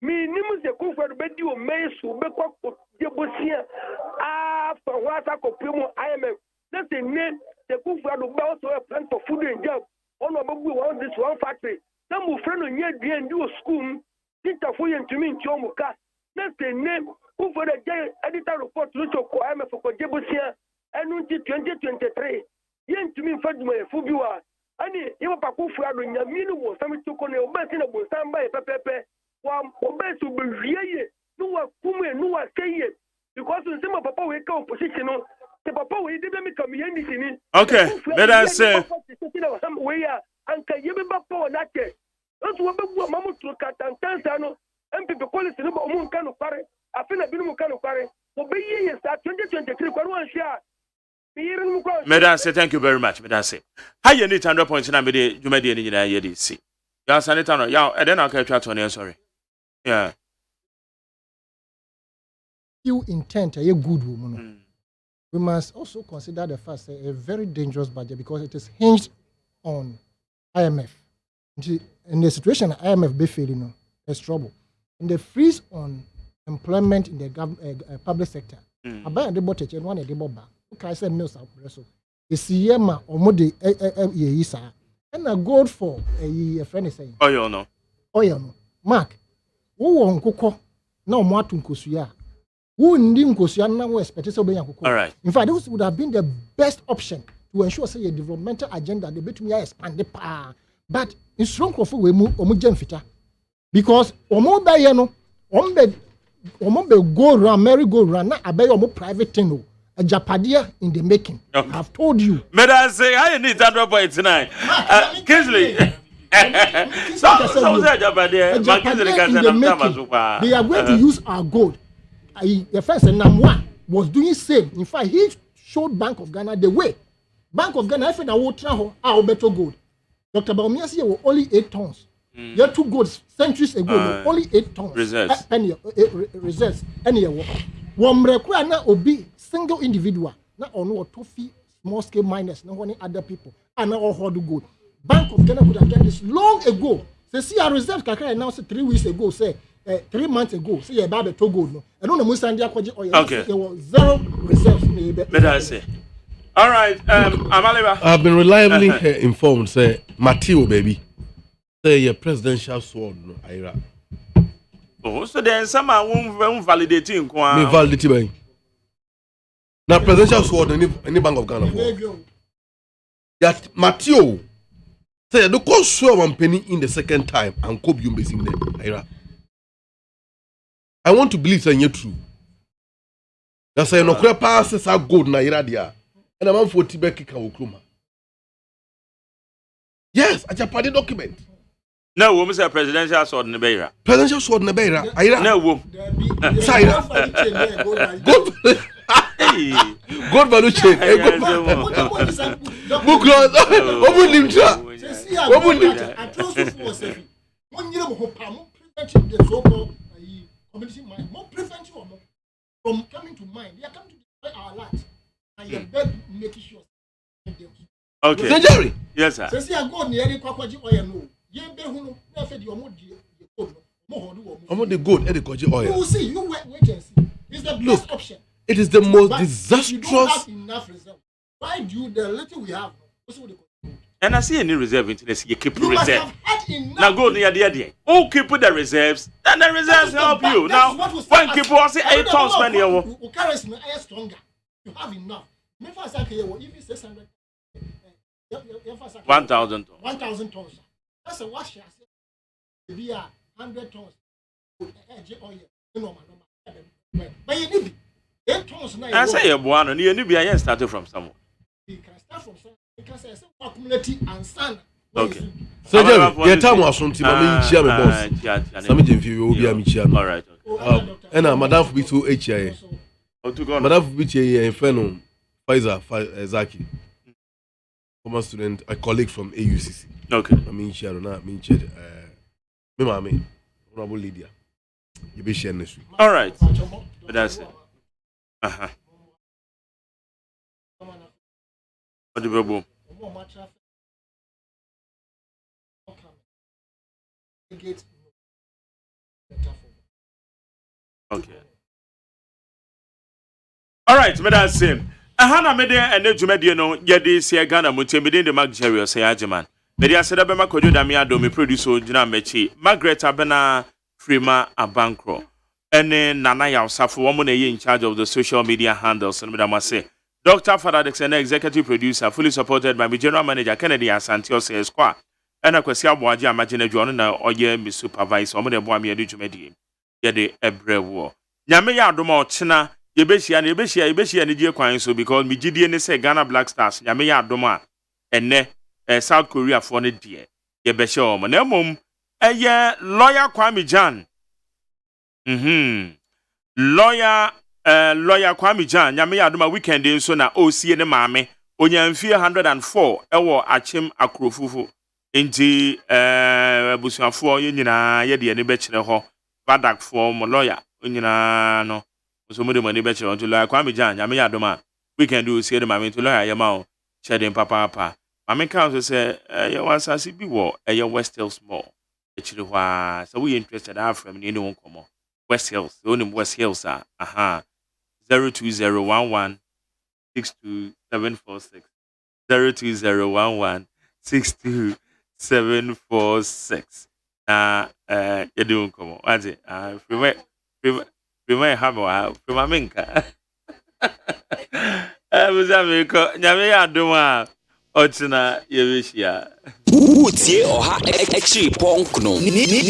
Me nimus the coup for the bed you may so be quack Jabusia. For what I could promo IMF. That's the name the coup for the boss or a plan for food and job. All of we want this one factory. Some friend on your and do a school. Teacher for you to me in Chomuka. That's the name who for the editor report to IMF for Jabusia. And 2023. Yen to me for my Fubua. Ani iwa pakufu ado nyaminu wo sami tukone obesi na bonsamba e pepepe wa obesi ubewiye nuwa kume nuwa seye because nsema papa we ka opposition no te papa we de me kam yendi sini. Okay, let us say we ya anka yebe papa na ke otu we bebu mamu tru katantansa no MPP policy no ba mu kanu kware afina binu mu kanu kware obeye ye sa 2023 kware wan share. Madam say thank you very much. Madam say how you need 100 points na me dey jumadi ni nyina ye dey see. Ya sanita no ya e den na ka twa to ne sorry. Yeah. You intent a good woman. We must also consider the fact that a very dangerous budget because it is hinged on IMF. In the situation IMF be failing, there's trouble. In the freeze on employment in the public sector, about the budget and one a debo back. Okay, I said mills out so. It's yema or mode isa and a gold for a friend is saying. Oh, you know. Oh, you know. Mark, who won cocoa? No more to Nkosia. Who in Nkosia now expect to be. All right. In fact, this would have been the best option to ensure say a developmental agenda the bit me expand the power. But in strong of we move fita because omo ba ye no omo be go round merry go round na abey omo private thing no. A Japadia in the making. Okay. I've told you. May I say I need 100 points tonight. Kingsley. So Japadia in the making. They are going to use our gold. The first Namwa was doing same. In fact, he showed Bank of Ghana the way. Bank of Ghana, I think I will travel our better gold. Dr. Baumiasi were only 8 tons. You had 2 golds centuries ago, only 8 tons. Reserves. Reserves. Womrekwa na obi single individual na ono tofi small scale miners na one other people and all hold gold. Bank of Ghana could have done this long ago. Say see our reserves kakra announced 3 weeks ago, say 3 months ago. Say you buy the gold no. I don't know Musa Ndia kwaji oil. Okay. There was 0 reserves. Let us say. All right, Amaliba. I've been reliably informed. Say Matthew baby. Say your presidential sword no Ira. Oh, so then someone won't validate in me validate by now presidential sword any Bank of Ghana that Matthew say the cost swear 1 penny in the second time and cope you basing there Ira. I want to believe that you're true. That's why no crap passes are good na Ira dia and I'm for Tibet kika okruma. Yes, a Japanese document. No, we say presidential sword in the Beira. Presidential sword in the Beira. No, good. Good value chain. From coming to mind, they are coming to destroy our lives. And you better make sure. Okay. Jerry. Yes, sir. Say I go near the Kwakwaji oil no. The gold and the koji oil. You will see, you wait and see. It's the best option. It is the most but disastrous. You don't have enough reserve. Why do you the little we have? And I see any reserve into this. You keep you reserve. Now go near the idea. Oh, keep the reserves. Then the reserves help you. Now, when people say 8 tons money, you carry stronger. You have enough. If I say even 600. 1,000 tons. 1,000 tons. That's a wash. Be 100 tons. But you need 8 tons now. I say, Buano, you need to be started from somewhere. You can start from somewhere because I say community and sun. Okay. So, Jerry, your time was something. I mean, boss. Some of you will be a Michigan. All right. And Madame for me to HIA. Madam Biche Inferno, Pfizer Zaki, former student, a colleague from AUCC. Okay. I mean, she, I don't know, I mean, she, me, mommy, Honorable Lydia. You be sharing this week. All right. But that's it. Uh-huh. What do you do? Okay. All right, but that's him. Hana mede ene dwumade no yede sia Ghana mutie mede de Magjerio say AGYEMAN. Mede aseda be makodo da me ado me producer gina mechi. Margaret Abena Frima Abankro. Ene Nana Yawsafo wo mo na ye in charge of the social media handles and me say. Dr. Father Dixon, executive producer, fully supported by my general manager Kennedy Asantio Squad. And Kwesi Aboaji Amagine John na oye mi supervisor omo de boa me ade dwumade. Yede ebrewo. Nyame ya adoma ochina yebeshia ni die kwan so because mi gidie ne say Ghana Black Stars nyame ya adoma enne South Korea for ne die yebehia omo na mom eye lawyer Kwame Jan lawyer Kwame Jan nyame ya adoma weekend nso na OSEI ne maame onyamfie 104 ewo achem akrofufu enti busuafo ye nyina ye de ne be kire ho badak for lawyer nyina no so mo de money be chere onto lawyer Kwame Jan nyame ya adoma weekend OSEI de maame to lawyer ye ma o chere papa maame kan so say ye wansase bi wo ye West Hills Mall e kire ho a so we interested afrem ni won komo West Hills so onim West Hills 02011 62746 02011 62746 na ye de won komo ati Prima hama prima minka. Muzamiko nyame ya adoma otina yebishia. Utie oha extra ponkno.